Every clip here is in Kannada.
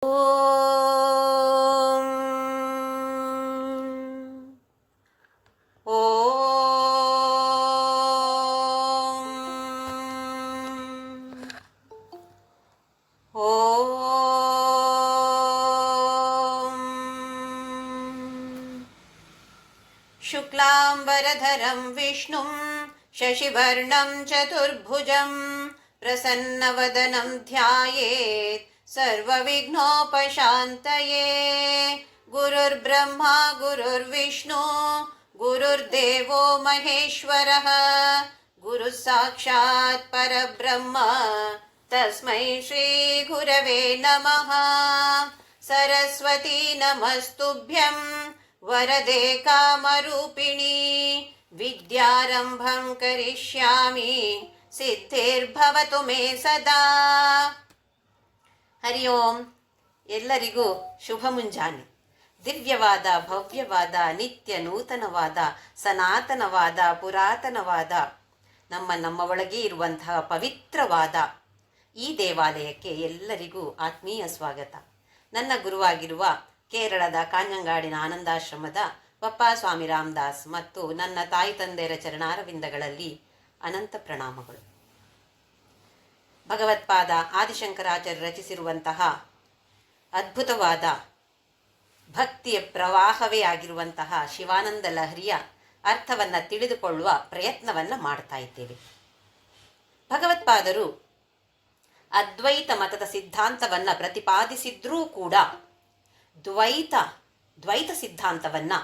ಓಂ ಓಂ ಓಂ ಶುಕ್ಲಾಂಬರಧರಂ ವಿಷ್ಣುಂ ಶಶಿವರ್ಣಂ ಚತುರ್ಭುಜಂ ಪ್ರಸನ್ನವದನಂ ಧ್ಯಾಯೇತ್ ಸರ್ವವಿಘ್ನೋಪಶಾಂತಯೇ. ಗುರುರ್ಬ್ರಹ್ಮ ಗುರುರ್ವಿಷ್ಣು ಗುರುರ್ದೇವೋ ಮಹೇಶ್ವರಃ ಗುರುಃ ಸಾಕ್ಷಾತ್ ಪರಬ್ರಹ್ಮ ತಸ್ಮೈ ಶ್ರೀ ಗುರವೇ ನಮಃ. ಸರಸ್ವತೀ ನಮಸ್ತುಭ್ಯಂ ವರದೆ ಕಾಮರೂಪಿಣಿ ವಿದ್ಯಾರಂಭಂ ಕರಿಷ್ಯಾಮಿ ಸಿದ್ಧಿರ್ಭವತು ಮೇ ಸದಾ. ಹರಿ ಓಂ. ಎಲ್ಲರಿಗೂ ಶುಭ ಮುಂಜಾನೆ. ದಿವ್ಯವಾದ, ಭವ್ಯವಾದ, ನಿತ್ಯ ನೂತನವಾದ, ಸನಾತನವಾದ, ಪುರಾತನವಾದ, ನಮ್ಮ ಒಳಗೆ ಇರುವಂತಹ ಪವಿತ್ರವಾದ ಈ ದೇವಾಲಯಕ್ಕೆ ಎಲ್ಲರಿಗೂ ಆತ್ಮೀಯ ಸ್ವಾಗತ. ನನ್ನ ಗುರುವಾಗಿರುವ ಕೇರಳದ ಕಾಂಜಂಗಾಡಿನ ಆನಂದಾಶ್ರಮದ ಪಪ್ಪ ಸ್ವಾಮಿ ರಾಮದಾಸ್ ಮತ್ತು ನನ್ನ ತಾಯಿ ತಂದೆಯರ ಚರಣಾರವಿಂದಗಳಲ್ಲಿ ಅನಂತ ಪ್ರಣಾಮಗಳು. ಭಗವತ್ಪಾದ ಆದಿಶಂಕರಾಚಾರ್ಯ ರಚಿಸಿರುವಂತಹ ಅದ್ಭುತವಾದ ಭಕ್ತಿಯ ಪ್ರವಾಹವೇ ಆಗಿರುವಂತಹ ಶಿವಾನಂದ ಲಹರಿಯ ಅರ್ಥವನ್ನು ತಿಳಿದುಕೊಳ್ಳುವ ಪ್ರಯತ್ನವನ್ನು ಮಾಡ್ತಾ ಇದ್ದೇವೆ. ಭಗವತ್ಪಾದರು ಅದ್ವೈತ ಮತದ ಸಿದ್ಧಾಂತವನ್ನು ಪ್ರತಿಪಾದಿಸಿದ್ರೂ ಕೂಡ ದ್ವೈತ ಸಿದ್ಧಾಂತವನ್ನು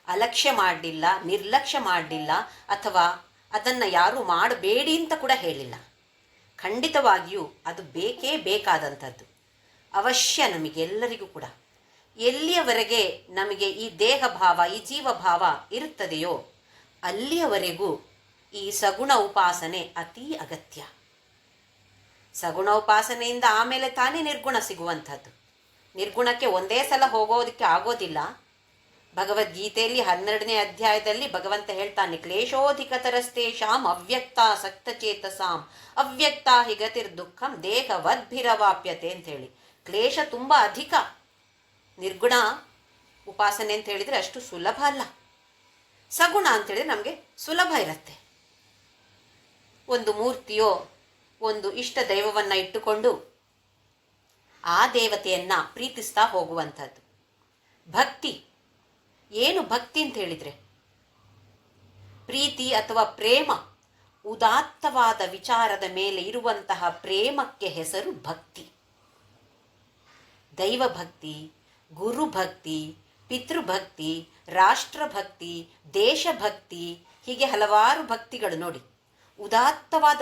ಅಲಕ್ಷ್ಯ ಮಾಡಲಿಲ್ಲ, ನಿರ್ಲಕ್ಷ್ಯ ಮಾಡಲಿಲ್ಲ, ಅಥವಾ ಅದನ್ನು ಯಾರೂ ಮಾಡಬೇಡಿ ಅಂತ ಕೂಡ ಹೇಳಿಲ್ಲ. ಖಂಡಿತವಾಗಿಯೂ ಅದು ಬೇಕೇ ಬೇಕಾದಂಥದ್ದು, ಅವಶ್ಯ ನಮಗೆಲ್ಲರಿಗೂ ಕೂಡ. ಎಲ್ಲಿಯವರೆಗೆ ನಮಗೆ ಈ ದೇಹ ಭಾವ, ಈ ಜೀವಭಾವ ಇರುತ್ತದೆಯೋ ಅಲ್ಲಿಯವರೆಗೂ ಈ ಸಗುಣ ಉಪಾಸನೆ ಅತೀ ಅಗತ್ಯ. ಸಗುಣ ಉಪಾಸನೆಯಿಂದ ಆಮೇಲೆ ತಾನೇ ನಿರ್ಗುಣ ಸಿಗುವಂಥದ್ದು. ನಿರ್ಗುಣಕ್ಕೆ ಒಂದೇ ಸಲ ಹೋಗೋದಕ್ಕೆ ಆಗೋದಿಲ್ಲ. ಭಗವದ್ಗೀತೆಯಲ್ಲಿ 12ನೇ ಅಧ್ಯಾಯದಲ್ಲಿ ಭಗವಂತ ಹೇಳ್ತಾನೆ, ಕ್ಲೇಶೋಧಿಕತರಸ್ತೇಷಾಂ ಅವ್ಯಕ್ತಾಸಕ್ತಚೇತಸಾಂ ಅವ್ಯಕ್ತಾ ಹಿ ಗತಿರ್ ದುಃಖಂ ದೇಹವದ್ಭಿರವಾಪ್ಯತೆ ಅಂತ ಹೇಳಿ. ಕ್ಲೇಶ ತುಂಬ ಅಧಿಕ. ನಿರ್ಗುಣ ಉಪಾಸನೆ ಅಂತ ಹೇಳಿದರೆ ಅಷ್ಟು ಸುಲಭ ಅಲ್ಲ. ಸಗುಣ ಅಂತೇಳಿದರೆ ನಮಗೆ ಸುಲಭ ಇರುತ್ತೆ. ಒಂದು ಮೂರ್ತಿಯೋ ಒಂದು ಇಷ್ಟ ದೈವವನ್ನು ಇಟ್ಟುಕೊಂಡು ಆ ದೇವತೆಯನ್ನು ಪ್ರೀತಿಸ್ತಾ ಹೋಗುವಂಥದ್ದು ಭಕ್ತಿ. ಏನು ಭಕ್ತಿ ಅಂತ ಹೇಳಿದರೆ ಪ್ರೀತಿ ಅಥವಾ ಪ್ರೇಮ, ಉದಾತ್ತವಾದ ವಿಚಾರದ ಮೇಲೆ ಇರುವಂತಹ ಪ್ರೇಮಕ್ಕೆ ಹೆಸರು ಭಕ್ತಿ. ದೈವಭಕ್ತಿ, ಗುರುಭಕ್ತಿ, ಪಿತೃಭಕ್ತಿ, ರಾಷ್ಟ್ರಭಕ್ತಿ, ದೇಶಭಕ್ತಿ, ಹೀಗೆ ಹಲವಾರು ಭಕ್ತಿಗಳು ನೋಡಿ. ಉದಾತ್ತವಾದ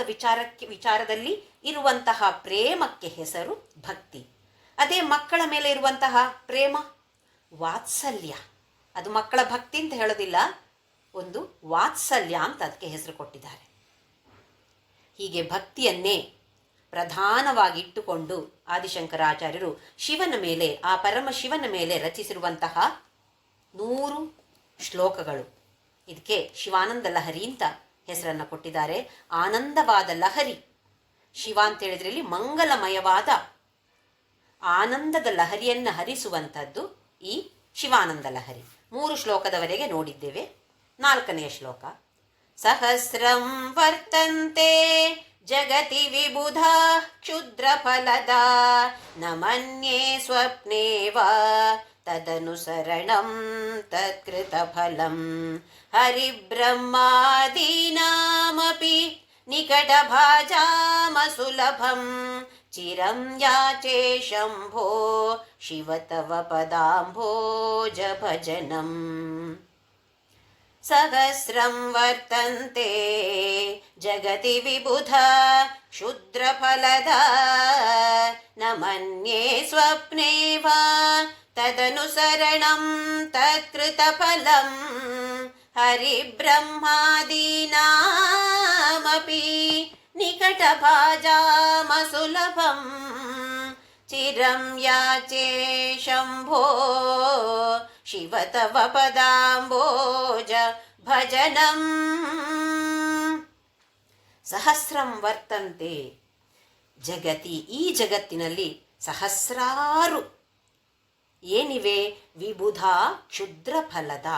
ವಿಚಾರದಲ್ಲಿ ಇರುವಂತಹ ಪ್ರೇಮಕ್ಕೆ ಹೆಸರು ಭಕ್ತಿ. ಅದೇ ಮಕ್ಕಳ ಮೇಲೆ ಇರುವಂತಹ ಪ್ರೇಮ ವಾತ್ಸಲ್ಯ. ಅದು ಮಕ್ಕಳ ಭಕ್ತಿ ಅಂತ ಹೇಳೋದಿಲ್ಲ, ಒಂದು ವಾತ್ಸಲ್ಯ ಅಂತ ಅದಕ್ಕೆ ಹೆಸರು ಕೊಟ್ಟಿದ್ದಾರೆ. ಹೀಗೆ ಭಕ್ತಿಯನ್ನೇ ಪ್ರಧಾನವಾಗಿ ಇಟ್ಟುಕೊಂಡು ಆದಿಶಂಕರಾಚಾರ್ಯರು ಶಿವನ ಮೇಲೆ, ಆ ಪರಮಶಿವನ ಮೇಲೆ ರಚಿಸಿರುವಂತಹ 100 ಶ್ಲೋಕಗಳು. ಇದಕ್ಕೆ ಶಿವಾನಂದ ಲಹರಿ ಅಂತ ಹೆಸರನ್ನು ಕೊಟ್ಟಿದ್ದಾರೆ. ಆನಂದವಾದ ಲಹರಿ. ಶಿವ ಅಂತ ಹೇಳಿದ್ರೆ ಇಲ್ಲಿ ಮಂಗಲಮಯವಾದ ಆನಂದದ ಲಹರಿಯನ್ನು ಹರಿಸುವಂಥದ್ದು ಈ ಶಿವಾನಂದ ಲಹರಿ. 3 ಶ್ಲೋಕದವರೆಗೆ ನೋಡಿದ್ದೇವೆ. 4ನೇ ಶ್ಲೋಕ. ಸಹಸ್ರಂ ವರ್ತಂತೆ ಜಗತಿ ವಿಬುಧ ಕ್ಷುದ್ರ ಫಲದ ನ ಮನ್ಯೇ ಸ್ವಪ್ನೇವ ತದನುಸರಣಂ ತತ್ಕೃತ ಫಲಂ ಹರಿಬ್ರಹ್ಮಾದೀನಾಮಪಿ ನಿಕಟಭಾಜಾಮ ಸುಲಭಂ ಚಿರಂ ಯಾಚೆ ಶಂಭೋ ಶಿವ ತವ ಪದಾಂಭೋಜ ಭಜನಂ. ಸಹಸ್ರಂ ವರ್ತಂತೆ ಜಗತಿ ವಿಬುಧ ಕ್ಷುದ್ರಫಲದ ನ ಮನ್ಯೇ ಸ್ವಪ್ನೇವ ತದನುಸರಣಂ ತತ್ಕೃತ ಫಲಂ ಹರಿಬ್ರಹ್ಮಾದೀನಾಮಪಿ ನಿಕಟಭಾಜಾಮ ಸುಲಭಂ ಚಿರಂ ಯಾಚೆ ಶಂಭೋ ಶಿವ ತವ ಪದಾಂಬೋಜ ಭಜನಂ. ಸಹಸ್ರಂ ವರ್ತಂತೆ ಜಗತಿ, ಈ ಜಗತ್ತಿನಲ್ಲಿ ಸಹಸ್ರಾರು ಏನಿವೆ ವಿಬುಧ ಕ್ಷುದ್ರ ಫಲದ.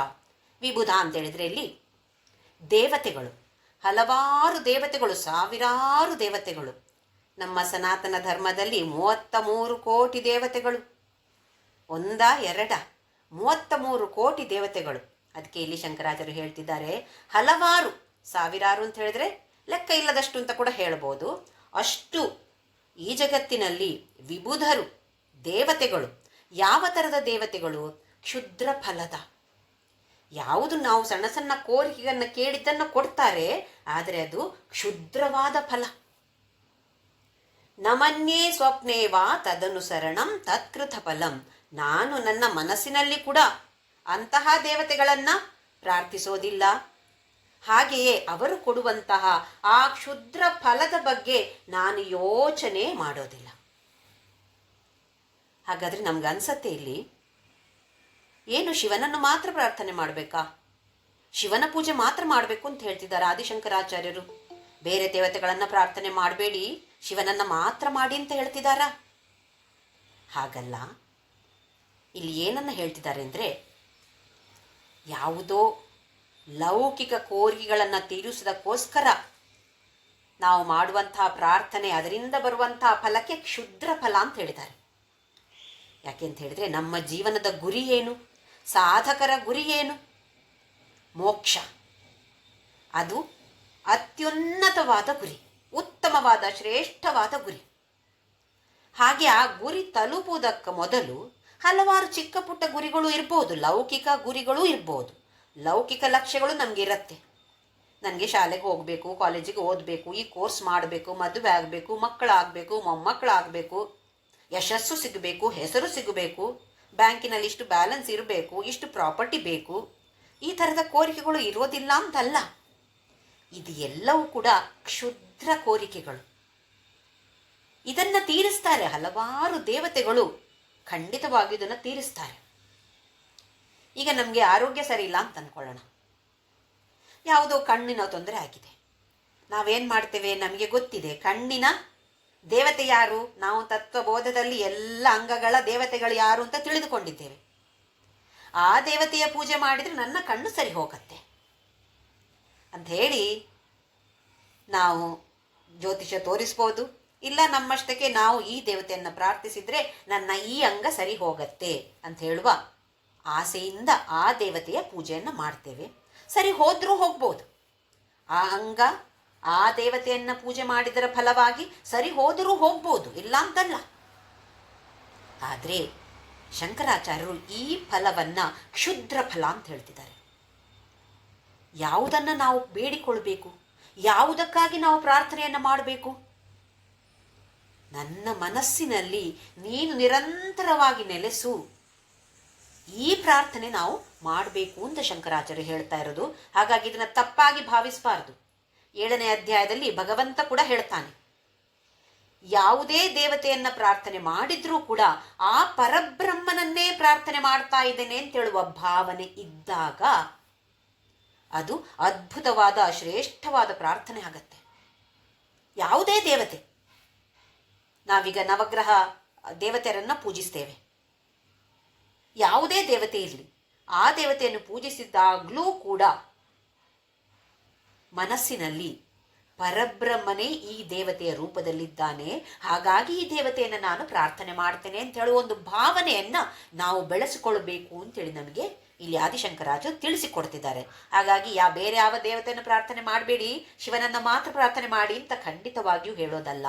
ವಿಬುಧ ಅಂತೇಳಿದರೆ ಇಲ್ಲಿ ದೇವತೆಗಳು, ಹಲವಾರು ದೇವತೆಗಳು, ಸಾವಿರಾರು ದೇವತೆಗಳು. ನಮ್ಮ ಸನಾತನ ಧರ್ಮದಲ್ಲಿ 33 ಕೋಟಿ ದೇವತೆಗಳು. ಒಂದ ಎರಡ 33 ಕೋಟಿ ದೇವತೆಗಳು. ಅದಕ್ಕೆ ಇಲ್ಲಿ ಶಂಕರಾಚಾರ್ಯರು ಹೇಳ್ತಿದ್ದಾರೆ, ಹಲವಾರು, ಸಾವಿರಾರು ಅಂತ ಹೇಳಿದ್ರೆ ಲೆಕ್ಕ ಇಲ್ಲದಷ್ಟು ಅಂತ ಕೂಡ ಹೇಳ್ಬೋದು. ಅಷ್ಟು ಈ ಜಗತ್ತಿನಲ್ಲಿ ವಿಬುಧರು, ದೇವತೆಗಳು. ಯಾವ ಥರದ ದೇವತೆಗಳು? ಕ್ಷುದ್ರ ಫಲದ. ಯಾವುದು ನಾವು ಸಣ್ಣ ಸಣ್ಣ ಕೋರಿಕೆಯನ್ನು ಕೇಳಿದ್ದನ್ನು ಕೊಡ್ತಾರೆ, ಆದರೆ ಅದು ಕ್ಷುದ್ರವಾದ ಫಲ. ನಮನ್ಯೇ ಸ್ವಪ್ನೇವಾ ತದನುಸರಣಂ ತತ್ಕೃತ ಫಲಂ. ನಾನು ನನ್ನ ಮನಸ್ಸಿನಲ್ಲಿ ಕೂಡ ಅಂತಹ ದೇವತೆಗಳನ್ನು ಪ್ರಾರ್ಥಿಸೋದಿಲ್ಲ. ಹಾಗೆಯೇ ಅವರು ಕೊಡುವಂತಹ ಆ ಕ್ಷುದ್ರ ಫಲದ ಬಗ್ಗೆ ನಾನು ಯೋಚನೆ ಮಾಡೋದಿಲ್ಲ. ಹಾಗಾದರೆ ನಮ್ಗೆ ಅನ್ಸತ್ತೆ ಇಲ್ಲಿ ಏನು ಶಿವನನ್ನು ಮಾತ್ರ ಪ್ರಾರ್ಥನೆ ಮಾಡಬೇಕಾ? ಶಿವನ ಪೂಜೆ ಮಾತ್ರ ಮಾಡಬೇಕು ಅಂತ ಹೇಳ್ತಿದ್ದಾರೆ ಆದಿಶಂಕರಾಚಾರ್ಯರು. ಬೇರೆ ದೇವತೆಗಳನ್ನು ಪ್ರಾರ್ಥನೆ ಮಾಡಬೇಡಿ, ಶಿವನನ್ನು ಮಾತ್ರ ಮಾಡಿ ಅಂತ ಹೇಳ್ತಿದ್ದಾರಾ? ಹಾಗಲ್ಲ. ಇಲ್ಲಿ ಏನನ್ನು ಹೇಳ್ತಿದ್ದಾರೆ ಅಂದರೆ, ಯಾವುದೋ ಲೌಕಿಕ ಕೋರಿಕೆಗಳನ್ನು ತೀರಿಸೋದಕ್ಕೋಸ್ಕರ ನಾವು ಮಾಡುವಂತಹ ಪ್ರಾರ್ಥನೆ, ಅದರಿಂದ ಬರುವಂತಹ ಫಲಕ್ಕೆ ಕ್ಷುದ್ರ ಫಲ ಅಂತ ಹೇಳಿದ್ದಾರೆ. ಯಾಕೆಂತ ಹೇಳಿದ್ರೆ ನಮ್ಮ ಜೀವನದ ಗುರಿ ಏನು? ಸಾಧಕರ ಗುರಿ ಏನು? ಮೋಕ್ಷ. ಅದು ಅತ್ಯುನ್ನತವಾದ ಗುರಿ, ಉತ್ತಮವಾದ ಶ್ರೇಷ್ಠವಾದ ಗುರಿ. ಹಾಗೆ ಆ ಗುರಿ ತಲುಪುವುದಕ್ಕೆ ಮೊದಲು ಹಲವಾರು ಚಿಕ್ಕ ಪುಟ್ಟ ಗುರಿಗಳು ಇರ್ಬೋದು, ಲೌಕಿಕ ಗುರಿಗಳು ಇರ್ಬೋದು. ಲೌಕಿಕ ಲಕ್ಷ್ಯಗಳು ನಮಗಿರುತ್ತೆ. ನನಗೆ ಶಾಲೆಗೆ ಹೋಗಬೇಕು, ಕಾಲೇಜಿಗೆ ಓದಬೇಕು, ಈ ಕೋರ್ಸ್ ಮಾಡಬೇಕು, ಮದುವೆ ಆಗಬೇಕು, ಮಕ್ಕಳಾಗಬೇಕು, ಮೊಮ್ಮಕ್ಕಳಾಗಬೇಕು, ಯಶಸ್ಸು ಸಿಗಬೇಕು, ಹೆಸರು ಸಿಗಬೇಕು, ಬ್ಯಾಂಕಿನಲ್ಲಿ ಇಷ್ಟು ಬ್ಯಾಲೆನ್ಸ್ ಇರಬೇಕು, ಇಷ್ಟು ಪ್ರಾಪರ್ಟಿ ಬೇಕು. ಈ ಥರದ ಕೋರಿಕೆಗಳು ಇರೋದಿಲ್ಲ ಅಂತಲ್ಲ. ಇದು ಎಲ್ಲವೂ ಕೂಡ ಕ್ಷುದ್ರ ಕೋರಿಕೆಗಳು. ಇದನ್ನು ತೀರಿಸ್ತಾರೆ ಹಲವಾರು ದೇವತೆಗಳು, ಖಂಡಿತವಾಗಿ ಇದನ್ನು ತೀರಿಸ್ತಾರೆ. ಈಗ ನಮಗೆ ಆರೋಗ್ಯ ಸರಿ ಇಲ್ಲ ಅಂತ ಅಂದ್ಕೊಳ್ಳೋಣ. ಯಾವುದೋ ಕಣ್ಣಿನ ತೊಂದರೆ ಆಗಿದೆ. ನಾವೇನು ಮಾಡ್ತೇವೆ? ನಮಗೆ ಗೊತ್ತಿದೆ ಕಣ್ಣಿನ ದೇವತೆ ಯಾರು. ನಾವು ತತ್ವಬೋಧದಲ್ಲಿ ಎಲ್ಲ ಅಂಗಗಳ ದೇವತೆಗಳು ಯಾರು ಅಂತ ತಿಳಿದುಕೊಂಡಿದ್ದೇವೆ. ಆ ದೇವತೆಯ ಪೂಜೆ ಮಾಡಿದರೆ ನನ್ನ ಕಣ್ಣು ಸರಿ ಹೋಗತ್ತೆ ಅಂತ ಹೇಳಿ ನಾವು ಜ್ಯೋತಿಷ್ಯ ತೋರಿಸ್ಬೋದು. ಇಲ್ಲ ನಮ್ಮಷ್ಟಕ್ಕೆ ನಾವು ಈ ದೇವತೆಯನ್ನು ಪ್ರಾರ್ಥಿಸಿದರೆ ನನ್ನ ಈ ಅಂಗ ಸರಿ ಹೋಗತ್ತೆ ಅಂತ ಹೇಳುವ ಆಸೆಯಿಂದ ಆ ದೇವತೆಯ ಪೂಜೆಯನ್ನು ಮಾಡ್ತೇವೆ. ಸರಿ ಹೋದರೂ ಹೋಗ್ಬೋದು. ಆ ಅಂಗ ಆ ದೇವತೆಯನ್ನು ಪೂಜೆ ಮಾಡಿದರ ಫಲವಾಗಿ ಸರಿ ಹೋದರೂ ಹೋಗ್ಬೋದು, ಇಲ್ಲ ಅಂತಲ್ಲ. ಆದರೆ ಶಂಕರಾಚಾರ್ಯರು ಈ ಫಲವನ್ನು ಕ್ಷುದ್ರ ಫಲ ಅಂತ ಹೇಳ್ತಿದ್ದಾರೆ. ಯಾವುದನ್ನು ನಾವು ಬೇಡಿಕೊಳ್ಬೇಕು? ಯಾವುದಕ್ಕಾಗಿ ನಾವು ಪ್ರಾರ್ಥನೆಯನ್ನು ಮಾಡಬೇಕು? ನನ್ನ ಮನಸ್ಸಿನಲ್ಲಿ ನೀನು ನಿರಂತರವಾಗಿ ನೆಲೆಸು, ಈ ಪ್ರಾರ್ಥನೆ ನಾವು ಮಾಡಬೇಕು ಅಂತ ಶಂಕರಾಚಾರ್ಯ ಹೇಳ್ತಾ ಇರೋದು. ಹಾಗಾಗಿ ಇದನ್ನು ತಪ್ಪಾಗಿ ಭಾವಿಸಬಾರ್ದು. 7ನೇ ಅಧ್ಯಾಯದಲ್ಲಿ ಭಗವಂತ ಕೂಡ ಹೇಳ್ತಾನೆ, ಯಾವುದೇ ದೇವತೆಯನ್ನು ಪ್ರಾರ್ಥನೆ ಮಾಡಿದ್ರೂ ಕೂಡ ಆ ಪರಬ್ರಹ್ಮನನ್ನೇ ಪ್ರಾರ್ಥನೆ ಮಾಡ್ತಾ ಇದ್ದೇನೆ ಅಂತ ಹೇಳುವ ಭಾವನೆ ಇದ್ದಾಗ ಅದು ಅದ್ಭುತವಾದ ಶ್ರೇಷ್ಠವಾದ ಪ್ರಾರ್ಥನೆ ಆಗತ್ತೆ. ಯಾವುದೇ ದೇವತೆ, ನಾವೀಗ ನವಗ್ರಹ ದೇವತೆಯರನ್ನು ಪೂಜಿಸ್ತೇವೆ. ಯಾವುದೇ ದೇವತೆ ಇರಲಿ, ಆ ದೇವತೆಯನ್ನು ಪೂಜಿಸಿದ್ದಾಗಲೂ ಕೂಡ ಮನಸ್ಸಿನಲ್ಲಿ ಪರಬ್ರಹ್ಮನೇ ಈ ದೇವತೆಯ ರೂಪದಲ್ಲಿದ್ದಾನೆ, ಹಾಗಾಗಿ ಈ ದೇವತೆಯನ್ನು ನಾನು ಪ್ರಾರ್ಥನೆ ಮಾಡ್ತೇನೆ ಅಂತ ಹೇಳುವ ಒಂದು ಭಾವನೆಯನ್ನು ನಾವು ಬೆಳೆಸಿಕೊಳ್ಳಬೇಕು ಅಂತೇಳಿ ನಮಗೆ ಇಲ್ಲಿ ಆದಿಶಂಕರಾಚಾರ್ಯರು ತಿಳಿಸಿಕೊಡ್ತಿದ್ದಾರೆ. ಹಾಗಾಗಿ ಬೇರೆ ಯಾವ ದೇವತೆಯನ್ನು ಪ್ರಾರ್ಥನೆ ಮಾಡಬೇಡಿ, ಶಿವನನ್ನು ಮಾತ್ರ ಪ್ರಾರ್ಥನೆ ಮಾಡಿ ಅಂತ ಖಂಡಿತವಾಗಿಯೂ ಹೇಳೋದಲ್ಲ.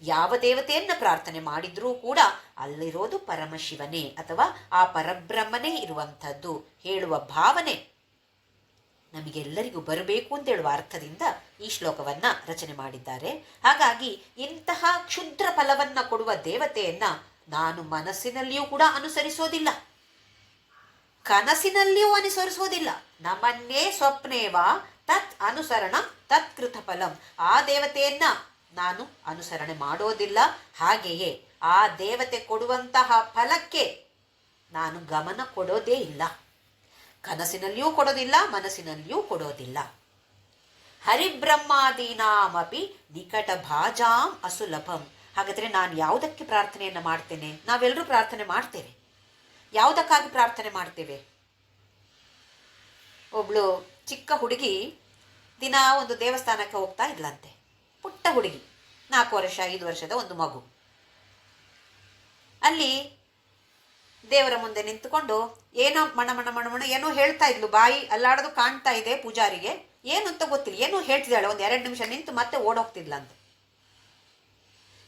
ಯಾವ ದೇವತೆಯನ್ನು ಪ್ರಾರ್ಥನೆ ಮಾಡಿದ್ರೂ ಕೂಡ ಅಲ್ಲಿರೋದು ಪರಮಶಿವನೇ ಅಥವಾ ಆ ಪರಬ್ರಹ್ಮನೇ ಇರುವಂಥದ್ದು ಹೇಳುವ ಭಾವನೆ ನಮಗೆಲ್ಲರಿಗೂ ಬರಬೇಕು ಅಂತ ಹೇಳುವ ಅರ್ಥದಿಂದ ಈ ಶ್ಲೋಕವನ್ನು ರಚನೆ ಮಾಡಿದ್ದಾರೆ. ಹಾಗಾಗಿ ಇಂತಹ ಕ್ಷುದ್ರ ಫಲವನ್ನು ಕೊಡುವ ದೇವತೆಯನ್ನು ನಾನು ಮನಸ್ಸಿನಲ್ಲಿಯೂ ಕೂಡ ಅನುಸರಿಸೋದಿಲ್ಲ, ಕನಸಿನಲ್ಲಿಯೂ ಅನುಸರಿಸೋದಿಲ್ಲ. ನಮನ್ನೇ ಸ್ವಪ್ನೇವಾ ತತ್ ಅನುಸರಣ ತತ್ಕೃತ ಫಲಂ. ಆ ದೇವತೆಯನ್ನ ನಾನು ಅನುಸರಣೆ ಮಾಡೋದಿಲ್ಲ. ಹಾಗೆಯೇ ಆ ದೇವತೆ ಕೊಡುವಂತಹ ಫಲಕ್ಕೆ ನಾನು ಗಮನ ಕೊಡೋದೇ ಇಲ್ಲ, ಕನಸಿನಲ್ಲಿಯೂ ಕೊಡೋದಿಲ್ಲ, ಮನಸ್ಸಿನಲ್ಲಿಯೂ ಕೊಡೋದಿಲ್ಲ. ಹರಿಬ್ರಹ್ಮಾದೀನಾಮಪಿ ನಿಕಟ ಭಾಜಾಂ ಅಸುಲಭಂ. ಹಾಗಾದರೆ ನಾನು ಯಾವುದಕ್ಕೆ ಪ್ರಾರ್ಥನೆಯನ್ನು ಮಾಡ್ತೇನೆ? ನಾವೆಲ್ಲರೂ ಪ್ರಾರ್ಥನೆ ಮಾಡ್ತೇವೆ. ಯಾವುದಕ್ಕಾಗಿ ಪ್ರಾರ್ಥನೆ ಮಾಡ್ತೇವೆ? ಒಬ್ಳು ಚಿಕ್ಕ ಹುಡುಗಿ ದಿನ ಒಂದು ದೇವಸ್ಥಾನಕ್ಕೆ ಹೋಗ್ತಾ ಇದ್ಲಂತೆ. ಪುಟ್ಟ ಹುಡುಗಿ, 4 ವರ್ಷ 5 ವರ್ಷದ ಒಂದು ಮಗು. ಅಲ್ಲಿ ದೇವರ ಮುಂದೆ ನಿಂತುಕೊಂಡು ಏನೋ ಮಣ ಮಣ ಮಣ ಮಣ ಏನೋ ಹೇಳ್ತಾ ಇದ್ಲು. ಬಾಯಿ ಅಲ್ಲಾಡೋದು ಕಾಣ್ತಾ ಇದೆ ಪೂಜಾರಿಗೆ. ಏನು ಅಂತ ಗೊತ್ತಿಲ್ಲ, ಏನೋ ಹೇಳ್ತಿದ್ದಾಳೆ. ಒಂದು 2 ನಿಮಿಷ ನಿಂತು ಮತ್ತೆ ಓಡೋಗ್ತಿದ್ಲಂತೆ.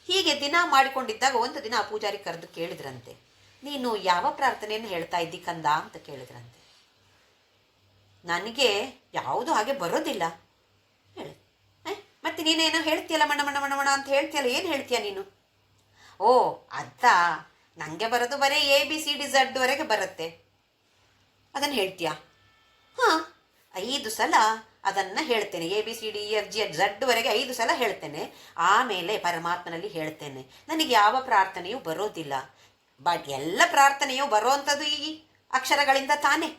ಹೀಗೆ ದಿನ ಮಾಡಿಕೊಂಡಿದ್ದಾಗ ಒಂದು ದಿನ ಆ ಪೂಜಾರಿ ಕರೆದು ಕೇಳಿದ್ರಂತೆ, ನೀನು ಯಾವ ಪ್ರಾರ್ಥನೆಯನ್ನು ಹೇಳ್ತಾ ಇದ್ದಿ ಕಂದ ಅಂತ ಕೇಳಿದ್ರಂತೆ. ನನಗೆ ಯಾವುದು ಹಾಗೆ ಬರೋದಿಲ್ಲ ಹೇಳಿ. ಮತ್ತೆ ನೀನೇನೋ ಹೇಳ್ತೀಯಲ್ಲ, ಮಣ ಮಣ ಮಣ ಮಣ ಅಂತ ಹೇಳ್ತೀಯಲ್ಲ, ಏನು ಹೇಳ್ತೀಯ ನೀನು? ಓ ಅದಾ, ನನಗೆ ಬರೋದು ಬರೀ ABCD Z ವರೆಗೆ ಬರುತ್ತೆ, ಅದನ್ನು ಹೇಳ್ತೀಯಾ? ಹಾಂ, 5 ಸಲ ಅದನ್ನು ಹೇಳ್ತೇನೆ. ABCDEFG ವರೆಗೆ 5 ಸಲ ಹೇಳ್ತೇನೆ. ಆಮೇಲೆ ಪರಮಾತ್ಮನಲ್ಲಿ ಹೇಳ್ತೇನೆ. ನನಗೆ ಯಾವ ಪ್ರಾರ್ಥನೆಯೂ ಬರೋದಿಲ್ಲ. ಬಟ್ ಎಲ್ಲ ಪ್ರಾರ್ಥನೆಯೂ ಬರೋವಂಥದ್ದು ಈ ಅಕ್ಷರಗಳಿಂದ ತಾನೇ.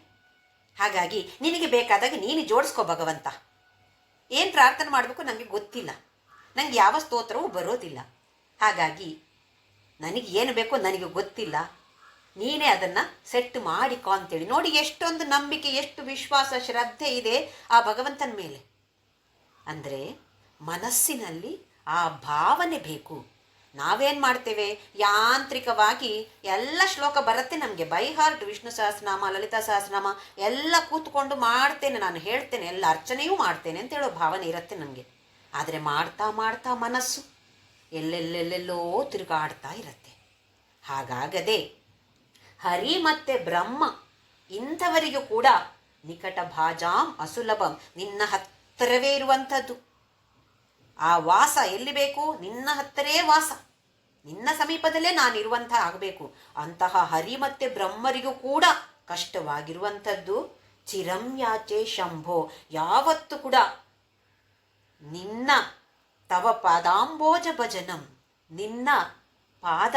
ಹಾಗಾಗಿ ನಿನಗೆ ಬೇಕಾದಾಗ ನೀನು ಜೋಡಿಸ್ಕೋ ಭಗವಂತ. ಏನು ಪ್ರಾರ್ಥನೆ ಮಾಡಬೇಕು ನನಗೆ ಗೊತ್ತಿಲ್ಲ, ನನಗೆ ಯಾವ ಸ್ತೋತ್ರವೂ ಬರೋದಿಲ್ಲ. ಹಾಗಾಗಿ ನನಗೆ ಏನು ಬೇಕೋ ನನಗೆ ಗೊತ್ತಿಲ್ಲ, ನೀನೇ ಅದನ್ನು ಸೆಟ್ ಮಾಡಿಕೊ ಅಂತೇಳಿ. ನೋಡಿ ಎಷ್ಟೊಂದು ನಂಬಿಕೆ, ಎಷ್ಟು ವಿಶ್ವಾಸ, ಶ್ರದ್ಧೆ ಇದೆ ಆ ಭಗವಂತನ ಮೇಲೆ. ಅಂದರೆ ಮನಸ್ಸಿನಲ್ಲಿ ಆ ಭಾವನೆ ಬೇಕು. ನಾವೇನು ಮಾಡ್ತೇವೆ, ಯಾಂತ್ರಿಕವಾಗಿ ಎಲ್ಲ ಶ್ಲೋಕ ಬರುತ್ತೆ ನಮಗೆ ಬೈ ಹಾರ್ಟ್. ವಿಷ್ಣು ಸಹಸ್ರನಾಮ, ಲಲಿತಾ ಸಹಸ್ರನಾಮ ಎಲ್ಲ ಕೂತ್ಕೊಂಡು ಮಾಡ್ತೇನೆ, ನಾನು ಹೇಳ್ತೇನೆ, ಎಲ್ಲ ಅರ್ಚನೆಯೂ ಮಾಡ್ತೇನೆ ಅಂತ ಹೇಳೋ ಭಾವನೆ ಇರುತ್ತೆ ನಮಗೆ. ಆದರೆ ಮಾಡ್ತಾ ಮಾಡ್ತಾ ಮನಸ್ಸು ಎಲ್ಲೆಲ್ಲೆಲ್ಲೆಲ್ಲೋ ತಿರುಗಾಡ್ತಾ ಇರುತ್ತೆ. ಹಾಗಾಗದೆ ಹರಿ ಮತ್ತು ಬ್ರಹ್ಮ ಇಂಥವರಿಗೂ ಕೂಡ ನಿಕಟ ಭಾಜಾಂ ಅಸುಲಭಂ, ನಿನ್ನ ಹತ್ತಿರವೇ ಇರುವಂಥದ್ದು. ಆ ವಾಸ ಎಲ್ಲಿ ಬೇಕು? ನಿನ್ನ ಹತ್ತಿರೇ ವಾಸ, ನಿನ್ನ ಸಮೀಪದಲ್ಲೇ ನಾನಿರುವಂಥ ಆಗಬೇಕು. ಅಂತಹ ಹರಿ ಮತ್ತು ಬ್ರಹ್ಮರಿಗೂ ಕೂಡ ಕಷ್ಟವಾಗಿರುವಂಥದ್ದು ಚಿರಂ ಯಾಚೆ ಶಂಭೋ, ಯಾವತ್ತೂ ಕೂಡ ನಿನ್ನ ತವ ಪಾದಾಂಬೋಜ ಭಜನಂ, ನಿನ್ನ ಪಾದ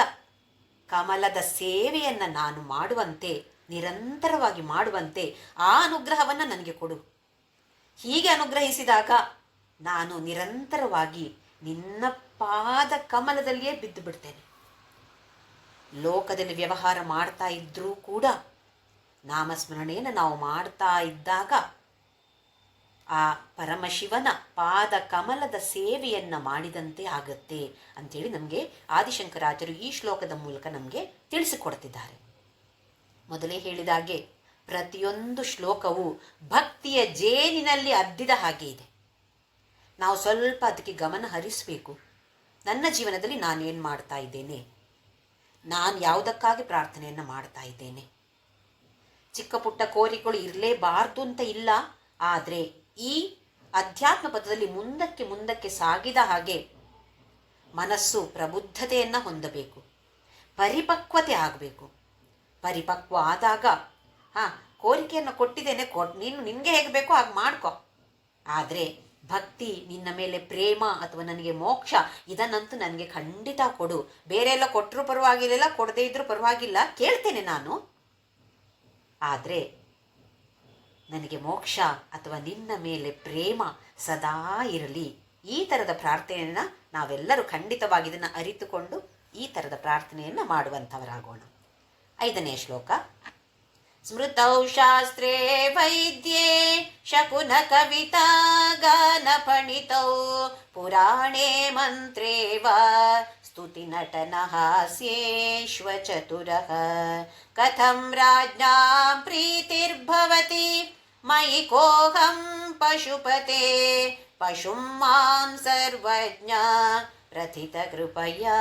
ಕಮಲದ ಸೇವೆಯನ್ನು ನಾನು ಮಾಡುವಂತೆ, ನಿರಂತರವಾಗಿ ಮಾಡುವಂತೆ ಆ ಅನುಗ್ರಹವನ್ನು ನನಗೆ ಕೊಡು. ಹೀಗೆ ಅನುಗ್ರಹಿಸಿದಾಗ ನಾನು ನಿರಂತರವಾಗಿ ನಿನ್ನ ಪಾದ ಕಮಲದಲ್ಲಿಯೇ ಬಿದ್ದು ಬಿಡ್ತೇನೆ. ಲೋಕದಲ್ಲಿ ವ್ಯವಹಾರ ಮಾಡ್ತಾ ಇದ್ದರೂ ಕೂಡ ನಾಮಸ್ಮರಣೆಯನ್ನು ನಾವು ಮಾಡ್ತಾ ಇದ್ದಾಗ ಆ ಪರಮಶಿವನ ಪಾದ ಕಮಲದ ಸೇವೆಯನ್ನು ಮಾಡಿದಂತೆ ಆಗತ್ತೆ ಅಂಥೇಳಿ ನಮಗೆ ಆದಿಶಂಕರಾಚಾರ್ಯರು ಈ ಶ್ಲೋಕದ ಮೂಲಕ ನಮಗೆ ತಿಳಿಸಿಕೊಡ್ತಿದ್ದಾರೆ. ಮೊದಲೇ ಹೇಳಿದಾಗೆ ಪ್ರತಿಯೊಂದು ಶ್ಲೋಕವು ಭಕ್ತಿಯ ಜೇನಿನಲ್ಲಿ ಅದ್ದಿದ ಹಾಗೆ ಇದೆ. ನಾವು ಸ್ವಲ್ಪ ಅದಕ್ಕೆ ಗಮನ ಹರಿಸಬೇಕು. ನನ್ನ ಜೀವನದಲ್ಲಿ ನಾನೇನು ಮಾಡ್ತಾ ಇದ್ದೇನೆ, ನಾನು ಯಾವುದಕ್ಕಾಗಿ ಪ್ರಾರ್ಥನೆಯನ್ನು ಮಾಡ್ತಾ ಇದ್ದೇನೆ. ಚಿಕ್ಕ ಪುಟ್ಟ ಕೋರಿಕೆಗಳು ಇರಲೇಬಾರ್ದು ಅಂತ ಇಲ್ಲ, ಆದರೆ ಈ ಅಧ್ಯಾತ್ಮ ಪದದಲ್ಲಿ ಮುಂದಕ್ಕೆ ಮುಂದಕ್ಕೆ ಸಾಗಿದ ಹಾಗೆ ಮನಸ್ಸು ಪ್ರಬುದ್ಧತೆಯನ್ನು ಹೊಂದಬೇಕು, ಪರಿಪಕ್ವತೆ ಆಗಬೇಕು. ಪರಿಪಕ್ವ ಆದಾಗ ಕೋರಿಕೆಯನ್ನು ಕೊಟ್ಟಿದ್ದೇನೆ, ನೀನು ನಿನಗೆ ಹೇಗೆ ಬೇಕೋ ಹಾಗೆ ಮಾಡ್ಕೊ. ಆದರೆ ಭಕ್ತಿ, ನಿನ್ನ ಮೇಲೆ ಪ್ರೇಮ ಅಥವಾ ನನಗೆ ಮೋಕ್ಷ, ಇದನ್ನಂತೂ ನನಗೆ ಖಂಡಿತ ಕೊಡು. ಬೇರೆ ಎಲ್ಲ ಕೊಟ್ಟರೂ ಪರವಾಗಿಲ್ಲ, ಕೊಡದೇ ಇದ್ರೂ ಪರವಾಗಿಲ್ಲ, ಕೇಳ್ತೇನೆ ನಾನು. ಆದರೆ ನನಗೆ ಮೋಕ್ಷ ಅಥವಾ ನಿನ್ನ ಮೇಲೆ ಪ್ರೇಮ ಸದಾ ಇರಲಿ. ಈ ಥರದ ಪ್ರಾರ್ಥನೆಯನ್ನು ನಾವೆಲ್ಲರೂ ಖಂಡಿತವಾಗಿ ಇದನ್ನು ಅರಿತುಕೊಂಡು ಈ ಥರದ ಪ್ರಾರ್ಥನೆಯನ್ನು ಮಾಡುವಂಥವರಾಗೋಣ. 5ನೇ ಶ್ಲೋಕ. ಸ್ಮೃತೌ ಶಾಸ್ತ್ರೇ ವೈದ್ಯೇ ಶಕುನ ಕವಿತಾ ಗಾನ ಪಣಿತೌ ಪುರಾಣೇ ಮಂತ್ರೇ ವಾ ಸ್ತುತಿ ನಟನ ಹಾಸ್ಯೇಶ್ವ ಚತುರಃ ಕಥಂ ರಾಜ್ಞಾಂ ಪ್ರೀತಿರ್ಭವತಿ ಮಯಿ ಕೋಹಂ ಪಶುಪತೆ ಪಶುಂ ಮಾಂ ಸರ್ವಜ್ಞ ಪ್ರಥಿತ ಕೃಪಯಾ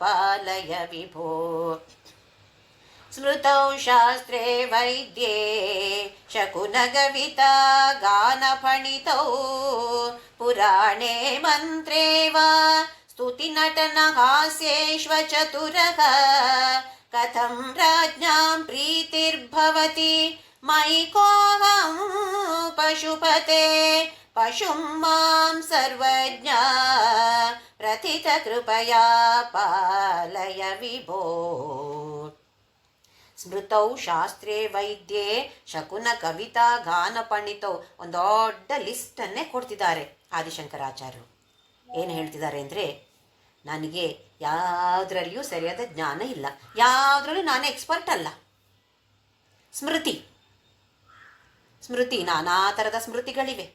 ಪಾಲಯ ವಿಭೋ. ಸ್ಮೃತೌ ಶಾಸ್ತ್ರೇ ವೈದ್ಯೇ ಶಕುನ ಕವಿತಾ ಗಾನ ಪಣಿತೌ ಪುರಾಣೇ ಮಂತ್ರೇ ವಾ ಸ್ತುತಿ ನಟನ ಹಾಸ್ಯೇಶ್ವ ಚತುರಃ ಕಥಂ ರಾಜ್ಞಾಂ ಪ್ರೀತಿರ್ಭವತಿ ಮಯಿ ಕೋಹಂ ಪಶುಪತೆ ಪಶುಂ ಮಾಂ ಸರ್ವಜ್ಞ ಪ್ರಥಿತ ಕೃಪಯಾ ಪಾಲಯ ವಿಭೋ. ಸ್ಮೃತೌ ಶಾಸ್ತ್ರೇ ವೈದ್ಯೇ ಶಕುನ ಕವಿತಾ ಗಾನ ಪಂಡಿತೌ. ಒಂದು ದೊಡ್ಡ ಲಿಸ್ಟನ್ನೇ ಕೊಡ್ತಿದ್ದಾರೆ ಆದಿಶಂಕರಾಚಾರ್ಯರು. ಏನು ಹೇಳ್ತಿದ್ದಾರೆ ಅಂದರೆ, ನನಗೆ ಯಾವುದರಲ್ಲಿಯೂ ಸರಿಯಾದ ಜ್ಞಾನ ಇಲ್ಲ, ಯಾವುದರಲ್ಲೂ ನಾನೇ ಎಕ್ಸ್ಪರ್ಟ್ ಅಲ್ಲ. ಸ್ಮೃತಿ ಸ್ಮೃತಿ ನಾನಾ ಥರದ ಸ್ಮೃತಿಗಳಿವೆ.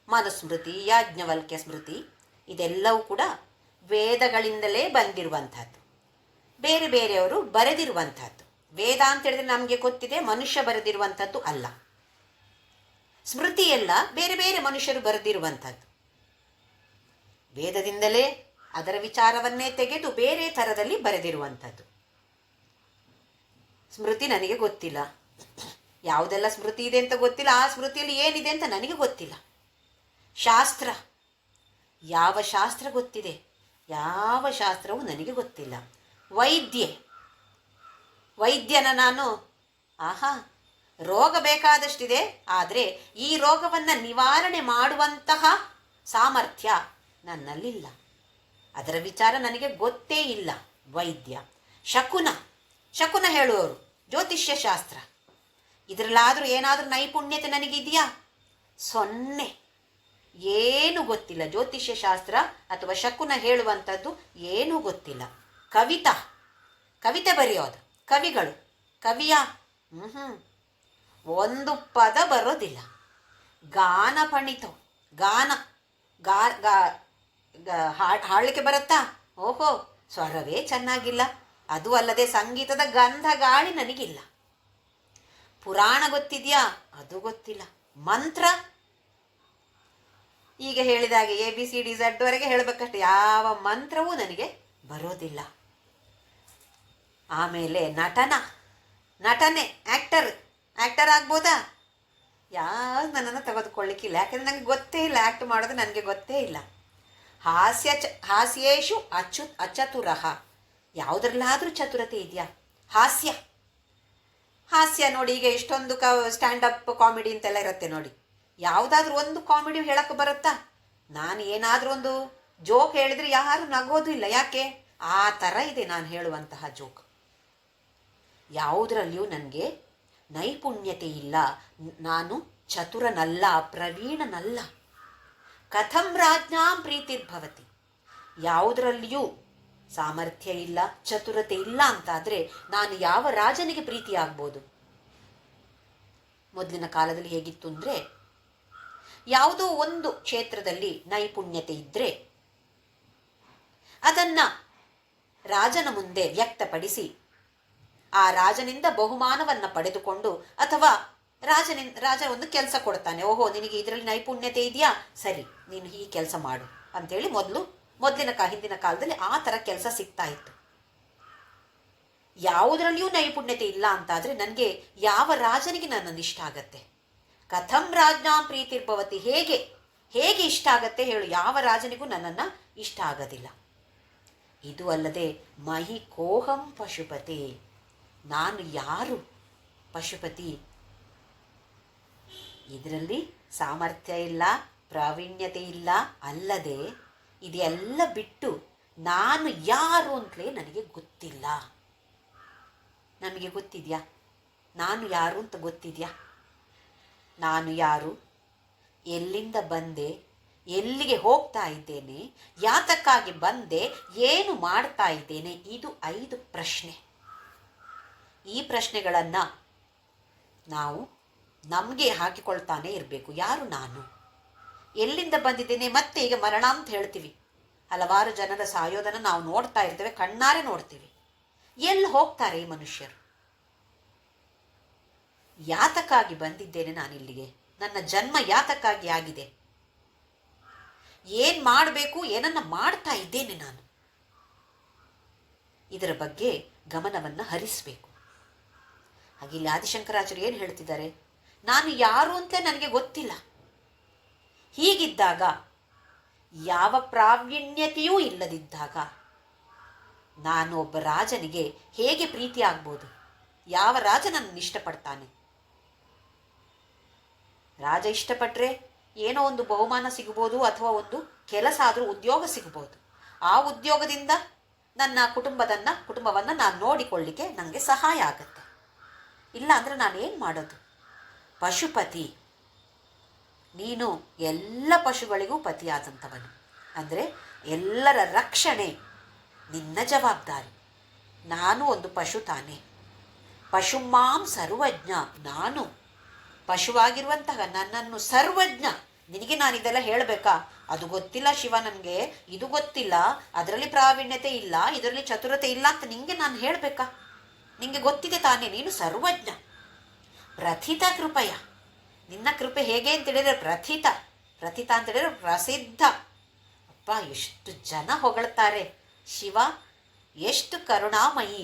ಮನುಸ್ಮೃತಿ, ಯಾಜ್ಞವಲ್ಕ್ಯ ಸ್ಮೃತಿ, ಇದೆಲ್ಲವೂ ಕೂಡ ವೇದಗಳಿಂದಲೇ ಬಂದಿರುವಂಥದ್ದು, ಬೇರೆ ಬೇರೆಯವರು ಬರೆದಿರುವಂಥದ್ದು. ವೇದ ಅಂತ ಹೇಳಿದ್ರೆ ನಮಗೆ ಗೊತ್ತಿದೆ, ಮನುಷ್ಯ ಬರೆದಿರುವಂಥದ್ದು ಅಲ್ಲ. ಸ್ಮೃತಿ ಎಲ್ಲ ಬೇರೆ ಬೇರೆ ಮನುಷ್ಯರು ಬರೆದಿರುವಂಥದ್ದು. ವೇದದಿಂದಲೇ ಅದರ ವಿಚಾರವನ್ನೇ ತೆಗೆದು ಬೇರೆ ಥರದಲ್ಲಿ ಬರೆದಿರುವಂಥದ್ದು. ಸ್ಮೃತಿ ನನಗೆ ಗೊತ್ತಿಲ್ಲ, ಯಾವುದೆಲ್ಲ ಸ್ಮೃತಿ ಇದೆ ಅಂತ ಗೊತ್ತಿಲ್ಲ, ಆ ಸ್ಮೃತಿಯಲ್ಲಿ ಏನಿದೆ ಅಂತ ನನಗೆ ಗೊತ್ತಿಲ್ಲ. ಶಾಸ್ತ್ರ, ಯಾವ ಶಾಸ್ತ್ರ ಗೊತ್ತಿದೆ, ಯಾವ ಶಾಸ್ತ್ರವೂ ನನಗೆ ಗೊತ್ತಿಲ್ಲ. ವೈದ್ಯನ ನಾನು, ರೋಗ ಬೇಕಾದಷ್ಟಿದೆ, ಆದರೆ ಈ ರೋಗವನ್ನು ನಿವಾರಣೆ ಮಾಡುವಂತಹ ಸಾಮರ್ಥ್ಯ ನನ್ನಲ್ಲಿಲ್ಲ, ಅದರ ವಿಚಾರ ನನಗೆ ಗೊತ್ತೇ ಇಲ್ಲ. ವೈದ್ಯ. ಶಕುನ ಹೇಳುವವರು, ಜ್ಯೋತಿಷ್ಯ ಶಾಸ್ತ್ರ, ಇದರಲ್ಲಾದರೂ ಏನಾದರೂ ನೈಪುಣ್ಯತೆ ನನಗಿದೆಯಾ? 0. ಏನೂ ಗೊತ್ತಿಲ್ಲ. ಜ್ಯೋತಿಷ್ಯ ಶಾಸ್ತ್ರ ಅಥವಾ ಶಕುನ ಹೇಳುವಂಥದ್ದು ಏನೂ ಗೊತ್ತಿಲ್ಲ. ಕವಿತೆ ಬರೆಯೋದು, ಕವಿಯ ಒಂದು ಪದ ಬರೋದಿಲ್ಲ. ಗಾನ ಪಣಿತ, ಹಾಡಲಿಕ್ಕೆ ಬರುತ್ತಾ? ಓಹೋ, ಸ್ವರವೇ ಚೆನ್ನಾಗಿಲ್ಲ. ಅದು ಅಲ್ಲದೆ ಸಂಗೀತದ ಗಂಧ ಗಾಳಿ ನನಗಿಲ್ಲ. ಪುರಾಣ ಗೊತ್ತಿದೆಯಾ? ಅದು ಗೊತ್ತಿಲ್ಲ. ಮಂತ್ರ ಈಗ ಹೇಳಿದಾಗೆ ABCD Z ಹೇಳಬೇಕಷ್ಟೆ, ಯಾವ ಮಂತ್ರವೂ ನನಗೆ ಬರೋದಿಲ್ಲ. ಆಮೇಲೆ ನಟನೆ, ಆ್ಯಕ್ಟರ್ ಆಗ್ಬೋದಾ? ಯಾವುದು ನನ್ನನ್ನು ತೆಗೆದುಕೊಳ್ಳಿಕ್ಕಿಲ್ಲ, ಯಾಕೆಂದರೆ ನನಗೆ ಗೊತ್ತೇ ಇಲ್ಲ, ಆ್ಯಕ್ಟ್ ಮಾಡೋದು ನನಗೆ ಗೊತ್ತೇ ಇಲ್ಲ. ಹಾಸ್ಯೇಶು ಅಚತುರಃ, ಯಾವುದ್ರಲ್ಲಾದರೂ ಚತುರತೆ ಇದೆಯಾ? ಹಾಸ್ಯ ನೋಡಿ, ಈಗ ಇಷ್ಟೊಂದು ಸ್ಟ್ಯಾಂಡಪ್ ಕಾಮಿಡಿ ಅಂತೆಲ್ಲ ಇರುತ್ತೆ ನೋಡಿ, ಯಾವುದಾದ್ರೂ ಒಂದು ಕಾಮಿಡಿ ಹೇಳಕ್ಕೆ ಬರುತ್ತಾ? ನಾನು ಏನಾದರೂ ಒಂದು ಜೋಕ್ ಹೇಳಿದರೆ ಯಾರು ನಗೋದು ಇಲ್ಲ. ಯಾಕೆ? ಆ ಥರ ಇದೆ ನಾನು ಹೇಳುವಂತಹ ಜೋಕ್. ಯಾವುದರಲ್ಲಿಯೂ ನನಗೆ ನೈಪುಣ್ಯತೆ ಇಲ್ಲ, ನಾನು ಚತುರನಲ್ಲ, ಪ್ರವೀಣನಲ್ಲ. ಕಥಂ ರಾಜ್ಞಾಂ ಪ್ರೀತಿರ್ಭವತಿ, ಯಾವುದರಲ್ಲಿಯೂ ಸಾಮರ್ಥ್ಯ ಇಲ್ಲ, ಚತುರತೆ ಇಲ್ಲ ಅಂತಾದರೆ ನಾನು ಯಾವ ರಾಜನಿಗೆ ಪ್ರೀತಿಯಾಗ್ಬೋದು? ಮೊದಲಿನ ಕಾಲದಲ್ಲಿ ಹೇಗಿತ್ತು ಅಂದರೆ, ಯಾವುದೋ ಒಂದು ಕ್ಷೇತ್ರದಲ್ಲಿ ನೈಪುಣ್ಯತೆ ಇದ್ದರೆ ಅದನ್ನು ರಾಜನ ಮುಂದೆ ವ್ಯಕ್ತಪಡಿಸಿ ಆ ರಾಜನಿಂದ ಬಹುಮಾನವನ್ನು ಪಡೆದುಕೊಂಡು, ಅಥವಾ ರಾಜ ಒಂದು ಕೆಲಸ ಕೊಡ್ತಾನೆ, ಓಹೋ ನಿನಗೆ ಇದರಲ್ಲಿ ನೈಪುಣ್ಯತೆ ಇದೆಯಾ, ಸರಿ ನೀನು ಈ ಕೆಲಸ ಮಾಡು ಅಂಥೇಳಿ ಹಿಂದಿನ ಕಾಲದಲ್ಲಿ ಆ ಥರ ಕೆಲಸ ಸಿಗ್ತಾ ಇತ್ತು. ಯಾವುದರಲ್ಲಿಯೂ ನೈಪುಣ್ಯತೆ ಇಲ್ಲ ಅಂತಾದರೆ ನನಗೆ ಯಾವ ರಾಜನಿಗೆ ನನ್ನನ್ನು ಇಷ್ಟ ಆಗತ್ತೆ? ಕಥಂ ರಾಜ್ಞಾಂ ಪ್ರೀತಿರ್ಭವತಿ, ಹೇಗೆ ಇಷ್ಟ ಆಗತ್ತೆ ಹೇಳು? ಯಾವ ರಾಜನಿಗೂ ನನ್ನನ್ನು ಇಷ್ಟ ಆಗೋದಿಲ್ಲ. ಇದು ಅಲ್ಲದೆ ಮಹಿ ಕೋಹಂ ಪಶುಪತಿ, ನಾನು ಯಾರು? ಪಶುಪತಿ. ಇದರಲ್ಲಿ ಸಾಮರ್ಥ್ಯ ಇಲ್ಲ, ಪ್ರಾವೀಣ್ಯತೆ ಇಲ್ಲ, ಅಲ್ಲದೆ ಇದೆಲ್ಲ ಬಿಟ್ಟು ನಾನು ಯಾರು ಅಂತಲೇ ನನಗೆ ಗೊತ್ತಿಲ್ಲ. ನಮಗೆ ಗೊತ್ತಿದೆಯಾ? ನಾನು ಯಾರು ಅಂತ ಗೊತ್ತಿದೆಯಾ? ನಾನು ಯಾರು, ಎಲ್ಲಿಂದ ಬಂದೆ, ಎಲ್ಲಿಗೆ ಹೋಗ್ತಾ ಇದ್ದೇನೆ, ಯಾತಕ್ಕಾಗಿ ಬಂದೆ, ಏನು ಮಾಡ್ತಾ ಇದ್ದೇನೆ, ಇದು 5 ಪ್ರಶ್ನೆ. ಈ ಪ್ರಶ್ನೆಗಳನ್ನು ನಾವು ನಮಗೆ ಹಾಕಿಕೊಳ್ತಾನೆ ಇರಬೇಕು. ಯಾರು ನಾನು, ಎಲ್ಲಿಂದ ಬಂದಿದ್ದೇನೆ, ಮತ್ತೆ ಈಗ ಮರಣ ಅಂತ ಹೇಳ್ತೀವಿ, ಹಲವಾರು ಜನರ ಸಾಯೋದನ್ನು ನಾವು ನೋಡ್ತಾ ಇರ್ತೇವೆ, ಕಣ್ಣಾರೆ ನೋಡ್ತೀವಿ. ಎಲ್ಲಿ ಹೋಗ್ತಾರೆ ಈ ಮನುಷ್ಯರು? ಯಾತಕ್ಕಾಗಿ ಬಂದಿದ್ದೇನೆ ನಾನಿಲ್ಲಿಗೆ? ನನ್ನ ಜನ್ಮ ಯಾತಕ್ಕಾಗಿ ಆಗಿದೆ? ಏನು ಮಾಡಬೇಕು, ಏನನ್ನ ಮಾಡ್ತಾ ಇದ್ದೇನೆ ನಾನು? ಇದರ ಬಗ್ಗೆ ಗಮನವನ್ನು ಹರಿಸಬೇಕು. ಹಾಗೆ ಇಲ್ಲಿ ಆದಿಶಂಕರಾಚಾರ್ಯರು ಏನು ಹೇಳ್ತಿದ್ದಾರೆ? ನಾನು ಯಾರು ಅಂತ ನನಗೆ ಗೊತ್ತಿಲ್ಲ. ಹೀಗಿದ್ದಾಗ, ಯಾವ ಪ್ರಾವೀಣ್ಯತೆಯೂ ಇಲ್ಲದಿದ್ದಾಗ ನಾನು ಒಬ್ಬ ರಾಜನಿಗೆ ಹೇಗೆ ಪ್ರೀತಿ ಆಗ್ಬೋದು? ಯಾವ ರಾಜ ನನ್ನನ್ನು ಇಷ್ಟಪಡ್ತಾನೆ? ರಾಜ ಇಷ್ಟಪಟ್ಟರೆ ಏನೋ ಒಂದು ಬಹುಮಾನ ಸಿಗ್ಬೋದು, ಅಥವಾ ಒಂದು ಕೆಲಸ ಆದರೂ, ಉದ್ಯೋಗ ಸಿಗ್ಬೋದು. ಆ ಉದ್ಯೋಗದಿಂದ ನನ್ನ ಕುಟುಂಬವನ್ನು ನಾನು ನೋಡಿಕೊಳ್ಳಿಕ್ಕೆ ನನಗೆ ಸಹಾಯ ಆಗುತ್ತೆ. ಇಲ್ಲ ಅಂದರೆ ನಾನು ಏನು ಮಾಡೋದು? ಪಶುಪತಿ, ನೀನು ಎಲ್ಲ ಪಶುಗಳಿಗೂ ಪತಿಯಾದಂಥವನು, ಅಂದರೆ ಎಲ್ಲರ ರಕ್ಷಣೆ ನಿನ್ನ ಜವಾಬ್ದಾರಿ. ನಾನು ಒಂದು ಪಶು ತಾನೆ. ಪಶುಮಾಂ ಸರ್ವಜ್ಞ. ನಾನು ಪಶುವಾಗಿರುವಂತಹ ನನ್ನನ್ನು ಸರ್ವಜ್ಞ. ನಿನಗೆ ನಾನು ಇದೆಲ್ಲ ಹೇಳಬೇಕಾ? ಅದು ಗೊತ್ತಿಲ್ಲ ಶಿವ ನನಗೆ, ಇದು ಗೊತ್ತಿಲ್ಲ, ಅದರಲ್ಲಿ ಪ್ರಾವೀಣ್ಯತೆ ಇಲ್ಲ, ಇದರಲ್ಲಿ ಚತುರತೆ ಇಲ್ಲ ಅಂತ ನಿಂಗೆ ನಾನು ಹೇಳಬೇಕಾ? ನಿಂಗೆ ಗೊತ್ತಿದೆ ತಾನೇ, ನೀನು ಸರ್ವಜ್ಞ. ಪ್ರಥಿತ ಕೃಪಯ. ನಿನ್ನ ಕೃಪೆ ಹೇಗೆ ಅಂತೇಳಿದರೆ ಪ್ರಥಿತ. ಪ್ರಥಿತ ಅಂತೇಳಿದರೆ ಪ್ರಸಿದ್ಧ. ಅಪ್ಪ, ಎಷ್ಟು ಜನ ಹೊಗಳ್ತಾರೆ. ಶಿವ ಎಷ್ಟು ಕರುಣಾಮಯಿ,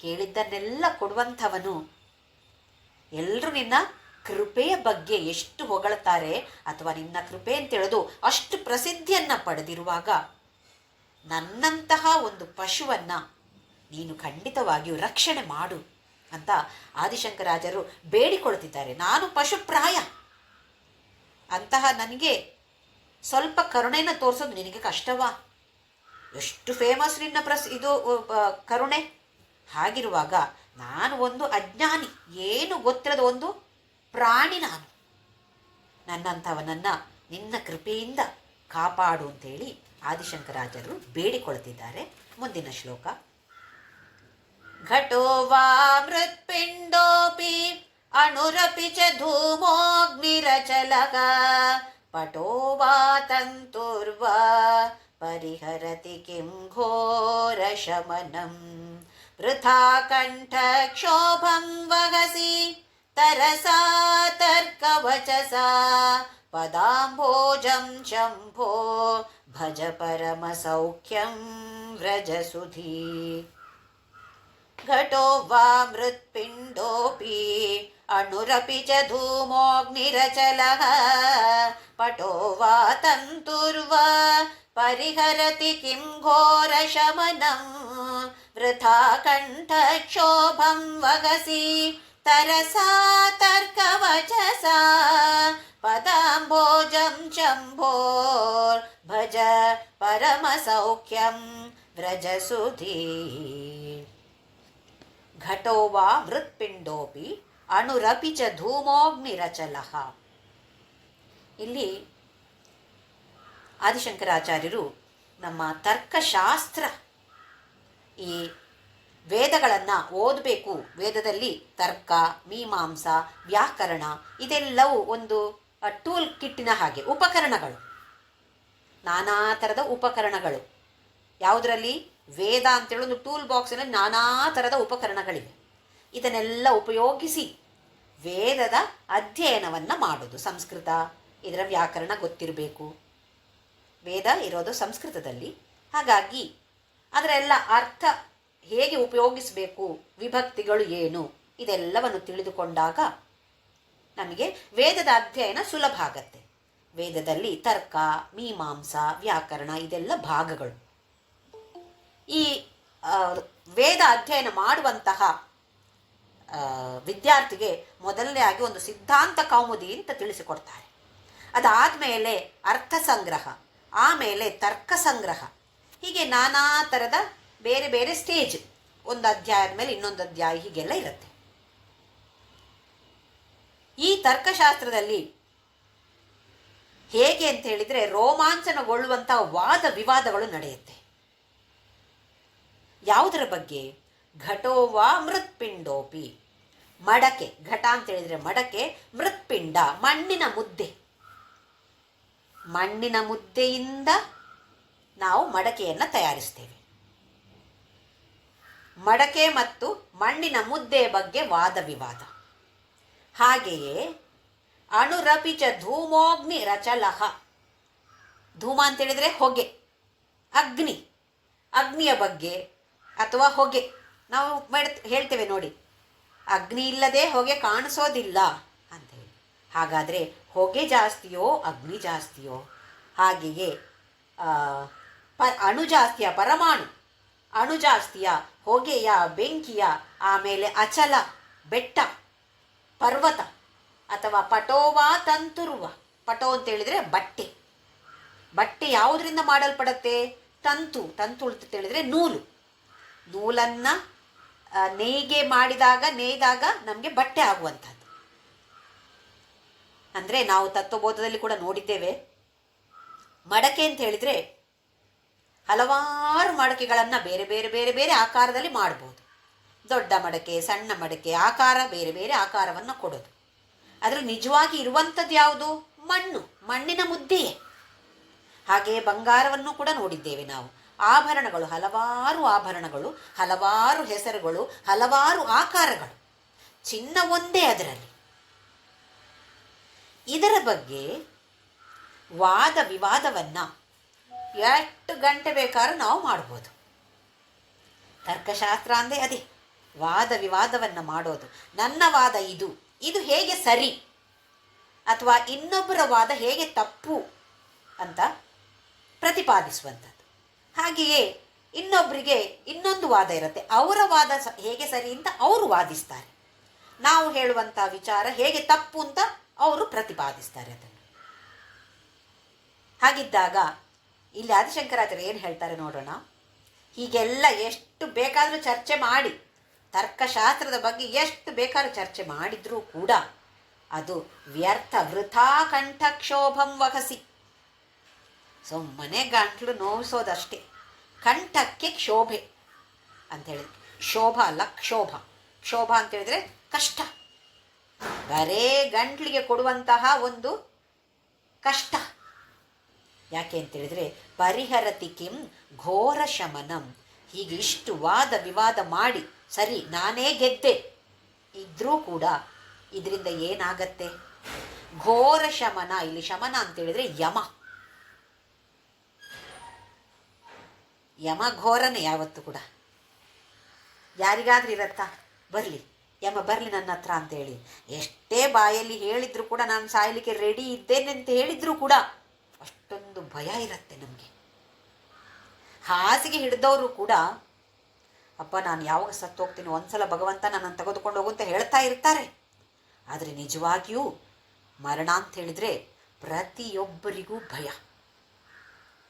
ಕೇಳಿದ್ದನ್ನೆಲ್ಲ ಕೊಡುವಂಥವನು. ಎಲ್ಲರೂ ನಿನ್ನ ಕೃಪೆಯ ಬಗ್ಗೆ ಎಷ್ಟು ಹೊಗಳ್ತಾರೆ, ಅಥವಾ ನಿನ್ನ ಕೃಪೆ ಅಂತೇಳೋದು ಅಷ್ಟು ಪ್ರಸಿದ್ಧಿಯನ್ನು ಪಡೆದಿರುವಾಗ ನನ್ನಂತಹ ಒಂದು ಪಶುವನ್ನು ನೀನು ಖಂಡಿತವಾಗಿಯೂ ರಕ್ಷಣೆ ಮಾಡು ಅಂತ ಆದಿಶಂಕರಾಚಾರ್ಯರು ಬೇಡಿಕೊಳ್ತಿದ್ದಾರೆ. ನಾನು ಪಶುಪ್ರಾಯ, ಅಂತಹ ನನಗೆ ಸ್ವಲ್ಪ ಕರುಣೆಯನ್ನು ತೋರಿಸೋದು ನಿನಗೆ ಕಷ್ಟವಾ? ಎಷ್ಟು ಫೇಮಸ್ ನಿನ್ನ ಇದು ಕರುಣೆ. ಹಾಗಿರುವಾಗ ನಾನು ಒಂದು ಅಜ್ಞಾನಿ, ಏನು ಗೊತ್ತಿರದ ಒಂದು ಪ್ರಾಣಿ. ನಾನು ನನ್ನಂಥವನನ್ನು ನಿನ್ನ ಕೃಪೆಯಿಂದ ಕಾಪಾಡು ಅಂತೇಳಿ ಆದಿಶಂಕರಾಚಾರ್ಯರು ಬೇಡಿಕೊಳ್ತಿದ್ದಾರೆ. ಮುಂದಿನ ಶ್ಲೋಕ. ಘಟೋ ವಾ ಮೃತ್ಪಿಂಡೋಪಿ ಅಣುರಪಿ ಚ ಧೂಮೋಗ್ನಿರಚಲಕ ಪಟೋ ವಾ ತಂತುರ್ವಾ ಪರಿಹರತಿ ಕಿಂ ಘೋರ ಶಮನಂ ವೃಥಾ ಕಂಠಕ್ಷೋಭಂ ವಹಸಿ ತರಸಾ ತರ್ಕವಚಸಾ ಪದಾಂಭೋಜಂ ಶಂಭೋ ಭಜ ಪರಮ ಸೌಖ್ಯಂ ವ್ರಜಸುಧೀ. ಘಟೋ ವಾ ಮೃತ್ಪಿಂಡೋಪಿ ಅಣುರಪಿ ಚ ಧೂಮೋಗ್ನಿರಚಲಃ ಪಟೋ ವಾ ತಂತುರ್ವಾ ಪರಿಹರತಿ ಕಿಂ ಘೋರ ಶಮನಂ ವೃಥಾ ಕಂಠಕ್ಷೋಭಂ ವಹಸಿ ತರಸಾ ತರ್ಕವಚಸಾ ಪದಾಂಭೋಜಂ ಶಂಭೋರ್ ಭಜ ಪರಮ ಸೌಖ್ಯಂ ವ್ರಜಸುಧೀ. ಘಟೋ ವಾ ಮೃತ್ಪಿಂಡೋಪಿ ಅಣುರಪಿ ಚ ಧೂಮೋಗ್ನಿರಚಲಃ. ಇಲ್ಲಿ ಆದಿಶಂಕರಾಚಾರ್ಯರು ನಮ್ಮ ತರ್ಕಶಾಸ್ತ್ರ, ಈ ವೇದಗಳನ್ನು ಓದಬೇಕು. ವೇದದಲ್ಲಿ ತರ್ಕ, ಮೀಮಾಂಸ, ವ್ಯಾಕರಣ ಇದೆಲ್ಲವೂ ಒಂದು ಟೂಲ್ ಕಿಟ್ಟಿನ ಹಾಗೆ, ಉಪಕರಣಗಳು, ನಾನಾ ಥರದ ಉಪಕರಣಗಳು. ಯಾವುದರಲ್ಲಿ? ವೇದ ಅಂತೇಳಿ ಒಂದು ಟೂಲ್ ಬಾಕ್ಸಲ್ಲಿ ನಾನಾ ಥರದ ಉಪಕರಣಗಳಿವೆ. ಇದನ್ನೆಲ್ಲ ಉಪಯೋಗಿಸಿ ವೇದದ ಅಧ್ಯಯನವನ್ನು ಮಾಡೋದು. ಸಂಸ್ಕೃತ, ಇದರ ವ್ಯಾಕರಣ ಗೊತ್ತಿರಬೇಕು. ವೇದ ಇರೋದು ಸಂಸ್ಕೃತದಲ್ಲಿ, ಹಾಗಾಗಿ ಅದರೆಲ್ಲ ಅರ್ಥ ಹೇಗೆ ಉಪಯೋಗಿಸಬೇಕು, ವಿಭಕ್ತಿಗಳು ಏನು, ಇದೆಲ್ಲವನ್ನು ತಿಳಿದುಕೊಂಡಾಗ ನಮಗೆ ವೇದದ ಅಧ್ಯಯನ ಸುಲಭ ಆಗತ್ತೆ. ವೇದದಲ್ಲಿ ತರ್ಕ, ಮೀಮಾಂಸ, ವ್ಯಾಕರಣ ಇದೆಲ್ಲ ಭಾಗಗಳು. ಈ ವೇದ ಅಧ್ಯಯನ ಮಾಡುವಂತಹ ವಿದ್ಯಾರ್ಥಿಗೆ ಮೊದಲನೇ ಆಗಿ ಒಂದು ಸಿದ್ಧಾಂತ ಕೌಮುದಿ ಅಂತ ತಿಳಿಸಿಕೊಡ್ತಾರೆ. ಅದಾದಮೇಲೆ ಅರ್ಥ ಸಂಗ್ರಹ, ಆಮೇಲೆ ತರ್ಕ ಸಂಗ್ರಹ, ಹೀಗೆ ನಾನಾ ಥರದ ಬೇರೆ ಬೇರೆ ಸ್ಟೇಜ್, ಒಂದು ಅಧ್ಯಾಯದ ಮೇಲೆ ಇನ್ನೊಂದು ಅಧ್ಯಾಯ ಹೀಗೆಲ್ಲ ಇರುತ್ತೆ. ಈ ತರ್ಕಶಾಸ್ತ್ರದಲ್ಲಿ ಹೇಗೆ ಅಂತ ಹೇಳಿದರೆ ರೋಮಾಂಚನಗೊಳ್ಳುವಂತಹ ವಾದ ವಿವಾದಗಳು ನಡೆಯುತ್ತೆ. ಯಾವುದರ ಬಗ್ಗೆ? ಘಟೋ ವಾ ಮೃತ್ಪಿಂಡೋಪಿ. ಮಡಕೆ, ಘಟ ಅಂತ ಹೇಳಿದರೆ ಮಡಕೆ, ಮೃತ್ಪಿಂಡ ಮಣ್ಣಿನ ಮುದ್ದೆ. ಮಣ್ಣಿನ ಮುದ್ದೆಯಿಂದ ನಾವು ಮಡಕೆಯನ್ನು ತಯಾರಿಸ್ತೇವೆ. ಮಡಕೆ ಮತ್ತು ಮಣ್ಣಿನ ಮುದ್ದೆಯ ಬಗ್ಗೆ ವಾದ ವಿವಾದ. ಹಾಗೆಯೇ ಅಣುರಪಿಚ ಧೂಮೋಗ್ನಿ ರಚಲಃ. ಧೂಮ ಅಂತೇಳಿದರೆ ಹೊಗೆ, ಅಗ್ನಿ, ಅಗ್ನಿಯ ಬಗ್ಗೆ ಅಥವಾ ಹೊಗೆ. ನಾವು ಹೇಳ್ತೇವೆ ನೋಡಿ, ಅಗ್ನಿ ಇಲ್ಲದೆ ಹೊಗೆ ಕಾಣಿಸೋದಿಲ್ಲ ಅಂತೇಳಿ. ಹಾಗಾದರೆ ಹೊಗೆ ಜಾಸ್ತಿಯೋ ಅಗ್ನಿ ಜಾಸ್ತಿಯೋ? ಹಾಗೆಯೇ ಅಣು ಜಾಸ್ತಿಯ, ಪರಮಾಣು ಅಣು ಜಾಸ್ತಿಯ, ಹೊಗೆಯ, ಬೆಂಕಿಯ, ಆಮೇಲೆ ಅಚಲ ಬೆಟ್ಟ, ಪರ್ವತ, ಅಥವಾ ಪಟೋವಾ ತಂತುರುವ. ಪಟೋ ಅಂತ ಹೇಳಿದರೆ ಬಟ್ಟೆ. ಬಟ್ಟೆ ಯಾವುದರಿಂದ ಮಾಡಲ್ಪಡುತ್ತೆ? ತಂತು. ತಂತು ಅಂತ ಹೇಳಿದರೆ ನೂಲು. ನೂಲನ್ನು ನೇಯ್ದಾಗ ನಮಗೆ ಬಟ್ಟೆ ಆಗುವಂಥದ್ದು. ಅಂದರೆ ನಾವು ತತ್ವಬೋಧದಲ್ಲಿ ಕೂಡ ನೋಡಿದ್ದೇವೆ, ಮಡಕೆ ಅಂತ ಹೇಳಿದರೆ ಹಲವಾರು ಮಡಕೆಗಳನ್ನು ಬೇರೆ ಬೇರೆ ಬೇರೆ ಬೇರೆ ಆಕಾರದಲ್ಲಿ ಮಾಡ್ಬೋದು. ದೊಡ್ಡ ಮಡಕೆ, ಸಣ್ಣ ಮಡಕೆ, ಆಕಾರ ಬೇರೆ ಬೇರೆ ಆಕಾರವನ್ನು ಕೊಡೋದು. ಆದರೆ ನಿಜವಾಗಿ ಇರುವಂಥದ್ದು ಯಾವುದು? ಮಣ್ಣು, ಮಣ್ಣಿನ ಮುದ್ದೆಯೇ. ಹಾಗೆಯೇ ಬಂಗಾರವನ್ನು ಕೂಡ ನೋಡಿದ್ದೇವೆ ನಾವು. ಆಭರಣಗಳು, ಹಲವಾರು ಆಭರಣಗಳು, ಹಲವಾರು ಹೆಸರುಗಳು, ಹಲವಾರು ಆಕಾರಗಳು. ಚಿನ್ನ ಒಂದೇ ಅದರಲ್ಲಿ. ಇದರ ಬಗ್ಗೆ ವಾದ ವಿವಾದವನ್ನು ಎಷ್ಟು ಗಂಟೆ ಬೇಕಾದ್ರೂ ನಾವು ಮಾಡ್ಬೋದು. ತರ್ಕಶಾಸ್ತ್ರ ಅಂದರೆ ಅದೇ, ವಾದ ವಿವಾದವನ್ನು ಮಾಡೋದು. ನನ್ನ ವಾದ ಇದು, ಇದು ಹೇಗೆ ಸರಿ, ಅಥವಾ ಇನ್ನೊಬ್ಬರ ವಾದ ಹೇಗೆ ತಪ್ಪು ಅಂತ ಪ್ರತಿಪಾದಿಸುವಂಥದ್ದು. ಹಾಗೆಯೇ ಇನ್ನೊಬ್ಬರಿಗೆ ಇನ್ನೊಂದು ವಾದ ಇರುತ್ತೆ, ಅವರ ವಾದ ಹೇಗೆ ಸರಿ ಅಂತ ಅವರು ವಾದಿಸ್ತಾರೆ. ನಾವು ಹೇಳುವಂಥ ವಿಚಾರ ಹೇಗೆ ತಪ್ಪು ಅಂತ ಅವರು ಪ್ರತಿಪಾದಿಸ್ತಾರೆ ಅದನ್ನು. ಹಾಗಿದ್ದಾಗ ಇಲ್ಲಿ ಆದಿಶಂಕರಾಚಾರ್ಯ ಏನು ಹೇಳ್ತಾರೆ ನೋಡೋಣ. ಹೀಗೆಲ್ಲ ಎಷ್ಟು ಬೇಕಾದರೂ ಚರ್ಚೆ ಮಾಡಿ, ತರ್ಕಶಾಸ್ತ್ರದ ಬಗ್ಗೆ ಎಷ್ಟು ಬೇಕಾದ್ರೂ ಚರ್ಚೆ ಮಾಡಿದ್ರೂ ಕೂಡ ಅದು ವ್ಯರ್ಥ, ವೃಥಾ ಕಂಠಕ್ಷೋಭಂ ವಹಸಿ. ಸುಮ್ಮನೆ ಗಂಟ್ಲು ನೋವಿಸೋದಷ್ಟೇ. ಕಂಠಕ್ಕೆ ಕ್ಷೋಭೆ ಅಂಥೇಳಿ, ಶೋಭ ಅಲ್ಲ ಕ್ಷೋಭ. ಕ್ಷೋಭ ಅಂತೇಳಿದರೆ ಕಷ್ಟ, ಬರೇ ಗಂಟ್ಲಿಗೆ ಕೊಡುವಂತಹ ಒಂದು ಕಷ್ಟ. ಯಾಕೆ ಅಂತೇಳಿದರೆ ಪರಿಹರತಿ ಕಿಂ ಘೋರ ಶಮನಂ. ಹೀಗೆ ಇಷ್ಟು ವಾದ ವಿವಾದ ಮಾಡಿ ಸರಿ ನಾನೇ ಗೆದ್ದೆ ಇದ್ರೂ ಕೂಡ ಇದರಿಂದ ಏನಾಗತ್ತೆ? ಘೋರ ಶಮನ. ಇಲ್ಲಿ ಶಮನ ಅಂತೇಳಿದರೆ ಯಮ. ಯಮ ಘೋರನೇ ಯಾವತ್ತು ಕೂಡ. ಯಾರಿಗಾದ್ರೂ ಇರತ್ತಾ? ಬರಲಿ ಯಮ ಬರಲಿ ನನ್ನ ಹತ್ರ ಅಂತೇಳಿ. ಎಷ್ಟೇ ಬಾಯಲ್ಲಿ ಹೇಳಿದ್ರು ಕೂಡ ನಾನು ಸಾಯಲಿಕ್ಕೆ ರೆಡಿ ಇದ್ದೇನೆ ಅಂತ ಹೇಳಿದ್ರು ಕೂಡ ಅಷ್ಟೊಂದು ಭಯ ಇರುತ್ತೆ ನಮಗೆ. ಹಾಸಿಗೆ ಹಿಡಿದವರು ಕೂಡ ಅಪ್ಪ ನಾನು ಯಾವಾಗ ಸತ್ತೋಗ್ತೀನಿ, ಒಂದ್ಸಲ ಭಗವಂತ ನನ್ನನ್ನು ತೆಗೆದುಕೊಂಡು ಹೋಗು ಅಂತ ಹೇಳ್ತಾ ಇರ್ತಾರೆ. ಆದರೆ ನಿಜವಾಗಿಯೂ ಮರಣ ಅಂತ ಹೇಳಿದರೆ ಪ್ರತಿಯೊಬ್ಬರಿಗೂ ಭಯ.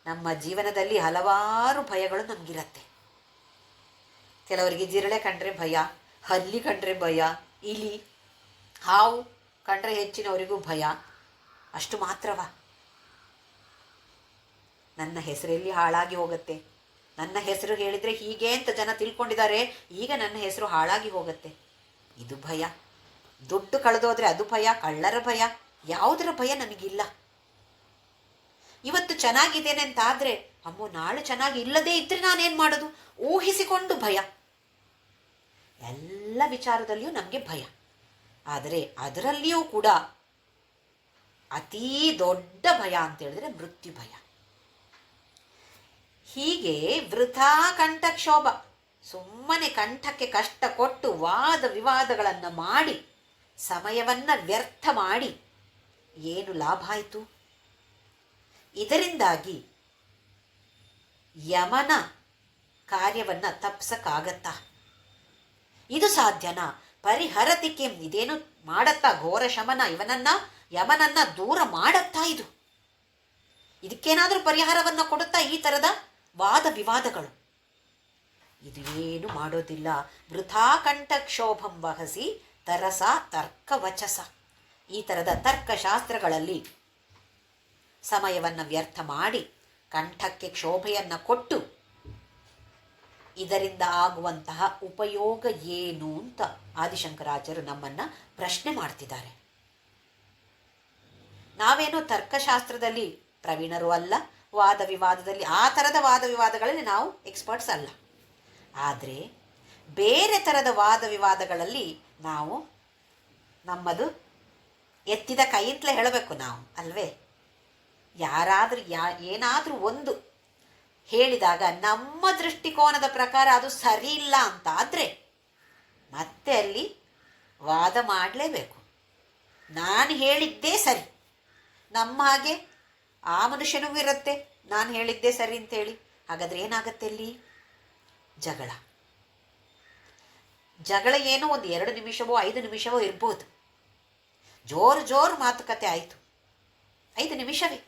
ನಮ್ಮ ಜೀವನದಲ್ಲಿ ಹಲವಾರು ಭಯಗಳು ನಮಗಿರತ್ತೆ. ಕೆಲವರಿಗೆ ಜಿರಳೆ ಕಂಡ್ರೆ ಭಯ, ಹಲ್ಲಿ ಕಂಡ್ರೆ ಭಯ, ಇಲಿ ಹಾವು ಕಂಡ್ರೆ ಹೆಚ್ಚಿನವರಿಗೂ ಭಯ. ಅಷ್ಟು ಮಾತ್ರವಾ? ನನ್ನ ಹೆಸರೆಲ್ಲಿ ಹಾಳಾಗಿ ಹೋಗುತ್ತೆ, ನನ್ನ ಹೆಸರು ಹೇಳಿದರೆ ಹೀಗೆ ಅಂತ ಜನ ತಿಳ್ಕೊಂಡಿದ್ದಾರೆ, ಈಗ ನನ್ನ ಹೆಸರು ಹಾಳಾಗಿ ಹೋಗುತ್ತೆ, ಇದು ಭಯ. ದುಡ್ಡು ಕಳೆದೋದ್ರೆ ಅದು ಭಯ, ಕಳ್ಳರ ಭಯ, ಯಾವುದರ ಭಯ ನನಗಿಲ್ಲ. ಇವತ್ತು ಚೆನ್ನಾಗಿದ್ದೇನೆ ಅಂತ ಆದರೆ ಅಮ್ಮೋ ನಾಳೆ ಚೆನ್ನಾಗಿ ಇಲ್ಲದೇ ಇದ್ದರೆ ನಾನೇನು ಮಾಡೋದು? ಊಹಿಸಿಕೊಂಡು ಭಯ. ಎಲ್ಲ ವಿಚಾರದಲ್ಲಿಯೂ ನಮಗೆ ಭಯ. ಆದರೆ ಅದರಲ್ಲಿಯೂ ಕೂಡ ಅತೀ ದೊಡ್ಡ ಭಯ ಅಂತ ಹೇಳಿದ್ರೆ ಮೃತ್ಯು ಭಯ. ಹೀಗೆ ವೃಥಾ ಕಂಠಕ್ಷೋಭ, ಸುಮ್ಮನೆ ಕಂಠಕ್ಕೆ ಕಷ್ಟ ಕೊಟ್ಟು ವಾದ ವಿವಾದಗಳನ್ನು ಮಾಡಿ ಸಮಯವನ್ನು ವ್ಯರ್ಥ ಮಾಡಿ ಏನು ಲಾಭ ಆಯಿತು? ಇದರಿಂದಾಗಿ ಯಮನ ಕಾರ್ಯವನ್ನು ತಪ್ಪಿಸಕ್ಕಾಗತ್ತಾ? ಇದು ಸಾಧ್ಯನಾ? ಪರಿಹರತಿಕೆ ಇದೇನು ಮಾಡತ್ತಾ? ಘೋರ ಶಮನ ಯಮನನ್ನ ದೂರ ಮಾಡತ್ತಾ? ಇದಕ್ಕೇನಾದರೂ ಪರಿಹಾರವನ್ನು ಕೊಡುತ್ತಾ ಈ ಥರದ ವಾದ ವಿವಾದಗಳು? ಇದು ಏನು ಮಾಡೋದಿಲ್ಲ. ವೃಥಾ ಕಂಠಕ್ಷೋಭಂ ವಹಸಿ ತರಸ ತರ್ಕವಚಸ. ಈ ಥರದ ತರ್ಕಶಾಸ್ತ್ರಗಳಲ್ಲಿ ಸಮಯವನ್ನು ವ್ಯರ್ಥ ಮಾಡಿ ಕಂಠಕ್ಕೆ ಕ್ಷೋಭೆಯನ್ನು ಕೊಟ್ಟು ಇದರಿಂದ ಆಗುವಂತಹ ಉಪಯೋಗ ಏನು ಅಂತ ಆದಿಶಂಕರಾಚಾರ್ಯರು ನಮ್ಮನ್ನು ಪ್ರಶ್ನೆ ಮಾಡ್ತಿದ್ದಾರೆ. ನಾವೇನೋ ತರ್ಕಶಾಸ್ತ್ರದಲ್ಲಿ ಪ್ರವೀಣರು ಅಲ್ಲ, ವಾದ ವಿವಾದದಲ್ಲಿ ಆ ಥರದ ವಾದ ವಿವಾದಗಳಲ್ಲಿ ನಾವು ಎಕ್ಸ್ಪರ್ಟ್ಸ್ ಅಲ್ಲ. ಆದರೆ ಬೇರೆ ಥರದ ವಾದ ವಿವಾದಗಳಲ್ಲಿ ನಾವು ನಮ್ಮದು ಎತ್ತಿದ ಕೈ ಅಂತಲೇ ಹೇಳಬೇಕು ನಾವು, ಅಲ್ವೇ? ಯಾರಾದರೂ ಏನಾದರೂ ಒಂದು ಹೇಳಿದಾಗ ನಮ್ಮ ದೃಷ್ಟಿಕೋನದ ಪ್ರಕಾರ ಅದು ಸರಿ ಇಲ್ಲ ಅಂತ ಆದರೆ ಮತ್ತೆ ಅಲ್ಲಿ ವಾದ ಮಾಡಲೇಬೇಕು. ನಾನು ಹೇಳಿದ್ದೇ ಸರಿ. ನಮ್ಮ ಹಾಗೆ ಆ ಮನುಷ್ಯನಿಗೂ ಇರುತ್ತೆ ನಾನು ಹೇಳಿದ್ದೇ ಸರಿ ಅಂತೇಳಿ. ಹಾಗಾದರೆ ಏನಾಗತ್ತೆ ಅಲ್ಲಿ? ಜಗಳ ಏನೋ ಒಂದು 2 ನಿಮಿಷವೋ 5 ನಿಮಿಷವೋ ಇರ್ಬೋದು. ಜೋರು ಮಾತುಕತೆ ಆಯಿತು, 5 ನಿಮಿಷವೇ.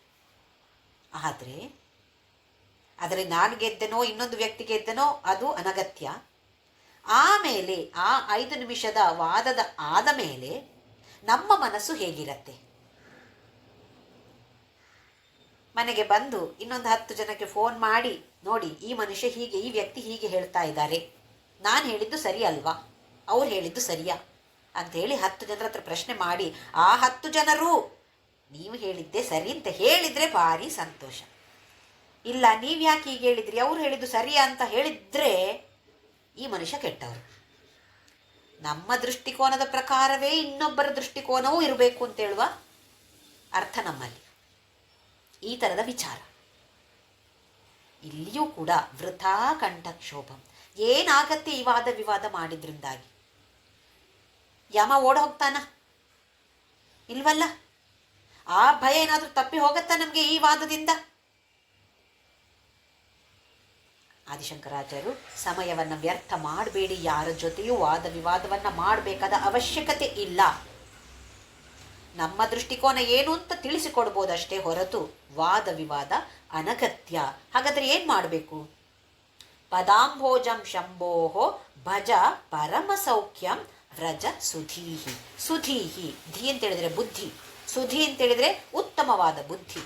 ಆದರೆ ನಾನು ಗೆದ್ದೆನೋ ಇನ್ನೊಂದು ವ್ಯಕ್ತಿ ಗೆದ್ದೆನೋ ಅದು ಅನಗತ್ಯ. ಆಮೇಲೆ ಆ 5 ನಿಮಿಷದ ವಾದದ ಆದ ಮೇಲೆ ನಮ್ಮ ಮನಸ್ಸು ಹೇಗಿರತ್ತೆ? ಮನೆಗೆ ಬಂದು ಇನ್ನೊಂದು 10 ಜನಕ್ಕೆ ಫೋನ್ ಮಾಡಿ, ನೋಡಿ ಈ ಮನುಷ್ಯ ಹೀಗೆ, ಈ ವ್ಯಕ್ತಿ ಹೀಗೆ ಹೇಳ್ತಾ ಇದ್ದಾರೆ, ನಾನು ಹೇಳಿದ್ದು ಸರಿ ಅಲ್ವಾ, ಅವ್ರು ಹೇಳಿದ್ದು ಸರಿಯಾ ಅಂಥೇಳಿ 10 ಜನರ ಹತ್ರ ಪ್ರಶ್ನೆ ಮಾಡಿ, ಆ 10 ಜನರು ನೀವು ಹೇಳಿದ್ದೆ ಸರಿ ಅಂತ ಹೇಳಿದರೆ ಭಾರಿ ಸಂತೋಷ. ಇಲ್ಲ, ನೀವು ಯಾಕೆ ಹೀಗೆ ಹೇಳಿದ್ರಿ, ಅವ್ರು ಹೇಳಿದ್ದು ಸರಿಯಾ ಅಂತ ಹೇಳಿದರೆ ಈ ಮನುಷ್ಯ ಕೆಟ್ಟವರು. ನಮ್ಮ ದೃಷ್ಟಿಕೋನದ ಪ್ರಕಾರವೇ ಇನ್ನೊಬ್ಬರ ದೃಷ್ಟಿಕೋನವೂ ಇರಬೇಕು ಅಂತ ಹೇಳುವ ಅರ್ಥ ನಮ್ಮಲ್ಲಿ. ಈ ಥರದ ವಿಚಾರ ಇಲ್ಲಿಯೂ ಕೂಡ ವೃಥಾ ಕಂಠಕ್ಷೋಭಂ. ಏನಾಗತ್ತೆ ಈ ವಾದ ವಿವಾದ ಮಾಡಿದ್ರಿಂದಾಗಿ? ಯಮ ಓಡ ಹೋಗ್ತಾನ? ಇಲ್ವಲ್ಲ. ಆ ಭಯ ಏನಾದರೂ ತಪ್ಪಿ ಹೋಗತ್ತಾ ನಮಗೆ ಈ ವಾದದಿಂದ? ಆದಿಶಂಕರಾಚಾರ್ಯರು ಸಮಯವನ್ನು ವ್ಯರ್ಥ ಮಾಡಬೇಡಿ, ಯಾರ ಜೊತೆಯೂ ವಾದ ವಿವಾದವನ್ನು ಮಾಡಬೇಕಾದ ಅವಶ್ಯಕತೆ ಇಲ್ಲ. ನಮ್ಮ ದೃಷ್ಟಿಕೋನ ಏನು ಅಂತ ತಿಳಿಸಿಕೊಡ್ಬೋದಷ್ಟೇ ಹೊರತು ವಾದ ವಿವಾದ ಅನಗತ್ಯ. ಹಾಗಾದರೆ ಏನು ಮಾಡಬೇಕು? ಪದಾಂಭೋಜಂ ಶಂಭೋಹೋ ಭಜ ಪರಮ ಸೌಖ್ಯಂ ವ್ರಜ ಸುಧೀಹಿ. ಸುಧೀಹಿ, ಧಿ ಅಂತ ಹೇಳಿದರೆ ಬುದ್ಧಿ, ಸುಧಿ ಅಂತೇಳಿದರೆ ಉತ್ತಮವಾದ ಬುದ್ಧಿ.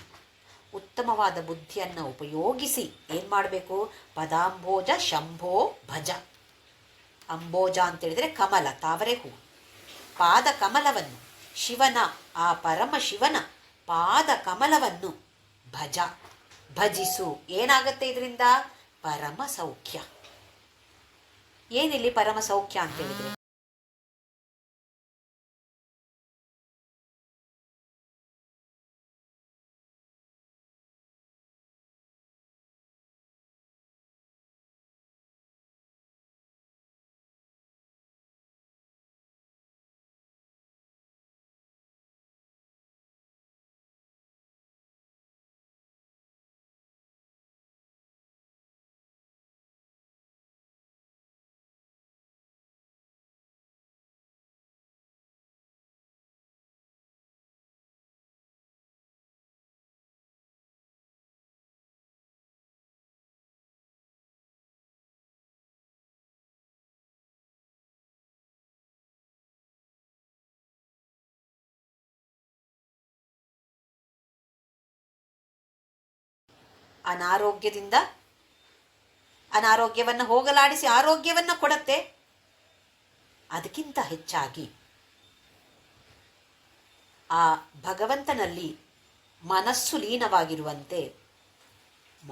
ಉತ್ತಮವಾದ ಬುದ್ಧಿಯನ್ನು ಉಪಯೋಗಿಸಿ ಏನು ಮಾಡಬೇಕು? ಪದಾಂಭೋಜ ಶಂಭೋ ಭಜ. ಅಂಬೋಜ ಅಂತೇಳಿದರೆ ಕಮಲ, ತಾವರೆ ಹೂ. ಪಾದ ಕಮಲವನ್ನು, ಶಿವನ, ಆ ಪರಮ ಶಿವನ ಪಾದ ಕಮಲವನ್ನು ಭಜ, ಭಜಿಸು. ಏನಾಗತ್ತೆ ಇದರಿಂದ? ಪರಮ ಸೌಖ್ಯ. ಏನಿಲ್ಲಿ ಪರಮ ಸೌಖ್ಯ ಅಂತೇಳಿದರೆ? ಅನಾರೋಗ್ಯವನ್ನು ಹೋಗಲಾಡಿಸಿ ಆರೋಗ್ಯವನ್ನು ಕೊಡತ್ತೆ. ಅದಕ್ಕಿಂತ ಹೆಚ್ಚಾಗಿ ಆ ಭಗವಂತನಲ್ಲಿ ಮನಸ್ಸು ಲೀನವಾಗಿರುವಂತೆ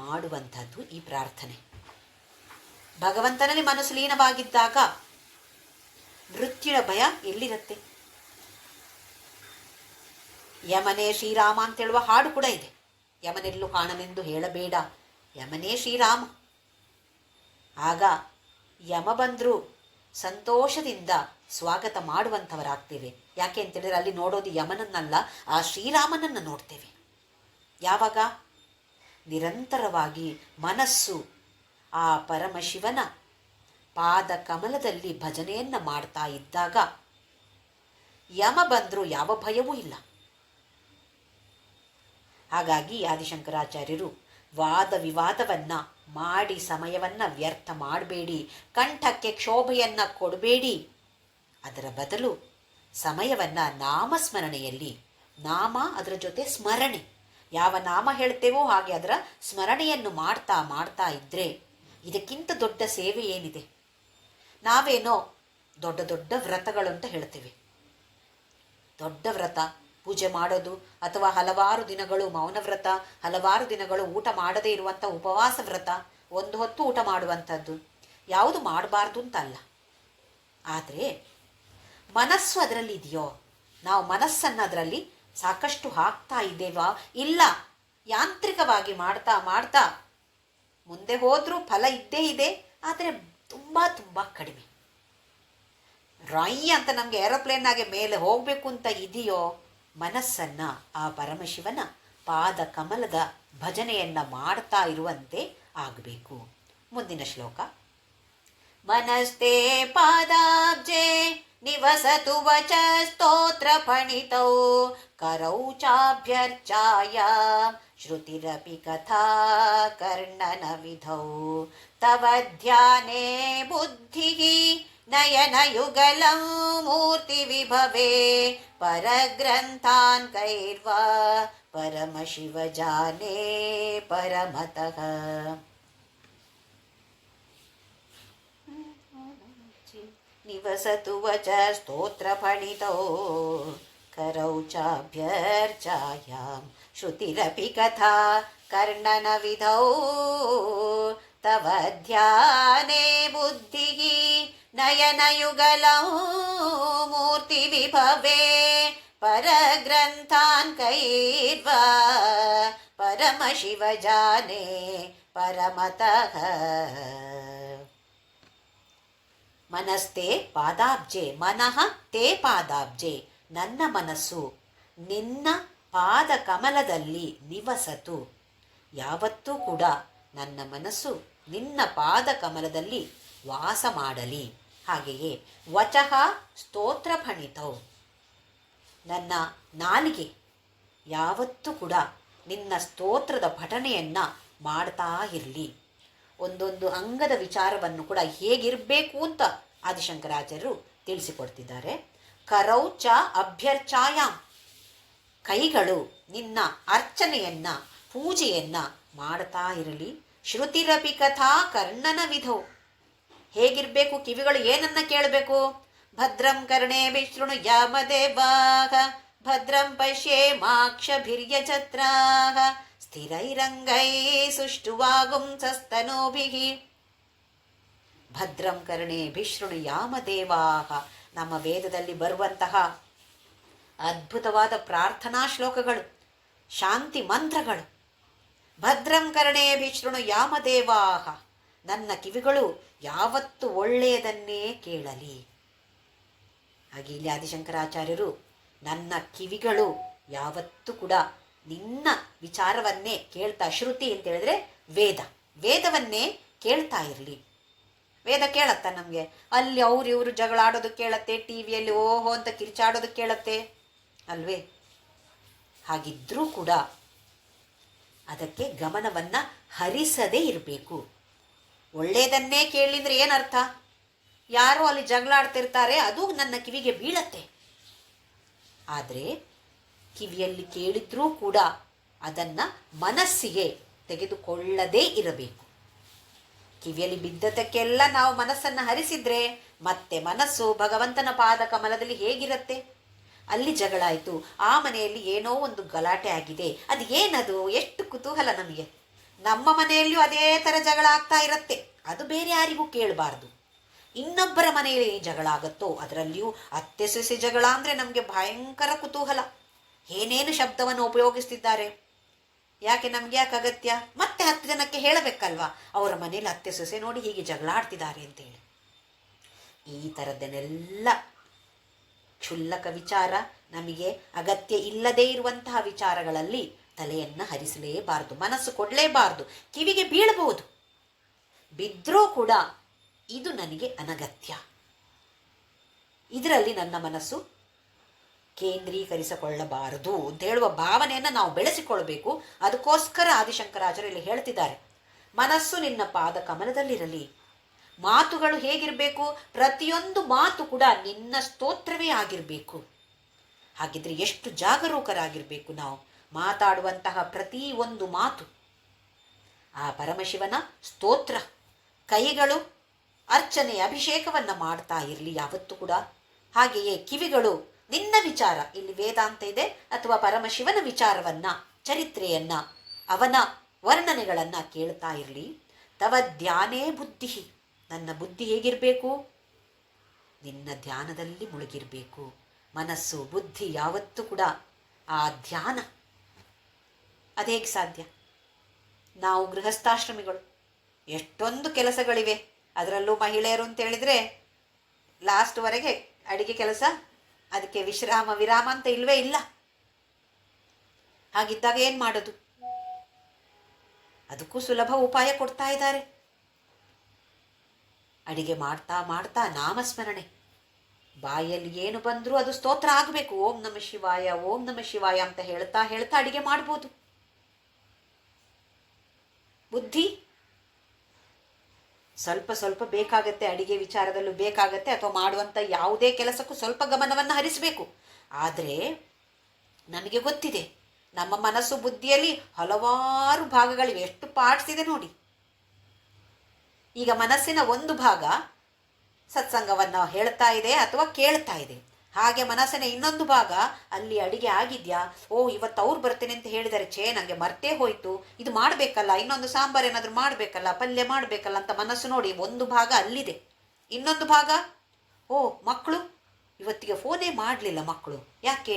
ಮಾಡುವಂಥದ್ದು ಈ ಪ್ರಾರ್ಥನೆ. ಭಗವಂತನಲ್ಲಿ ಮನಸ್ಸು ಲೀನವಾಗಿದ್ದಾಗ ಮೃತ್ಯುಳ ಭಯ ಎಲ್ಲಿರುತ್ತೆ? ಯಮನೇ ಶ್ರೀರಾಮ ಅಂತೇಳುವ ಹಾಡು ಕೂಡ ಇದೆ. ಯಮನೆಲ್ಲೂ ಕಾಣನೆಂದು ಹೇಳಬೇಡ, ಯಮನೇ ಶ್ರೀರಾಮ. ಆಗ ಯಮ ಬಂದರೂ ಸಂತೋಷದಿಂದ ಸ್ವಾಗತ ಮಾಡುವಂಥವರಾಗ್ತೇವೆ. ಯಾಕೆ ಅಂತೇಳಿದರೆ ಅಲ್ಲಿ ನೋಡೋದು ಯಮನನ್ನಲ್ಲ, ಆ ಶ್ರೀರಾಮನನ್ನು ನೋಡ್ತೇವೆ. ಯಾವಾಗ? ನಿರಂತರವಾಗಿ ಮನಸ್ಸು ಆ ಪರಮಶಿವನ ಪಾದ ಕಮಲದಲ್ಲಿ ಭಜನೆಯನ್ನು ಮಾಡ್ತಾ ಇದ್ದಾಗ ಯಮ ಬಂದರೂ ಯಾವ ಭಯವೂ ಇಲ್ಲ. ಹಾಗಾಗಿ ಆದಿಶಂಕರಾಚಾರ್ಯರು ವಾದ ವಿವಾದವನ್ನು ಮಾಡಿ ಸಮಯವನ್ನು ವ್ಯರ್ಥ ಮಾಡಬೇಡಿ, ಕಂಠಕ್ಕೆ ಕ್ಷೋಭೆಯನ್ನು ಕೊಡಬೇಡಿ. ಅದರ ಬದಲು ಸಮಯವನ್ನು ನಾಮಸ್ಮರಣೆಯಲ್ಲಿ, ನಾಮ ಅದರ ಜೊತೆ ಸ್ಮರಣೆ, ಯಾವ ನಾಮ ಹೇಳ್ತೇವೋ ಹಾಗೆ ಅದರ ಸ್ಮರಣೆಯನ್ನು ಮಾಡ್ತಾ ಮಾಡ್ತಾ ಇದ್ದರೆ ಇದಕ್ಕಿಂತ ದೊಡ್ಡ ಸೇವೆ ಏನಿದೆ? ನಾವೇನೋ ದೊಡ್ಡ ದೊಡ್ಡ ವ್ರತಗಳು ಅಂತ ಹೇಳ್ತೇವೆ. ದೊಡ್ಡ ವ್ರತ ಪೂಜೆ ಮಾಡೋದು, ಅಥವಾ ಹಲವಾರು ದಿನಗಳು ಮೌನ ವ್ರತ, ಹಲವಾರು ದಿನಗಳು ಊಟ ಮಾಡದೇ ಇರುವಂಥ ಉಪವಾಸ ವ್ರತ, ಒಂದು ಹೊತ್ತು ಊಟ ಮಾಡುವಂಥದ್ದು, ಯಾವುದು ಮಾಡಬಾರ್ದು ಅಂತಲ್ಲ. ಆದರೆ ಮನಸ್ಸು ಅದರಲ್ಲಿ ಇದೆಯೋ? ನಾವು ಮನಸ್ಸನ್ನು ಅದರಲ್ಲಿ ಸಾಕಷ್ಟು ಹಾಕ್ತಾ ಇದ್ದೇವಾ? ಇಲ್ಲ, ಯಾಂತ್ರಿಕವಾಗಿ ಮಾಡ್ತಾ ಮಾಡ್ತಾ ಮುಂದೆ ಹೋದರೂ ಫಲ ಇದ್ದೇ ಇದೆ, ಆದರೆ ತುಂಬ ತುಂಬ ಕಡಿಮೆ. ರಾಯಿ ಅಂತ ನಮಗೆ ಏರೋಪ್ಲೇನ್ನಾಗೆ ಮೇಲೆ ಹೋಗಬೇಕು ಅಂತ ಇದೆಯೋ? ಮನಸ್ಸನ್ನು ಆ ಪರಮಶಿವನ ಪಾದ ಕಮಲದ ಭಜನೆಯನ್ನು ಮಾಡ್ತಾ ಇರುವಂತೆ ಆಗಬೇಕು. ಮುಂದಿನ ಶ್ಲೋಕ. ಮನಸ್ತೆ ಪಾದಾಬ್ಜೆ ನಿವಸತು ವಚ ಸ್ತೋತ್ರ ಫಣಿತೌ ಕರೌ ಚಾಭ್ಯರ್ಚಾಯ ಶ್ರುತಿರಪಿ ಕಥಾ ಕರ್ಣನ ವಿಧೌ ತವ ಧ್ಯಾನೇ ಬುದ್ಧಿ ನಯನಯುಗಲಂ ಮೂರ್ತಿ ವಿಭವೇ ಪರಗ್ರಂಥಾನ್ ಕೈರ್ವಾ ಪರಮಶಿವ ಜಾನೇ ಪರಮತಃ. ನಿವಸತು ವಚ ಸ್ತೋತ್ರ ಫಣಿತೋ ಕರೌ ಚಾಭ್ಯರ್ಚಾಯಾಂ ಶ್ರುತಿರಪಿ ಕಥಾ ಕರ್ಣನ ವಿಧೌ ತವ ಧ್ಯಾನೇ ಬುದ್ಧಿ ನಯನಯುಗಲಂ ಮೂರ್ತಿ ವಿಭವೇ ಪರಗ್ರಂಥಾನ್ ಕೈರ್ವಾ ಪರಮಶಿವ ಜಾನೇ ಪರಮತಃ. ಮನಸ್ತೆ ಪಾದಾಬ್ಜೆ ಮನಃ ತೇ ಪಾದಾಬ್ಜೆ, ನನ್ನ ಮನಸ್ಸು ನಿನ್ನ ಪಾದ ಕಮಲದಲ್ಲಿ ನಿವಸತು. ಯಾವತ್ತೂ ಕೂಡ ನನ್ನ ಮನಸ್ಸು ನಿನ್ನ ಪಾದ ಕಮಲದಲ್ಲಿ ವಾಸ ಮಾಡಲಿ. ಹಾಗೆಯೇ ವಚಃ ಸ್ತೋತ್ರ ಫಣಿತೌ, ನನ್ನ ನಾಲಿಗೆ ಯಾವತ್ತೂ ಕೂಡ ನಿನ್ನ ಸ್ತೋತ್ರದ ಪಠಣೆಯನ್ನು ಮಾಡ್ತಾ ಇರಲಿ. ಒಂದೊಂದು ಅಂಗದ ವಿಚಾರವನ್ನು ಕೂಡ ಹೇಗಿರಬೇಕು ಅಂತ ಆದಿಶಂಕರಾಚಾರ್ಯರು ತಿಳಿಸಿಕೊಡ್ತಿದ್ದಾರೆ. ಕರೌ ಚ ಅಭ್ಯರ್ಚಾಯಾಮ್, ಕೈಗಳು ನಿನ್ನ ಅರ್ಚನೆಯನ್ನ ಪೂಜೆಯನ್ನ ಮಾಡ್ತಾ ಇರಲಿ. ಶ್ರುತಿರಪಿ ಕಥಾ ಕರ್ಣನ ವಿಧೌ, ಹೇಗಿರಬೇಕು ಕಿವಿಗಳು ಏನನ್ನ ಕೇಳಬೇಕು? ಭದ್ರಂ ಕರ್ಣೇಭಿಃ ಶೃಣುಯಾಮದೇವಾಃ ಭದ್ರಂ ಪಶ್ಯೇಮಾಕ್ಷಭಿರ್ಯಜತ್ರಾಃ ಸ್ಥಿರೈರಂಗೈಃ ಸುಷ್ಟುವಾಗುಂಸಸ್ತನೂಭಿಃ. ಭದ್ರಂ ಕರ್ಣೇಭಿಃ ಶೃಣುಯಾಮದೇವಾಃ, ನಮ್ಮ ವೇದದಲ್ಲಿ ಬರುವಂತಹ ಅದ್ಭುತವಾದ ಪ್ರಾರ್ಥನಾ ಶ್ಲೋಕಗಳು, ಶಾಂತಿ ಮಂತ್ರಗಳು. ಭದ್ರಂ ಕರ್ಣೇಭಿಃ ಶೃಣುಯಾಮದೇವಾಃ, ನನ್ನ ಕಿವಿಗಳು ಯಾವತ್ತು ಒಳ್ಳೆಯದನ್ನೇ ಕೇಳಲಿ. ಹಾಗೆ ಇಲ್ಲಿ ಆದಿಶಂಕರಾಚಾರ್ಯರು ನನ್ನ ಕಿವಿಗಳು ಯಾವತ್ತೂ ಕೂಡ ನಿನ್ನ ವಿಚಾರವನ್ನೇ ಕೇಳ್ತಾ, ಶ್ರುತಿ ಅಂತ ಹೇಳಿದ್ರೆ ವೇದವನ್ನೇ ಕೇಳ್ತಾ ಇರಲಿ. ವೇದ ಕೇಳತ್ತ ನಮಗೆ? ಅಲ್ಲಿ ಅವ್ರು ಇವರು ಜಗಳ ಆಡೋದು ಕೇಳತ್ತೆ, ಟಿ ವಿಯಲ್ಲಿ ಓಹೋ ಅಂತ ಕಿರ್ಚಾಡೋದು ಕೇಳತ್ತೆ ಅಲ್ವೇ? ಹಾಗಿದ್ರೂ ಕೂಡ ಅದಕ್ಕೆ ಗಮನವನ್ನು ಹರಿಸದೇ ಇರಬೇಕು. ಒಳ್ಳೆಯದನ್ನೇ ಕೇಳಿದ್ರೆ ಏನರ್ಥ? ಯಾರೋ ಅಲ್ಲಿ ಜಗಳ ಆಡ್ತಿರ್ತಾರೆ, ಅದು ನನ್ನ ಕಿವಿಗೆ ಬೀಳತ್ತೆ. ಆದರೆ ಕಿವಿಯಲ್ಲಿ ಕೇಳಿದ್ರೂ ಕೂಡ ಅದನ್ನು ಮನಸ್ಸಿಗೆ ತೆಗೆದುಕೊಳ್ಳದೇ ಇರಬೇಕು. ಕಿವಿಯಲ್ಲಿ ಬಿದ್ದದಕ್ಕೆಲ್ಲ ನಾವು ಮನಸ್ಸನ್ನು ಹರಿಸಿದ್ರೆ ಮತ್ತೆ ಮನಸ್ಸು ಭಗವಂತನ ಪಾದ ಕಮಲದಲ್ಲಿ ಹೇಗಿರುತ್ತೆ? ಅಲ್ಲಿ ಜಗಳ ಆಯಿತು, ಆ ಮನೆಯಲ್ಲಿ ಏನೋ ಒಂದು ಗಲಾಟೆ ಆಗಿದೆ, ಅದು ಏನದು? ಎಷ್ಟು ಕುತೂಹಲ ನಮಗೆ. ನಮ್ಮ ಮನೆಯಲ್ಲಿಯೂ ಅದೇ ಥರ ಜಗಳ ಆಗ್ತಾ ಇರುತ್ತೆ, ಅದು ಬೇರೆ ಯಾರಿಗೂ ಕೇಳಬಾರ್ದು. ಇನ್ನೊಬ್ಬರ ಮನೆಯಲ್ಲಿ ಜಗಳ ಆಗುತ್ತೋ ಅದರಲ್ಲಿಯೂ ಅತ್ತೆ ಸೊಸೆ ಜಗಳ ಅಂದರೆ ನಮಗೆ ಭಯಂಕರ ಕುತೂಹಲ. ಏನೇನು ಶಬ್ದವನ್ನು ಉಪಯೋಗಿಸ್ತಿದ್ದಾರೆ, ಯಾಕೆ ನಮ್ಗೆ ಯಾಕೆ ಅಗತ್ಯ? ಮತ್ತೆ 10 ಜನಕ್ಕೆ ಹೇಳಬೇಕಲ್ವಾ, ಅವರ ಮನೇಲಿ ಅತ್ತೆ ಸೊಸೆ ನೋಡಿ ಹೀಗೆ ಜಗಳ ಆಡ್ತಿದ್ದಾರೆ ಅಂತೇಳಿ. ಈ ಥರದ್ದನ್ನೆಲ್ಲ ಕ್ಷುಲ್ಲಕ ವಿಚಾರ, ನಮಗೆ ಅಗತ್ಯ ಇಲ್ಲದೇ ಇರುವಂತಹ ವಿಚಾರಗಳಲ್ಲಿ ತಲೆಯನ್ನು ಹರಿಸಲೇಬಾರದು, ಮನಸ್ಸು ಕೊಡಲೇಬಾರದು. ಕಿವಿಗೆ ಬೀಳಬಹುದು, ಬಿದ್ದರೂ ಕೂಡ ಇದು ನನಗೆ ಅನಗತ್ಯ, ಇದರಲ್ಲಿ ನನ್ನ ಮನಸ್ಸು ಕೇಂದ್ರೀಕರಿಸಿಕೊಳ್ಳಬಾರದು ಅಂತ ಹೇಳುವ ಭಾವನೆಯನ್ನು ನಾವು ಬೆಳೆಸಿಕೊಳ್ಬೇಕು. ಅದಕ್ಕೋಸ್ಕರ ಆದಿಶಂಕರಾಚಾರ್ಯರು ಇಲ್ಲಿ ಹೇಳ್ತಿದ್ದಾರೆ, ಮನಸ್ಸು ನಿನ್ನ ಪಾದ ಕಮಲದಲ್ಲಿರಲಿ. ಮಾತುಗಳು ಹೇಗಿರಬೇಕು? ಪ್ರತಿಯೊಂದು ಮಾತು ಕೂಡ ನಿನ್ನ ಸ್ತೋತ್ರವೇ ಆಗಿರಬೇಕು. ಹಾಗಿದ್ರೆ ಎಷ್ಟು ಜಾಗರೂಕರಾಗಿರಬೇಕು ನಾವು. ಮಾತಾಡುವಂತಹ ಪ್ರತಿ ಒಂದು ಮಾತು ಆ ಪರಮಶಿವನ ಸ್ತೋತ್ರ. ಕೈಗಳು ಅರ್ಚನೆ ಅಭಿಷೇಕವನ್ನು ಮಾಡ್ತಾ ಇರಲಿ ಯಾವತ್ತೂ ಕೂಡ. ಹಾಗೆಯೇ ಕಿವಿಗಳು ನಿನ್ನ ವಿಚಾರ, ಇಲ್ಲಿ ವೇದಾಂತ ಇದೆ ಅಥವಾ ಪರಮಶಿವನ ವಿಚಾರವನ್ನ, ಚರಿತ್ರೆಯನ್ನ, ಅವನ ವರ್ಣನೆಗಳನ್ನು ಕೇಳ್ತಾ ಇರಲಿ. ತವ ಧ್ಯಾನೇ ಬುದ್ಧಿ, ನನ್ನ ಬುದ್ಧಿ ಹೇಗಿರಬೇಕು? ನಿನ್ನ ಧ್ಯಾನದಲ್ಲಿ ಮುಳುಗಿರಬೇಕು. ಮನಸ್ಸು ಬುದ್ಧಿ ಯಾವತ್ತೂ ಕೂಡ ಆ ಧ್ಯಾನ. ಅದೇಗೆ ಸಾಧ್ಯ? ನಾವು ಗೃಹಸ್ಥಾಶ್ರಮಿಗಳು, ಎಷ್ಟೊಂದು ಕೆಲಸಗಳಿವೆ. ಅದರಲ್ಲೂ ಮಹಿಳೆಯರು ಅಂತ ಹೇಳಿದರೆ ಲಾಸ್ಟ್ವರೆಗೆ ಅಡಿಗೆ ಕೆಲಸ, ಅದಕ್ಕೆ ವಿರಾಮ ಅಂತ ಇಲ್ಲವೇ ಇಲ್ಲ. ಹಾಗಿದ್ದಾಗ ಏನು ಮಾಡೋದು? ಅದಕ್ಕೂ ಸುಲಭ ಉಪಾಯ ಕೊಡ್ತಾ ಇದ್ದಾರೆ. ಅಡಿಗೆ ಮಾಡ್ತಾ ಮಾಡ್ತಾ ನಾಮಸ್ಮರಣೆ, ಬಾಯಲ್ಲಿ ಏನು ಬಂದರೂ ಅದು ಸ್ತೋತ್ರ ಆಗಬೇಕು. ಓಂ ನಮ ಶಿವಾಯ, ಓಂ ನಮ ಶಿವಾಯ ಅಂತ ಹೇಳ್ತಾ ಹೇಳ್ತಾ ಅಡಿಗೆ ಮಾಡ್ಬೋದು. ಬುದ್ಧಿ ಸ್ವಲ್ಪ ಸ್ವಲ್ಪ ಬೇಕಾಗತ್ತೆ, ಅಡಿಗೆ ವಿಚಾರದಲ್ಲೂ ಬೇಕಾಗತ್ತೆ, ಅಥವಾ ಮಾಡುವಂಥ ಯಾವುದೇ ಕೆಲಸಕ್ಕೂ ಸ್ವಲ್ಪ ಗಮನವನ್ನು ಹರಿಸಬೇಕು. ಆದರೆ ನಮಗೆ ಗೊತ್ತಿದೆ, ನಮ್ಮ ಮನಸ್ಸು ಬುದ್ಧಿಯಲ್ಲಿ ಹಲವಾರು ಭಾಗಗಳಿವೆ. ಎಷ್ಟು ಪಾರ್ಟ್ಸ್ ಇದೆ ನೋಡಿ. ಈಗ ಮನಸ್ಸಿನ ಒಂದು ಭಾಗ ಸತ್ಸಂಗವನ್ನು ಹೇಳ್ತಾ ಇದೆ ಅಥವಾ ಕೇಳ್ತಾ ಇದೆ. ಹಾಗೆ ಮನಸ್ಸಿನ ಇನ್ನೊಂದು ಭಾಗ ಅಲ್ಲಿ ಅಡಿಗೆ ಆಗಿದ್ಯಾ, ಇವತ್ತು ಅವ್ರು ಬರ್ತೇನೆ ಅಂತ ಹೇಳಿದರೆ, ನನಗೆ ಮರ್ತೇ ಹೋಯ್ತು, ಇದು ಮಾಡಬೇಕಲ್ಲ, ಇನ್ನೊಂದು ಸಾಂಬಾರು ಏನಾದರೂ ಮಾಡಬೇಕಲ್ಲ, ಪಲ್ಯ ಮಾಡಬೇಕಲ್ಲ ಅಂತ ಮನಸ್ಸು ನೋಡಿ ಒಂದು ಭಾಗ ಅಲ್ಲಿದೆ. ಇನ್ನೊಂದು ಭಾಗ, ಮಕ್ಕಳು ಇವತ್ತಿಗೆ ಫೋನೇ ಮಾಡಲಿಲ್ಲ ಮಕ್ಕಳು, ಯಾಕೆ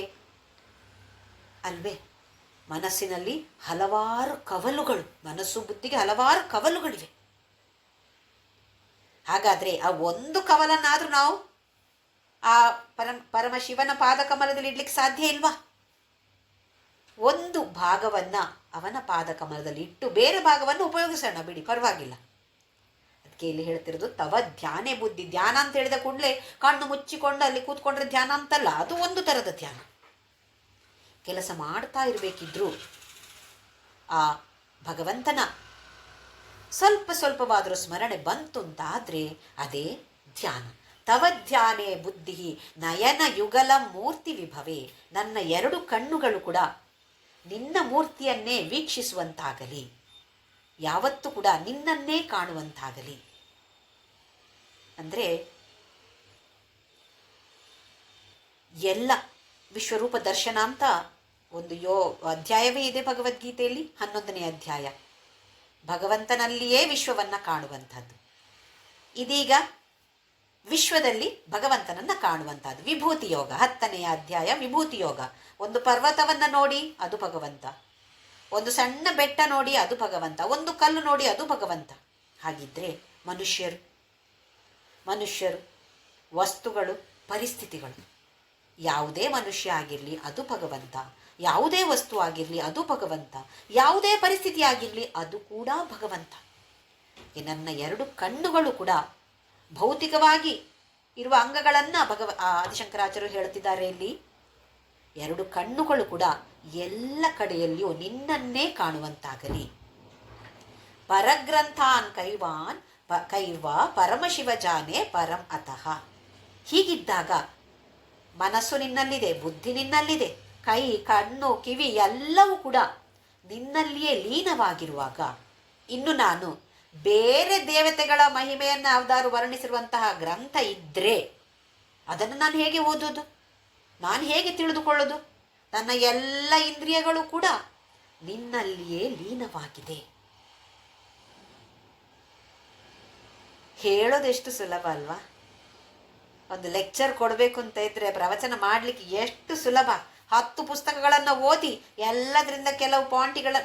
ಅಲ್ವೇ? ಮನಸ್ಸಿನಲ್ಲಿ ಹಲವಾರು ಕವಲುಗಳು, ಮನಸ್ಸು ಬುದ್ಧಿಗೆ ಹಲವಾರು ಕವಲುಗಳಿವೆ. ಹಾಗಾದರೆ ಆ ಒಂದು ಕವಲನ್ನಾದರೂ ನಾವು ಆ ಪರಮಶಿವನ ಪಾದಕಮಲದಲ್ಲಿ ಇಡ್ಲಿಕ್ಕೆ ಸಾಧ್ಯ ಇಲ್ವಾ? ಒಂದು ಭಾಗವನ್ನು ಅವನ ಪಾದಕಮಲದಲ್ಲಿ ಇಟ್ಟು ಬೇರೆ ಭಾಗವನ್ನು ಉಪಯೋಗಿಸೋಣ, ಬಿಡಿ, ಪರವಾಗಿಲ್ಲ. ಅದಕ್ಕೆ ಇಲ್ಲಿ ಹೇಳ್ತಿರೋದು ತವ ಧ್ಯಾನೇ ಬುದ್ಧಿ. ಧ್ಯಾನ ಅಂತ ಹೇಳಿದ ಕೂಡಲೇ ಕಣ್ಣು ಮುಚ್ಚಿಕೊಂಡು ಅಲ್ಲಿ ಕೂತ್ಕೊಂಡ್ರೆ ಧ್ಯಾನ ಅಂತಲ್ಲ, ಅದು ಒಂದು ಥರದ ಧ್ಯಾನ. ಕೆಲಸ ಮಾಡ್ತಾ ಇರಬೇಕಿದ್ರು ಆ ಭಗವಂತನ ಸ್ವಲ್ಪ ಸ್ವಲ್ಪವಾದರೂ ಸ್ಮರಣೆ ಬಂತು ಅಂತಾದರೆ ಅದೇ ಧ್ಯಾನ. ತವ ಧ್ಯಾನೇ ಬುದ್ಧಿ ನಯನ ಯುಗಲ ಮೂರ್ತಿ ವಿಭವೇ. ನನ್ನ ಎರಡು ಕಣ್ಣುಗಳು ಕೂಡ ನಿನ್ನ ಮೂರ್ತಿಯನ್ನೇ ವೀಕ್ಷಿಸುವಂತಾಗಲಿ, ಯಾವತ್ತೂ ಕೂಡ ನಿನ್ನನ್ನೇ ಕಾಣುವಂತಾಗಲಿ. ಅಂದರೆ ಎಲ್ಲ ವಿಶ್ವರೂಪ ದರ್ಶನ ಅಂತ ಒಂದು ಅಧ್ಯಾಯವೇ ಇದೆ ಭಗವದ್ಗೀತೆಯಲ್ಲಿ, 11ನೇ ಅಧ್ಯಾಯ. ಭಗವಂತನಲ್ಲಿಯೇ ವಿಶ್ವವನ್ನು ಕಾಣುವಂಥದ್ದು. ಇದೀಗ ವಿಶ್ವದಲ್ಲಿ ಭಗವಂತನನ್ನು ಕಾಣುವಂಥದ್ದು ವಿಭೂತಿ ಯೋಗ, 10ನೇ ಅಧ್ಯಾಯ ವಿಭೂತಿ ಯೋಗ. ಒಂದು ಪರ್ವತವನ್ನು ನೋಡಿ ಅದು ಭಗವಂತ, ಒಂದು ಸಣ್ಣ ಬೆಟ್ಟ ನೋಡಿ ಅದು ಭಗವಂತ, ಒಂದು ಕಲ್ಲು ನೋಡಿ ಅದು ಭಗವಂತ. ಹಾಗಿದ್ರೆ ಮನುಷ್ಯರು, ವಸ್ತುಗಳು, ಪರಿಸ್ಥಿತಿಗಳು, ಯಾವುದೇ ಮನುಷ್ಯ ಆಗಿರಲಿ ಅದು ಭಗವಂತ, ಯಾವುದೇ ವಸ್ತು ಆಗಿರಲಿ ಅದು ಭಗವಂತ, ಯಾವುದೇ ಪರಿಸ್ಥಿತಿ ಆಗಿರಲಿ ಅದು ಕೂಡ ಭಗವಂತ. ನನ್ನ ಎರಡು ಕಣ್ಣುಗಳು ಕೂಡ ಭೌತಿಕವಾಗಿ ಇರುವ ಅಂಗಗಳನ್ನು ಆದಿಶಂಕರಾಚಾರ್ಯರು ಹೇಳುತ್ತಿದ್ದಾರೆ ಇಲ್ಲಿ. ಎರಡು ಕಣ್ಣುಗಳು ಕೂಡ ಎಲ್ಲ ಕಡೆಯಲ್ಲಿಯೂ ನಿನ್ನನ್ನೇ ಕಾಣುವಂತಾಗಲಿ. ಪರಗ್ರಂಥಾನ್ ಕೈರ್ವಾ ಪರಮಶಿವ ಜಾನೆ ಪರಂ ಅತಃ. ಹೀಗಿದ್ದಾಗ ಮನಸ್ಸು ನಿನ್ನಲ್ಲಿದೆ, ಬುದ್ಧಿ ನಿನ್ನಲ್ಲಿದೆ, ಕೈ, ಕಣ್ಣು, ಕಿವಿ ಎಲ್ಲವೂ ಕೂಡ ನಿನ್ನಲ್ಲಿಯೇ ಲೀನವಾಗಿರುವಾಗ ಇನ್ನು ನಾನು ಬೇರೆ ದೇವತೆಗಳ ಮಹಿಮೆಯನ್ನು ಯಾವ್ದಾದ್ರು ವರ್ಣಿಸಿರುವಂತಹ ಗ್ರಂಥ ಇದ್ದರೆ ಅದನ್ನು ನಾನು ಹೇಗೆ ಓದೋದು, ನಾನು ಹೇಗೆ ತಿಳಿದುಕೊಳ್ಳೋದು? ನನ್ನ ಎಲ್ಲ ಇಂದ್ರಿಯಗಳು ಕೂಡ ನಿನ್ನಲ್ಲಿಯೇ ಲೀನವಾಗಿದೆ. ಹೇಳೋದೆಷ್ಟು ಸುಲಭ ಅಲ್ವಾ? ಒಂದು ಲೆಕ್ಚರ್ ಕೊಡಬೇಕು ಅಂತ ಇದ್ರೆ, ಪ್ರವಚನ ಮಾಡಲಿಕ್ಕೆ ಎಷ್ಟು ಸುಲಭ. 10 ಪುಸ್ತಕಗಳನ್ನು ಓದಿ ಎಲ್ಲದರಿಂದ ಕೆಲವು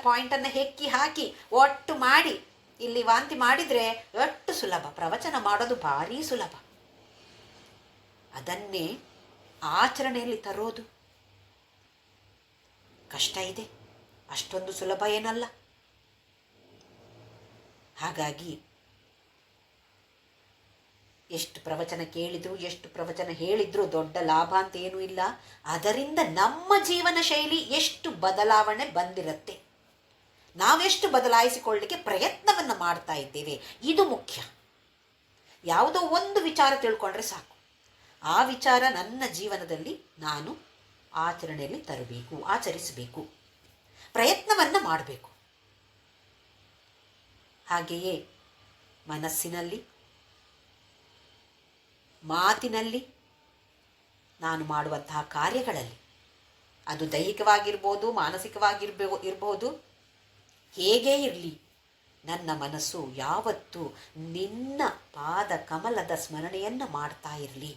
ಪಾಯಿಂಟನ್ನು ಹೆಕ್ಕಿ ಹಾಕಿ ಒಟ್ಟು ಮಾಡಿ ಇಲ್ಲಿ ವಾಂತಿ ಮಾಡಿದರೆ ಎಷ್ಟು ಸುಲಭ. ಪ್ರವಚನ ಮಾಡೋದು ಭಾರೀ ಸುಲಭ. ಅದನ್ನೇ ಆಚರಣೆಯಲ್ಲಿ ತರೋದು ಕಷ್ಟ ಇದೆ, ಅಷ್ಟೊಂದು ಸುಲಭ ಏನಲ್ಲ. ಹಾಗಾಗಿ ಎಷ್ಟು ಪ್ರವಚನ ಕೇಳಿದ್ರು, ಎಷ್ಟು ಪ್ರವಚನ ಹೇಳಿದ್ರು ದೊಡ್ಡ ಲಾಭ ಅಂತ ಏನೂ ಇಲ್ಲ. ಅದರಿಂದ ನಮ್ಮ ಜೀವನ ಶೈಲಿ ಎಷ್ಟು ಬದಲಾವಣೆ ಬಂದಿರುತ್ತೆ, ನಾವೆಷ್ಟು ಬದಲಾಯಿಸಿಕೊಳ್ಳಲಿಕ್ಕೆ ಪ್ರಯತ್ನವನ್ನು ಮಾಡ್ತಾ ಇದ್ದೇವೆ, ಇದು ಮುಖ್ಯ. ಯಾವುದೋ ಒಂದು ವಿಚಾರ ತಿಳ್ಕೊಂಡ್ರೆ ಸಾಕು, ಆ ವಿಚಾರ ನನ್ನ ಜೀವನದಲ್ಲಿ ನಾನು ಆಚರಣೆಯಲ್ಲಿ ತರಬೇಕು, ಆಚರಿಸಬೇಕು, ಪ್ರಯತ್ನವನ್ನು ಮಾಡಬೇಕು. ಹಾಗೆಯೇ ಮನಸ್ಸಿನಲ್ಲಿ, ಮಾತಿನಲ್ಲಿ, ನಾನು ಮಾಡುವಂತಹ ಕಾರ್ಯಗಳಲ್ಲಿ, ಅದು ದೈಹಿಕವಾಗಿರ್ಬೋದು, ಮಾನಸಿಕವಾಗಿರ್ಬೋದು, ಹೇಗೇ ಇರಲಿ, ನನ್ನ ಮನಸ್ಸು ಯಾವತ್ತೂ ನಿನ್ನ ಪಾದ ಕಮಲದ ಸ್ಮರಣೆಯನ್ನು ಮಾಡ್ತಾ ಇರಲಿ.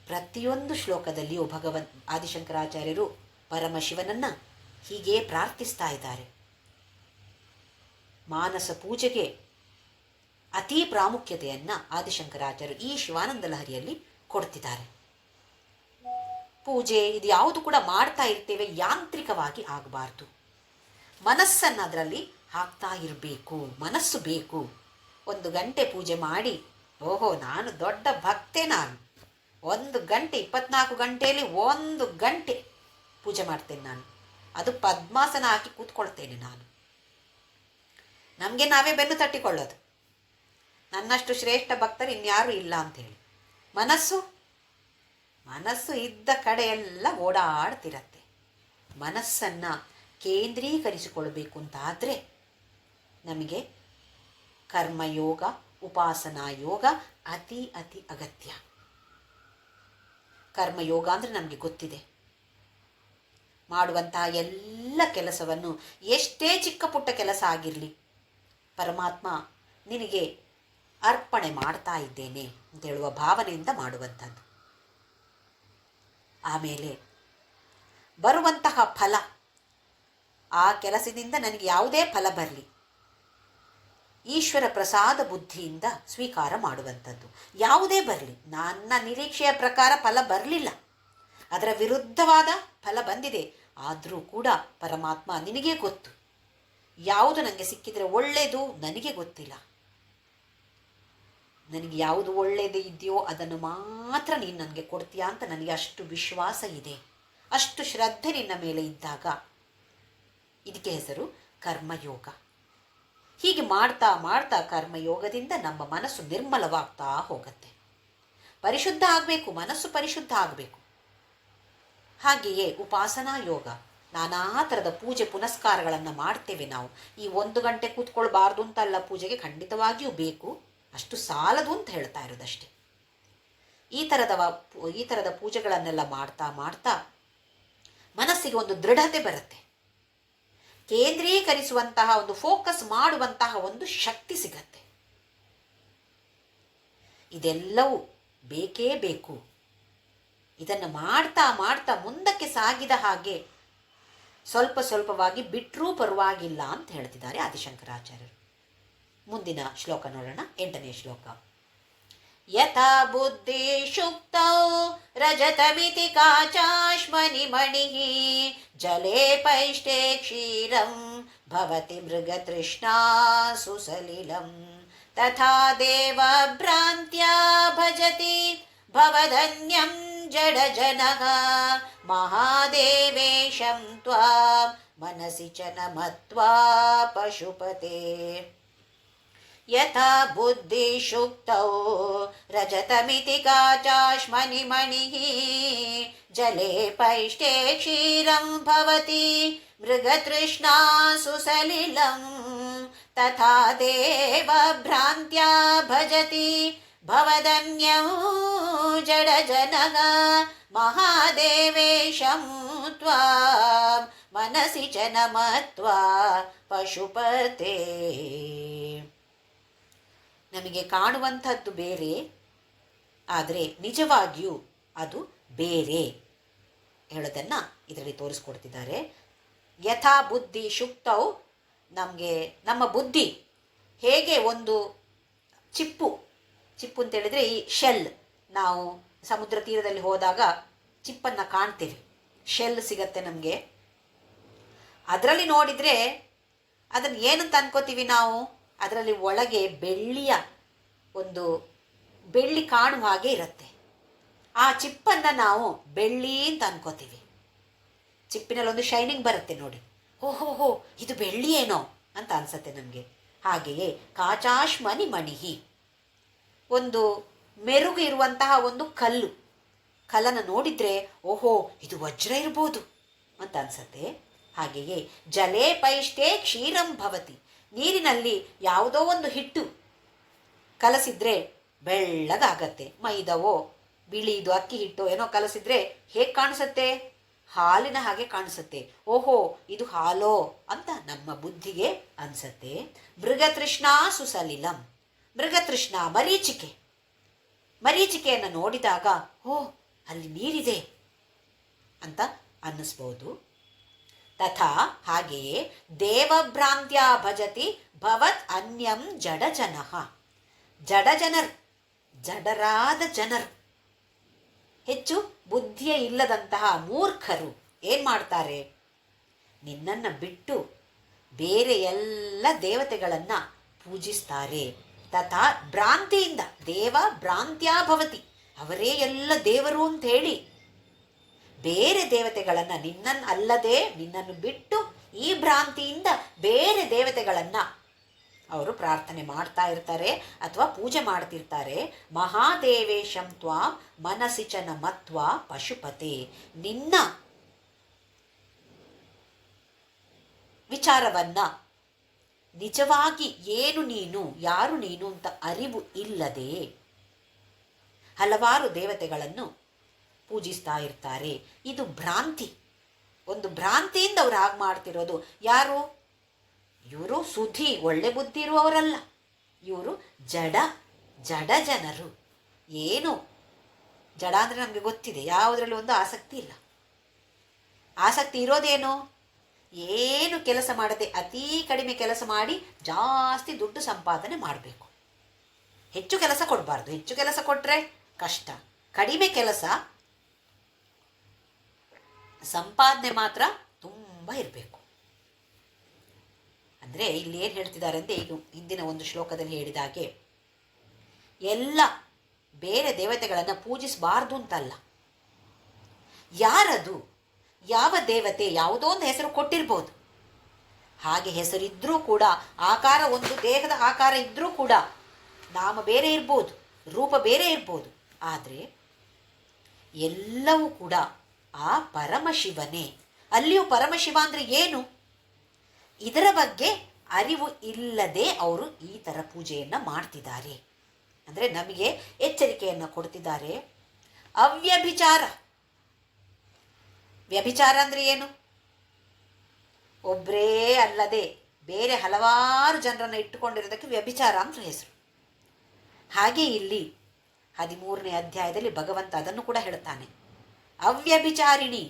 ಪ್ರತಿಯೊಂದು ಶ್ಲೋಕದಲ್ಲಿಯೂ ಆದಿಶಂಕರಾಚಾರ್ಯರು ಪರಮಶಿವನನ್ನು ಹೀಗೇ ಪ್ರಾರ್ಥಿಸ್ತಾ ಇದ್ದಾರೆ. ಮಾನಸ ಪೂಜೆಗೆ ಅತೀ ಪ್ರಾಮುಖ್ಯತೆಯನ್ನು ಆದಿಶಂಕರಾಚಾರ್ಯರು ಈ ಶಿವಾನಂದ ಲಹರಿಯಲ್ಲಿ ಕೊಡ್ತಿದ್ದಾರೆ. ಪೂಜೆ ಇದು ಯಾವುದು ಕೂಡ ಮಾಡ್ತಾ ಇರ್ತೇವೆ, ಯಾಂತ್ರಿಕವಾಗಿ ಆಗಬಾರ್ದು. ಮನಸ್ಸನ್ನು ಅದರಲ್ಲಿ ಹಾಕ್ತಾ ಇರಬೇಕು, ಮನಸ್ಸು ಬೇಕು. 1 ಗಂಟೆ ಪೂಜೆ ಮಾಡಿ, ನಾನು ದೊಡ್ಡ ಭಕ್ತೆ, ನಾನು 1 ಗಂಟೆ 24 ಗಂಟೆಯಲ್ಲಿ 1 ಗಂಟೆ ಪೂಜೆ ಮಾಡ್ತೇನೆ ನಾನು, ಅದು ಪದ್ಮಾಸನ ಹಾಕಿ ಕೂತ್ಕೊಳ್ತೇನೆ ನಾನು. ನಮಗೆ ನಾವೇ ಬೆನ್ನು ತಟ್ಟಿಕೊಳ್ಳೋದು. ನನ್ನಷ್ಟು ಶ್ರೇಷ್ಠ ಭಕ್ತರು ಇನ್ಯಾರೂ ಇಲ್ಲ ಅಂಥೇಳಿ. ಮನಸ್ಸು ಇದ್ದ ಕಡೆಯೆಲ್ಲ ಓಡಾಡ್ತಿರತ್ತೆ. ಮನಸ್ಸನ್ನು ಕೇಂದ್ರೀಕರಿಸಿಕೊಳ್ಬೇಕು ಅಂತಾದರೆ ನಮಗೆ ಕರ್ಮಯೋಗ, ಉಪಾಸನಾ ಯೋಗ ಅತಿ ಅತಿ ಅಗತ್ಯ. ಕರ್ಮಯೋಗ ಅಂದರೆ ನಮಗೆ ಗೊತ್ತಿದೆ. ಮಾಡುವಂತಹ ಎಲ್ಲ ಕೆಲಸವನ್ನು, ಎಷ್ಟೇ ಚಿಕ್ಕ ಪುಟ್ಟ ಕೆಲಸ ಆಗಿರಲಿ, ಪರಮಾತ್ಮ ನಿನಗೆ ಅರ್ಪಣೆ ಮಾಡ್ತಾ ಇದ್ದೇನೆ ಅಂತ ಹೇಳುವ ಭಾವನೆಯಿಂದ ಮಾಡುವಂಥದ್ದು. ಆಮೇಲೆ ಬರುವಂತಹ ಫಲ, ಆ ಕೆಲಸದಿಂದ ನನಗೆ ಯಾವುದೇ ಫಲ ಬರಲಿ, ಈಶ್ವರ ಪ್ರಸಾದ ಬುದ್ಧಿಯಿಂದ ಸ್ವೀಕಾರ ಮಾಡುವಂಥದ್ದು. ಯಾವುದೇ ಬರಲಿ, ನನ್ನ ನಿರೀಕ್ಷೆಯ ಪ್ರಕಾರ ಫಲ ಬರಲಿಲ್ಲ, ಅದರ ವಿರುದ್ಧವಾದ ಫಲ ಬಂದಿದೆ, ಆದರೂ ಕೂಡ ಪರಮಾತ್ಮ ನಿನಗೆ ಗೊತ್ತು, ಯಾವುದು ನನಗೆ ಸಿಕ್ಕಿದರೆ ಒಳ್ಳೆಯದು ನನಗೆ ಗೊತ್ತಿಲ್ಲ, ನನಗೆ ಯಾವುದು ಒಳ್ಳೆಯದು ಇದೆಯೋ ಅದನ್ನು ಮಾತ್ರ ನೀನು ನನಗೆ ಕೊಡ್ತೀಯಾ ಅಂತ ನನಗೆ ಅಷ್ಟು ವಿಶ್ವಾಸ ಇದೆ, ಅಷ್ಟು ಶ್ರದ್ಧೆ ನಿನ್ನ ಮೇಲೆ ಇದ್ದಾಗ ಇದಕ್ಕೆ ಹೆಸರು ಕರ್ಮಯೋಗ. ಹೀಗೆ ಮಾಡ್ತಾ ಮಾಡ್ತಾ ಕರ್ಮಯೋಗದಿಂದ ನಮ್ಮ ಮನಸ್ಸು ನಿರ್ಮಲವಾಗ್ತಾ ಹೋಗುತ್ತೆ. ಪರಿಶುದ್ಧ ಆಗಬೇಕು, ಮನಸ್ಸು ಪರಿಶುದ್ಧ ಆಗಬೇಕು. ಹಾಗೆಯೇ ಉಪಾಸನಾ ಯೋಗ, ನಾನಾ ಥರದ ಪೂಜೆ ಪುನಸ್ಕಾರಗಳನ್ನು ಮಾಡ್ತೇವೆ ನಾವು. ಈ 1 ಗಂಟೆ ಕೂತ್ಕೊಳ್ಬಾರ್ದು ಅಂತಲ್ಲ, ಪೂಜೆಗೆ ಖಂಡಿತವಾಗಿಯೂ ಬೇಕು, ಅಷ್ಟು ಸಾಲದು ಅಂತ ಹೇಳ್ತಾ ಇರೋದಷ್ಟೇ. ಈ ಥರದ ಪೂಜೆಗಳನ್ನೆಲ್ಲ ಮಾಡ್ತಾ ಮಾಡ್ತಾ ಮನಸ್ಸಿಗೆ ಒಂದು ದೃಢತೆ ಬರುತ್ತೆ, ಕೇಂದ್ರೀಕರಿಸುವಂತಹ ಒಂದು ಫೋಕಸ್ ಮಾಡುವಂತಹ ಒಂದು ಶಕ್ತಿ ಸಿಗತ್ತೆ. ಇದೆಲ್ಲವೂ ಬೇಕೇ ಬೇಕು. ಇದನ್ನು ಮಾಡ್ತಾ ಮಾಡ್ತಾ ಮುಂದಕ್ಕೆ ಸಾಗಿದ ಹಾಗೆ ಸ್ವಲ್ಪ ಸ್ವಲ್ಪವಾಗಿ ಬಿಟ್ಟರೂ ಪರವಾಗಿಲ್ಲ ಅಂತ ಹೇಳ್ತಿದ್ದಾರೆ ಆದಿಶಂಕರಾಚಾರ್ಯರು. ಮುಂದಿನ ಶ್ಲೋಕ ನೋಡೋಣ, 8ನೇ ಶ್ಲೋಕ. ಯಥಾ ಬುದ್ಧಿ ಶುಕ್ತೌ ರಜತಮಿತಿ ಕಾಚಾಶ್ಮನಿ ಮಣಿಃ ಜಲೇ ಪೈಷ್ಟೇ ಕ್ಷೀರಂ ಭವತಿ ಮೃಗತೃಷ್ಣಾ ಸುಸಲಿಲಂ ತಥಾ ದೇವ ಭ್ರಾಂತ್ಯಾ ಭಜತಿ ಭವಧನ್ಯಂ ಜಡಜನಃ ಮಹಾದೇವೇಶಂ ತ್ವಾಂ ಮನಸಿ ಚ ನಮತ್ವಾ ಪಶುಪತೆ. ಯಥಾ ಬುದ್ಧಿ ಶುಕ್ತೌ ರಜತಮಿತಿ ಕಾಚಾಶ್ಮನಿ ಮಣಿಃ ಜಲೇ ಪೈಷ್ಟೇ ಕ್ಷೀರಂ ಭವತಿ ಮೃಗತೃಷ್ಣಾ ಸುಸಲಿಲಂ ತಥಾ ದೇವ ಭ್ರಾಂತ್ಯಾ ಭಜತಿ ಭವಧನ್ಯಂ ಜಡಜನಃ ಮಹಾದೇವೇಶಂ ತ್ವಾಂ ಮನಸಿ ಚ ನಮತ್ವಾ ಪಶುಪತೆ. ನಮಗೆ ಕಾಣುವಂಥದ್ದು ಬೇರೆ, ಆದರೆ ನಿಜವಾಗಿಯೂ ಅದು ಬೇರೆ ಹೇಳೋದನ್ನು ಇದರಲ್ಲಿ ತೋರಿಸ್ಕೊಡ್ತಿದ್ದಾರೆ. ಯಥಾ ಬುದ್ಧಿ ಶುಕ್ತೌ, ನಮ್ಮ ಬುದ್ಧಿ ಹೇಗೆ ಒಂದು ಚಿಪ್ಪು ಅಂತೇಳಿದರೆ ಈ ಶೆಲ್, ನಾವು ಸಮುದ್ರ ತೀರದಲ್ಲಿ ಹೋದಾಗ ಚಿಪ್ಪನ್ನು ಕಾಣ್ತೇವೆ, ಶೆಲ್ ಸಿಗತ್ತೆ ನಮಗೆ. ಅದರಲ್ಲಿ ನೋಡಿದರೆ ಅದನ್ನು ಏನಂತ ಅನ್ಕೋತೀವಿ ನಾವು, ಅದರಲ್ಲಿ ಒಳಗೆ ಬೆಳ್ಳಿ ಕಾಣುವ ಹಾಗೆ ಇರುತ್ತೆ. ಆ ಚಿಪ್ಪನ್ನು ನಾವು ಬೆಳ್ಳಿ ಅಂತ ಅನ್ಕೋತೀವಿ. ಚಿಪ್ಪಿನಲ್ಲಿ ಒಂದು ಶೈನಿಂಗ್ ಬರುತ್ತೆ ನೋಡಿ, ಓಹೋ ಇದು ಬೆಳ್ಳಿ ಏನೋ ಅಂತ ಅನ್ಸತ್ತೆ ನಮಗೆ. ಹಾಗೆಯೇ ಕಾಚಾಶ್ಮನಿ ಮಣಿಹಿ, ಒಂದು ಮೆರುಗು ಇರುವಂತಹ ಒಂದು ಕಲ್ಲನ್ನು ನೋಡಿದರೆ ಓಹೋ ಇದು ವಜ್ರ ಇರ್ಬೋದು ಅಂತ ಅನ್ಸತ್ತೆ. ಹಾಗೆಯೇ ಜಲೇ ಪೈಷ್ಟೇ ಕ್ಷೀರಂ ಭವತಿ, ನೀರಿನಲ್ಲಿ ಯಾವುದೋ ಒಂದು ಹಿಟ್ಟು ಕಲಸಿದ್ರೆ ಬೆಳ್ಳಗಾಗತ್ತೆ. ಮೈದವೋ ಬಿಳಿದು ಅಕ್ಕಿ ಹಿಟ್ಟು ಏನೋ ಕಲಸಿದ್ರೆ ಹೇಗೆ ಕಾಣಿಸುತ್ತೆ, ಹಾಲಿನ ಹಾಗೆ ಕಾಣಿಸುತ್ತೆ. ಓಹೋ ಇದು ಹಾಲೋ ಅಂತ ನಮ್ಮ ಬುದ್ಧಿಗೆ ಅನ್ಸತ್ತೆ. ಮೃಗತೃಷ್ಣಾ ಸುಸಲಿಲಂ, ಮೃಗತೃಷ್ಣ ಮರೀಚಿಕೆಯನ್ನು ನೋಡಿದಾಗ ಅಲ್ಲಿ ನೀರಿದೆ ಅಂತ ಅನ್ನಿಸ್ಬೋದು. ತಥಾ ಹಾಗೆಯೇ ದೇವಭ್ರಾಂತ್ಯ ಭಜತಿ ಭವತ್ ಅನ್ಯಂ ಜಡಜನಃ, ಜಡರಾದ ಜನರು, ಹೆಚ್ಚು ಬುದ್ಧಿಯ ಇಲ್ಲದಂತಹ ಮೂರ್ಖರು ಏನು ಮಾಡ್ತಾರೆ, ನಿನ್ನನ್ನು ಬಿಟ್ಟು ಬೇರೆ ಎಲ್ಲ ದೇವತೆಗಳನ್ನು ಪೂಜಿಸ್ತಾರೆ. ತಥಾ ಭ್ರಾಂತಿಯಿಂದ ದೇವ ಭ್ರಾಂತ್ಯಾ ಭವತಿ, ಅವರೇ ಎಲ್ಲ ದೇವರು ಅಂತ ಹೇಳಿ ಬೇರೆ ದೇವತೆಗಳನ್ನು, ನಿನ್ನನ್ನು ಬಿಟ್ಟು ಈ ಭ್ರಾಂತಿಯಿಂದ ಬೇರೆ ದೇವತೆಗಳನ್ನು ಅವರು ಪ್ರಾರ್ಥನೆ ಮಾಡ್ತಾ ಇರ್ತಾರೆ ಅಥವಾ ಪೂಜೆ ಮಾಡ್ತಿರ್ತಾರೆ. ಮಹಾದೇವೇಶಂ ತ್ವಾಂ ಮನಸಿ ಚ ನಮತ್ವ ಪಶುಪತೆ, ನಿನ್ನ ವಿಚಾರವನ್ನ ನಿಜವಾಗಿ ಏನು ನೀನು, ಯಾರು ನೀನು ಅಂತ ಅರಿವು ಇಲ್ಲದೆ ಹಲವಾರು ದೇವತೆಗಳನ್ನು ಪೂಜಿಸ್ತಾ ಇರ್ತಾರೆ. ಇದು ಭ್ರಾಂತಿ, ಒಂದು ಭ್ರಾಂತಿಯಿಂದ ಅವ್ರು ಹಾಗೆ ಮಾಡ್ತಿರೋದು. ಯಾರು ಇವರು? ಸುಧಿ, ಒಳ್ಳೆ ಬುದ್ಧಿ ಇರುವವರಲ್ಲ. ಇವರು ಜಡ ಜನರು. ಏನು ಜಡ ಅಂದರೆ ನಮಗೆ ಗೊತ್ತಿದೆ, ಯಾವುದರಲ್ಲಿ ಒಂದು ಆಸಕ್ತಿ ಇಲ್ಲ. ಆಸಕ್ತಿ ಇರೋದೇನು? ಏನು ಕೆಲಸ ಮಾಡದೆ ಅತೀ ಕಡಿಮೆ ಕೆಲಸ ಮಾಡಿ ಜಾಸ್ತಿ ದುಡ್ಡು ಸಂಪಾದನೆ ಮಾಡಬೇಕು. ಹೆಚ್ಚು ಕೆಲಸ ಕೊಡಬಾರ್ದು, ಹೆಚ್ಚು ಕೆಲಸ ಕೊಟ್ಟರೆ ಕಷ್ಟ. ಕಡಿಮೆ ಕೆಲಸ, ಸಂಪಾದನೆ ಮಾತ್ರ ತುಂಬ ಇರಬೇಕು. ಅಂದರೆ ಇಲ್ಲಿ ಏನು ಹೇಳ್ತಿದ್ದಾರೆ ಅಂದರೆ, ಈಗ ಹಿಂದಿನ ಒಂದು ಶ್ಲೋಕದಲ್ಲಿ ಹೇಳಿದ ಹಾಗೆ ಎಲ್ಲ ಬೇರೆ ದೇವತೆಗಳನ್ನು ಪೂಜಿಸಬಾರ್ದು ಅಂತಲ್ಲ. ಯಾರದು, ಯಾವ ದೇವತೆ, ಯಾವುದೋ ಒಂದು ಹೆಸರು ಕೊಟ್ಟಿರ್ಬೋದು. ಹಾಗೆ ಹೆಸರಿದ್ರೂ ಕೂಡ, ಆಕಾರ ಒಂದು ದೇಹದ ಆಕಾರ ಇದ್ದರೂ ಕೂಡ, ನಾಮ ಬೇರೆ ಇರ್ಬೋದು, ರೂಪ ಬೇರೆ ಇರ್ಬೋದು. ಆದರೆ ಎಲ್ಲವೂ ಕೂಡ ಆ ಪರಮಶಿವನೇ. ಅಲ್ಲಿಯೂ ಪರಮಶಿವ ಅಂದರೆ ಏನು, ಇದರ ಬಗ್ಗೆ ಅರಿವು ಇಲ್ಲದೆ ಅವರು ಈ ಥರ ಪೂಜೆಯನ್ನು ಮಾಡ್ತಿದ್ದಾರೆ. ಅಂದರೆ ನಮಗೆ ಎಚ್ಚರಿಕೆಯನ್ನು ಕೊಡ್ತಿದ್ದಾರೆ. ಅವ್ಯಭಿಚಾರ. ವ್ಯಭಿಚಾರ ಅಂದರೆ ಏನು? ಒಬ್ಬರೇ ಅಲ್ಲದೆ ಬೇರೆ ಹಲವಾರು ಜನರನ್ನು ಇಟ್ಟುಕೊಂಡಿರೋದಕ್ಕೆ ವ್ಯಭಿಚಾರ ಅಂತ ಹೆಸರು. ಹಾಗೆ ಇಲ್ಲಿ 13ನೇ ಅಧ್ಯಾಯದಲ್ಲಿ ಭಗವಂತ ಅದನ್ನು ಕೂಡ ಹೇಳ್ತಾನೆ. ಅವ್ಯಭಿಚಾರಿಣಿ,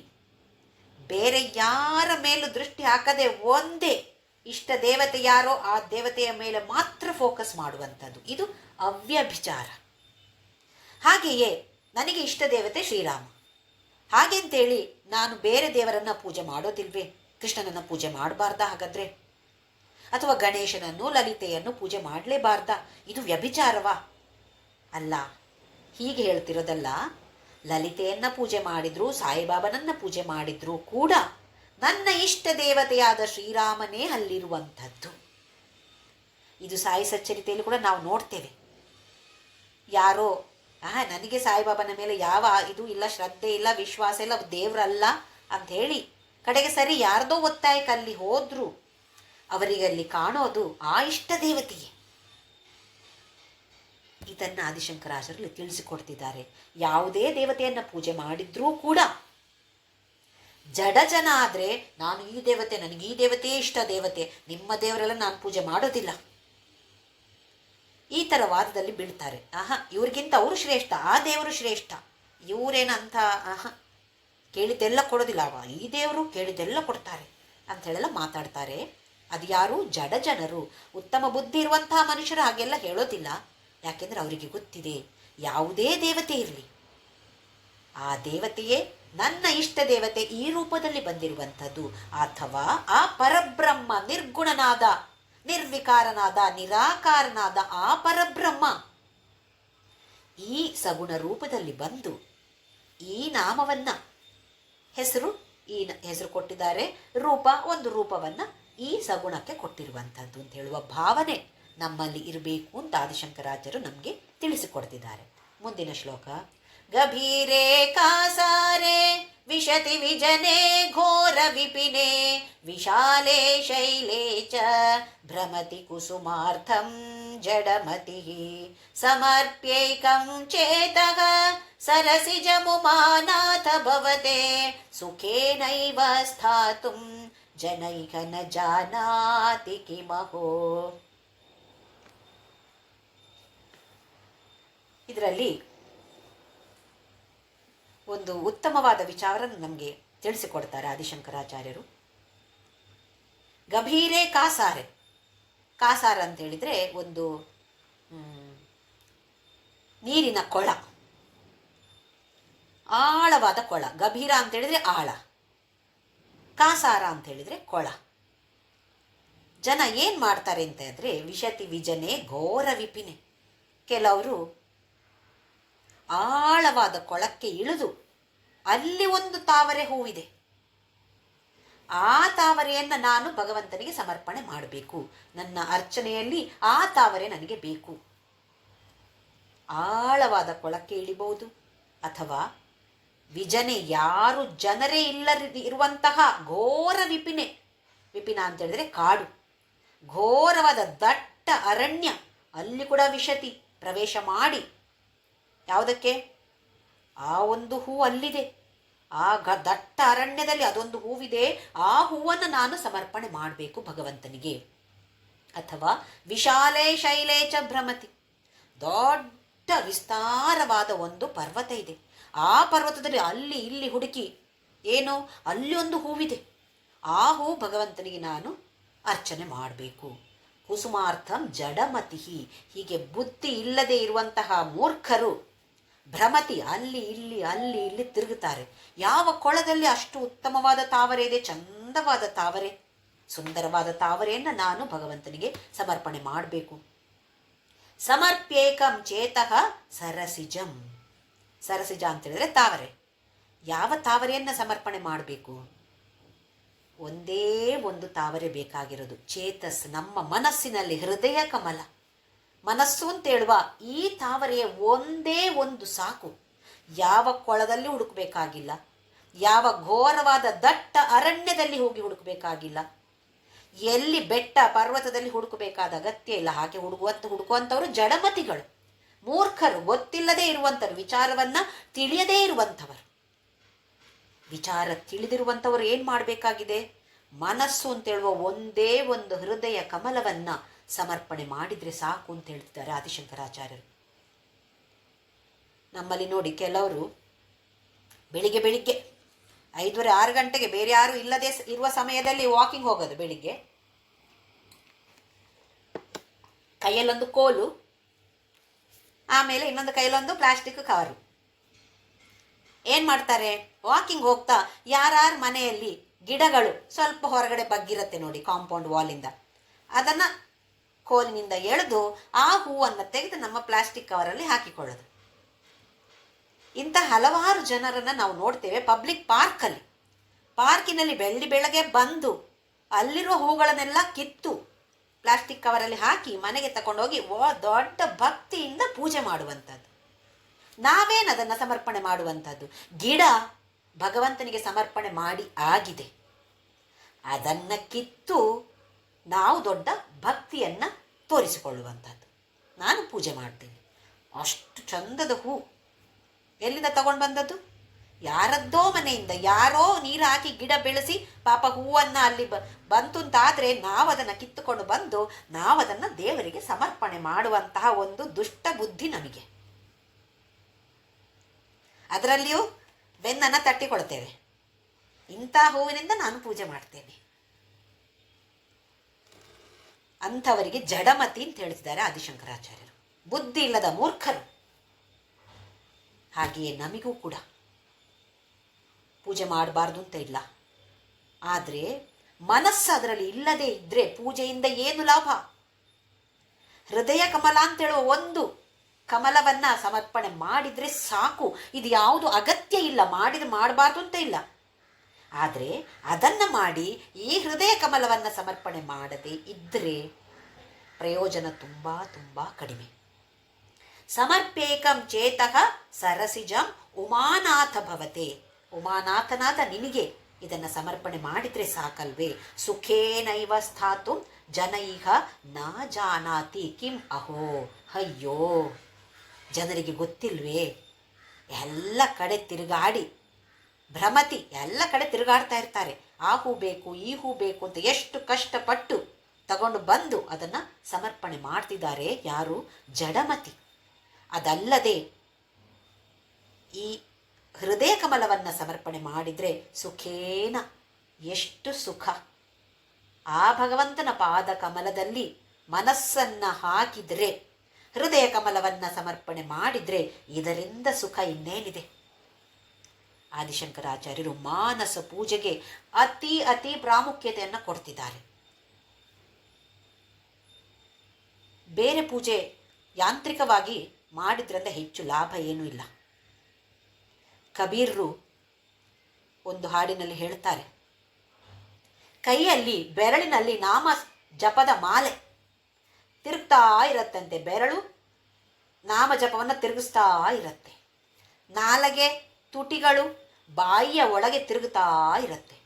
ಬೇರೆ ಯಾರ ಮೇಲೂ ದೃಷ್ಟಿ ಹಾಕದೆ ಒಂದೇ ಇಷ್ಟ ದೇವತೆ ಯಾರೋ ಆ ದೇವತೆಯ ಮೇಲೆ ಮಾತ್ರ ಫೋಕಸ್ ಮಾಡುವಂಥದ್ದು, ಇದು ಅವ್ಯಭಿಚಾರ. ಹಾಗೆಯೇ ನನಗೆ ಇಷ್ಟ ದೇವತೆ ಶ್ರೀರಾಮ, ಹಾಗೆಂತೇಳಿ ನಾನು ಬೇರೆ ದೇವರನ್ನು ಪೂಜೆ ಮಾಡೋದಿಲ್ವೇ? ಕೃಷ್ಣನನ್ನು ಪೂಜೆ ಮಾಡಬಾರ್ದಾ ಹಾಗಾದರೆ? ಅಥವಾ ಗಣೇಶನನ್ನು ಲಲಿತೆಯನ್ನು ಪೂಜೆ ಮಾಡಲೇಬಾರ್ದಾ? ಇದು ವ್ಯಭಿಚಾರವಾ? ಅಲ್ಲ, ಹೀಗೆ ಹೇಳ್ತಿರೋದಲ್ಲ. ಲಲಿತೆಯನ್ನು ಪೂಜೆ ಮಾಡಿದ್ರು, ಸಾಯಿಬಾಬನನ್ನು ಪೂಜೆ ಮಾಡಿದ್ರು ಕೂಡ ನನ್ನ ಇಷ್ಟ ದೇವತೆಯಾದ ಶ್ರೀರಾಮನೇ ಅಲ್ಲಿರುವಂಥದ್ದು. ಇದು ಸಾಯಿ ಸಚ್ಚರಿತೆಯಲ್ಲಿ ಕೂಡ ನಾವು ನೋಡ್ತೇವೆ. ಯಾರೋ ನನಗೆ ಸಾಯಿಬಾಬನ ಮೇಲೆ ಯಾವ ಇದು ಇಲ್ಲ, ಶ್ರದ್ಧೆ ಇಲ್ಲ, ವಿಶ್ವಾಸ ಇಲ್ಲ, ದೇವರಲ್ಲ ಅಂಥೇಳಿ ಕಡೆಗೆ ಸರಿ ಯಾರ್ದೋ ಒತ್ತಾಯಕ್ಕೆ ಅಲ್ಲಿ ಹೋದ್ರು, ಅವರಿಗೆ ಅಲ್ಲಿ ಕಾಣೋದು ಆ ಇಷ್ಟ ದೇವತೆಯೇ. ಇದನ್ನು ಆದಿಶಂಕರಾಚಾರ್ಯರು ತಿಳಿಸಿಕೊಡ್ತಿದ್ದಾರೆ. ಯಾವುದೇ ದೇವತೆಯನ್ನು ಪೂಜೆ ಮಾಡಿದ್ರೂ ಕೂಡ ಜಡ ಜನ ಆದರೆ ನಾನು ಈ ದೇವತೆ, ನನಗೆ ಈ ದೇವತೆಯೇ ಇಷ್ಟ ದೇವತೆ, ನಿಮ್ಮ ದೇವರೆಲ್ಲ ನಾನು ಪೂಜೆ ಮಾಡೋದಿಲ್ಲ, ಈ ಥರ ವಾದದಲ್ಲಿ ಬೀಳ್ತಾರೆ. ಇವ್ರಿಗಿಂತ ಅವರು ಶ್ರೇಷ್ಠ, ಆ ದೇವರು ಶ್ರೇಷ್ಠ, ಇವರೇನಂತ ಕೇಳಿದ್ದೆಲ್ಲ ಕೊಡೋದಿಲ್ಲ, ಈ ದೇವರು ಕೇಳಿದ್ದೆಲ್ಲ ಕೊಡ್ತಾರೆ ಅಂಥೇಳೆಲ್ಲ ಮಾತಾಡ್ತಾರೆ. ಅದು ಯಾರು? ಜಡ ಜನರು. ಉತ್ತಮ ಬುದ್ಧಿ ಇರುವಂತಹ ಮನುಷ್ಯರು ಹಾಗೆಲ್ಲ ಹೇಳೋದಿಲ್ಲ. ಯಾಕೆಂದರೆ ಅವರಿಗೆ ಗೊತ್ತಿದೆ, ಯಾವುದೇ ದೇವತೆ ಇರಲಿ, ಆ ದೇವತೆಯೇ ನನ್ನ ಇಷ್ಟ ದೇವತೆ ಈ ರೂಪದಲ್ಲಿ ಬಂದಿರುವಂಥದ್ದು. ಅಥವಾ ಆ ಪರಬ್ರಹ್ಮ, ನಿರ್ಗುಣನಾದ, ನಿರ್ವಿಕಾರನಾದ, ನಿರಾಕಾರನಾದ ಆ ಪರಬ್ರಹ್ಮ ಈ ಸಗುಣ ರೂಪದಲ್ಲಿ ಬಂದು ಈ ನಾಮವನ್ನು ಹೆಸರು ಕೊಟ್ಟಿದ್ದಾರೆ. ರೂಪ, ಒಂದು ರೂಪವನ್ನು ಈ ಸಗುಣಕ್ಕೆ ಕೊಟ್ಟಿರುವಂಥದ್ದು ಅಂತ ಹೇಳುವ ಭಾವನೆ ನಮ್ಮಲ್ಲಿ ಇರಬೇಕು ಅಂತ ಆದಿಶಂಕರಾಚಾರ್ಯರು ನಮಗೆ ತಿಳಿಸಿಕೊಡ್ತಿದ್ದಾರೆ. ಮುಂದಿನ ಶ್ಲೋಕ. ಗಭೀರೆ ಕಾಸಾರೆ ವಿಶತಿ ವಿಜನೆ ಘೋರ ವಿಪಿನೆ ವಿಶಾಲೆ ಶೈಲೆ ಚ ಭ್ರಮತಿ ಕುಸುಮಾರ್ಥಂ ಜಡಮತಿ ಸಮರ್ಪ್ಯೈಕಂ ಚೇತಃ ಸರಸಿಜ ಮುಮಾನಾಥ ಭವತೆ ಸುಖೇನೈವ ಸ್ಥಾತುಂ ಜನೈಕ ನ ಜಾನಾತಿ ಕಿಮಹೋ. ಇದರಲ್ಲಿ ಒಂದು ಉತ್ತಮವಾದ ವಿಚಾರ ನಮಗೆ ತಿಳಿಸಿಕೊಡ್ತಾರೆ ಆದಿಶಂಕರಾಚಾರ್ಯರು. ಗಭೀರೆ ಕಾಸಾರೆ. ಕಾಸಾರ ಅಂತ ಹೇಳಿದರೆ ಒಂದು ನೀರಿನ ಕೊಳ, ಆಳವಾದ ಕೊಳ. ಗಭೀರ ಅಂತ ಹೇಳಿದರೆ ಆಳ, ಕಾಸಾರ ಅಂತ ಹೇಳಿದರೆ ಕೊಳ. ಜನ ಏನು ಮಾಡ್ತಾರೆ ಅಂತ ಹೇಳಿದ್ರೆ, ವಿಶತಿ ವಿಜನೆ ಘೋರ ವಿಪಿನೆ. ಕೆಲವರು ಆಳವಾದ ಕೊಳಕ್ಕೆ ಇಳಿದು ಅಲ್ಲಿ ಒಂದು ತಾವರೆ ಹೂವಿದೆ, ಆ ತಾವರೆಯನ್ನು ನಾನು ಭಗವಂತನಿಗೆ ಸಮರ್ಪಣೆ ಮಾಡಬೇಕು. ನನ್ನ ಅರ್ಚನೆಯಲ್ಲಿ ಆ ತಾವರೆ ನನಗೆ ಬೇಕು. ಆಳವಾದ ಕೊಳಕ್ಕೆ ಇಳಿಬಹುದು, ಅಥವಾ ವಿಜನೆ, ಯಾರು ಜನರೇ ಇರುವಂತಹ ಘೋರ ವಿಪಿನ ಅಂತ ಹೇಳಿದ್ರೆ ಕಾಡು, ಘೋರವಾದ ದಟ್ಟ ಅರಣ್ಯ, ಅಲ್ಲಿ ಕೂಡ ವಿಶತಿ ಪ್ರವೇಶ ಮಾಡಿ, ಯಾವುದಕ್ಕೆ? ಆ ಒಂದು ಹೂ ಅಲ್ಲಿದೆ, ಆ ದಟ್ಟ ಅರಣ್ಯದಲ್ಲಿ ಅದೊಂದು ಹೂವಿದೆ, ಆ ಹೂವನ್ನು ನಾನು ಸಮರ್ಪಣೆ ಮಾಡಬೇಕು ಭಗವಂತನಿಗೆ. ಅಥವಾ ವಿಶಾಲೇ ಶೈಲೇ ಚ ಭ್ರಮತಿ, ದೊಡ್ಡ ವಿಸ್ತಾರವಾದ ಒಂದು ಪರ್ವತ ಇದೆ, ಆ ಪರ್ವತದಲ್ಲಿ ಅಲ್ಲಿ ಇಲ್ಲಿ ಹುಡುಕಿ ಏನು, ಅಲ್ಲಿ ಒಂದು ಹೂವಿದೆ, ಆ ಹೂ ಭಗವಂತನಿಗೆ ನಾನು ಅರ್ಚನೆ ಮಾಡಬೇಕು. ಕುಸುಮಾರ್ಥಂ ಜಡಮತಿ, ಹೀಗೆ ಬುದ್ಧಿ ಇಲ್ಲದೆ ಇರುವಂತಹ ಮೂರ್ಖರು ಭ್ರಮತಿ, ಅಲ್ಲಿ ಇಲ್ಲಿ ತಿರುಗುತ್ತಾರೆ. ಯಾವ ಕೊಳದಲ್ಲಿ ಅಷ್ಟು ಉತ್ತಮವಾದ ತಾವರೆ ಇದೆ, ಚಂದವಾದ ತಾವರೆ, ಸುಂದರವಾದ ತಾವರೆಯನ್ನು ನಾನು ಭಗವಂತನಿಗೆ ಸಮರ್ಪಣೆ ಮಾಡಬೇಕು. ಸಮರ್ಪ್ಯೇಕಂ ಚೇತಃ ಸರಸಿಜಂ, ಸರಸಿಜ ಅಂತ ಹೇಳಿದ್ರೆ ತಾವರೆ. ಯಾವ ತಾವರೆಯನ್ನು ಸಮರ್ಪಣೆ ಮಾಡಬೇಕು? ಒಂದೇ ಒಂದು ತಾವರೆ ಬೇಕಾಗಿರೋದು, ಚೇತಸ್, ನಮ್ಮ ಮನಸ್ಸಿನಲ್ಲಿ ಹೃದಯ ಕಮಲ, ಮನಸ್ಸು ಅಂತ ಹೇಳುವ ಈ ತಾವರೆಯ ಒಂದೇ ಒಂದು ಸಾಕು. ಯಾವ ಕೊಳದಲ್ಲಿ ಹುಡುಕಬೇಕಾಗಿಲ್ಲ, ಯಾವ ಘೋರವಾದ ದಟ್ಟ ಅರಣ್ಯದಲ್ಲಿ ಹೋಗಿ ಹುಡುಕಬೇಕಾಗಿಲ್ಲ, ಎಲ್ಲಿ ಬೆಟ್ಟ ಪರ್ವತದಲ್ಲಿ ಹುಡುಕಬೇಕಾದ ಅಗತ್ಯ ಇಲ್ಲ. ಹಾಗೆ ಹುಡುಕುವಂಥವರು ಜಡಮತಿಗಳು, ಮೂರ್ಖರು, ಗೊತ್ತಿಲ್ಲದೆ ಇರುವಂಥವ್ರು, ವಿಚಾರವನ್ನ ತಿಳಿಯದೇ ಇರುವಂಥವರು. ವಿಚಾರ ತಿಳಿದಿರುವಂಥವರು ಏನು ಮಾಡಬೇಕಾಗಿದೆ? ಮನಸ್ಸು ಅಂತ ಹೇಳುವ ಒಂದೇ ಒಂದು ಹೃದಯ ಕಮಲವನ್ನ ಸಮರ್ಪಣೆ ಮಾಡಿದರೆ ಸಾಕು ಅಂತ ಹೇಳ್ತಿದ್ದಾರೆ ಆದಿಶಂಕರಾಚಾರ್ಯರು. ನಮ್ಮಲ್ಲಿ ನೋಡಿ, ಕೆಲವರು ಬೆಳಿಗ್ಗೆ 5:30 6 ಗಂಟೆಗೆ ಬೇರೆ ಯಾರು ಇಲ್ಲದೆ ಇರುವ ಸಮಯದಲ್ಲಿ ವಾಕಿಂಗ್ ಹೋಗೋದು. ಬೆಳಿಗ್ಗೆ ಕೈಯಲ್ಲೊಂದು ಕೋಲು, ಆಮೇಲೆ ಇನ್ನೊಂದು ಕೈಯಲ್ಲೊಂದು ಪ್ಲಾಸ್ಟಿಕ್ ಕವರು. ಏನು ಮಾಡ್ತಾರೆ? ವಾಕಿಂಗ್ ಹೋಗ್ತಾ ಯಾರ್ಯಾರ ಮನೆಯಲ್ಲಿ ಗಿಡಗಳು ಸ್ವಲ್ಪ ಹೊರಗಡೆ ಬಗ್ಗಿರುತ್ತೆ ನೋಡಿ, ಕಾಂಪೌಂಡ್ ವಾಲಿಂದ, ಅದನ್ನು ಕೋಲಿನಿಂದ ಎಳೆದು ಆ ಹೂವನ್ನು ತೆಗೆದು ನಮ್ಮ ಪ್ಲಾಸ್ಟಿಕ್ ಕವರಲ್ಲಿ ಹಾಕಿಕೊಳ್ಳೋದು. ಇಂಥ ಹಲವಾರು ಜನರನ್ನು ನಾವು ನೋಡ್ತೇವೆ ಪಬ್ಲಿಕ್ ಪಾರ್ಕಿನಲ್ಲಿ ಬೆಳಗ್ಗೆ ಬಂದು ಅಲ್ಲಿರುವ ಹೂಗಳನ್ನೆಲ್ಲ ಕಿತ್ತು ಪ್ಲಾಸ್ಟಿಕ್ ಕವರಲ್ಲಿ ಹಾಕಿ ಮನೆಗೆ ತಗೊಂಡೋಗಿ ದೊಡ್ಡ ಭಕ್ತಿಯಿಂದ ಪೂಜೆ ಮಾಡುವಂಥದ್ದು. ನಾವೇನು ಅದನ್ನು ಸಮರ್ಪಣೆ ಮಾಡುವಂಥದ್ದು? ಗಿಡ ಭಗವಂತನಿಗೆ ಸಮರ್ಪಣೆ ಮಾಡಿ ಆಗಿದೆ, ಅದನ್ನು ಕಿತ್ತು ನಾವು ದೊಡ್ಡ ಭಕ್ತಿಯನ್ನು ತೋರಿಸಿಕೊಳ್ಳುವಂಥದ್ದು. ನಾನು ಪೂಜೆ ಮಾಡ್ತೀನಿ, ಅಷ್ಟು ಚಂದದ ಹೂ ಎಲ್ಲಿಂದ ತಗೊಂಡು ಬಂದದ್ದು? ಯಾರದ್ದೋ ಮನೆಯಿಂದ ಯಾರೋ ನೀರು ಹಾಕಿ ಗಿಡ ಬೆಳೆಸಿ ಪಾಪ ಹೂವನ್ನು ಅಲ್ಲಿ ಬಂತು ಅಂತಾದರೆ ನಾವು ಅದನ್ನು ಕಿತ್ತುಕೊಂಡು ಬಂದು ನಾವು ಅದನ್ನು ದೇವರಿಗೆ ಸಮರ್ಪಣೆ ಮಾಡುವಂತಹ ಒಂದು ದುಷ್ಟ ಬುದ್ಧಿ ನಮಗೆ. ಅದರಲ್ಲಿಯೂ ಬೆನ್ನನ್ನು ತಟ್ಟಿಕೊಳ್ತೇವೆ, ಇಂಥ ಹೂವಿನಿಂದ ನಾನು ಪೂಜೆ ಮಾಡ್ತೇನೆ. ಅಂಥವರಿಗೆ ಜಡಮತಿ ಅಂತ ಹೇಳ್ತಿದ್ದಾರೆ ಆದಿಶಂಕರಾಚಾರ್ಯರು, ಬುದ್ಧಿ ಇಲ್ಲದ ಮೂರ್ಖರು. ಹಾಗೆಯೇ ನಮಗೂ ಕೂಡ ಪೂಜೆ ಮಾಡಬಾರ್ದು ಅಂತ ಇಲ್ಲ, ಆದರೆ ಮನಸ್ಸು ಅದರಲ್ಲಿ ಇಲ್ಲದೆ ಇದ್ದರೆ ಪೂಜೆಯಿಂದ ಏನು ಲಾಭ? ಹೃದಯ ಕಮಲ ಅಂತೇಳುವ ಒಂದು ಕಮಲವನ್ನ ಸಮರ್ಪಣೆ ಮಾಡಿದರೆ ಸಾಕು. ಇದು ಯಾವುದು ಅಗತ್ಯ ಇಲ್ಲ, ಮಾಡಬಾರ್ದು ಅಂತ ಇಲ್ಲ. ಆದರೆ ಅದನ್ನು ಮಾಡಿ ಈ ಹೃದಯ ಕಮಲವನ್ನು ಸಮರ್ಪಣೆ ಮಾಡದೆ ಇದ್ದರೆ ಪ್ರಯೋಜನ ತುಂಬ ತುಂಬ ಕಡಿಮೆ. ಸಮರ್ಪೇಕಂ ಚೇತಃ ಸರಸಿಜಂ ಉಮಾನಾಥ ಭವತೆ, ಉಮಾನಾಥನಾದ ನಿನಗೆ ಇದನ್ನು ಸಮರ್ಪಣೆ ಮಾಡಿದರೆ ಸಾಕಲ್ವೇ. ಸುಖೇನೈವ ಸ್ಥಾತು ಜನೈಹ ನ ಜಾನಾತಿ ಕಿಂ ಅಹೋ, ಅಯ್ಯೋ ಜನರಿಗೆ ಗೊತ್ತಿಲ್ವೇ, ಎಲ್ಲ ಕಡೆ ತಿರುಗಾಡಿ ಭ್ರಮತಿ, ಎಲ್ಲ ಕಡೆ ತಿರುಗಾಡ್ತಾ ಇರ್ತಾರೆ. ಆ ಹೂ ಬೇಕು ಈ ಹೂ ಬೇಕು ಅಂತ ಎಷ್ಟು ಕಷ್ಟಪಟ್ಟು ತಗೊಂಡು ಬಂದು ಅದನ್ನು ಸಮರ್ಪಣೆ ಮಾಡ್ತಿದ್ದಾರೆ ಯಾರು? ಜಡಮತಿ. ಅದಲ್ಲದೆ ಈ ಹೃದಯ ಕಮಲವನ್ನು ಸಮರ್ಪಣೆ ಮಾಡಿದರೆ ಸುಖೇನ, ಎಷ್ಟು ಸುಖ. ಆ ಭಗವಂತನ ಪಾದ ಕಮಲದಲ್ಲಿ ಮನಸ್ಸನ್ನು ಹಾಕಿದರೆ, ಹೃದಯ ಕಮಲವನ್ನು ಸಮರ್ಪಣೆ ಮಾಡಿದರೆ ಇದರಿಂದ ಸುಖ ಇನ್ನೇನಿದೆ. ಆದಿಶಂಕರಾಚಾರ್ಯರು ಮಾನಸ ಪೂಜೆಗೆ ಅತಿ ಅತಿ ಪ್ರಾಮುಖ್ಯತೆಯನ್ನು ಕೊಡ್ತಿದ್ದಾರೆ. ಬೇರೆ ಪೂಜೆ ಯಾಂತ್ರಿಕವಾಗಿ ಮಾಡಿದ್ರಿಂದ ಹೆಚ್ಚು ಲಾಭ ಏನೂ ಇಲ್ಲ. ಕಬೀರರು ಒಂದು ಹಾಡಿನಲ್ಲಿ ಹೇಳ್ತಾರೆ, ಕೈಯಲ್ಲಿ ಬೆರಳಿನಲ್ಲಿ ನಾಮ ಜಪದ ಮಾಲೆ ತಿರುಗ್ತಾ ಇರತ್ತಂತೆ. ಬೆರಳು ನಾಮ ಜಪವನ್ನು ತಿರುಗಿಸ್ತಾ ಇರತ್ತೆ. ನಾಲಗೆ ತುಟಿಗಳು ಬಾಯಿಯ ಒಳಗೆ ತಿರುಗುತ್ತಾ ಇರತ್ತೆ.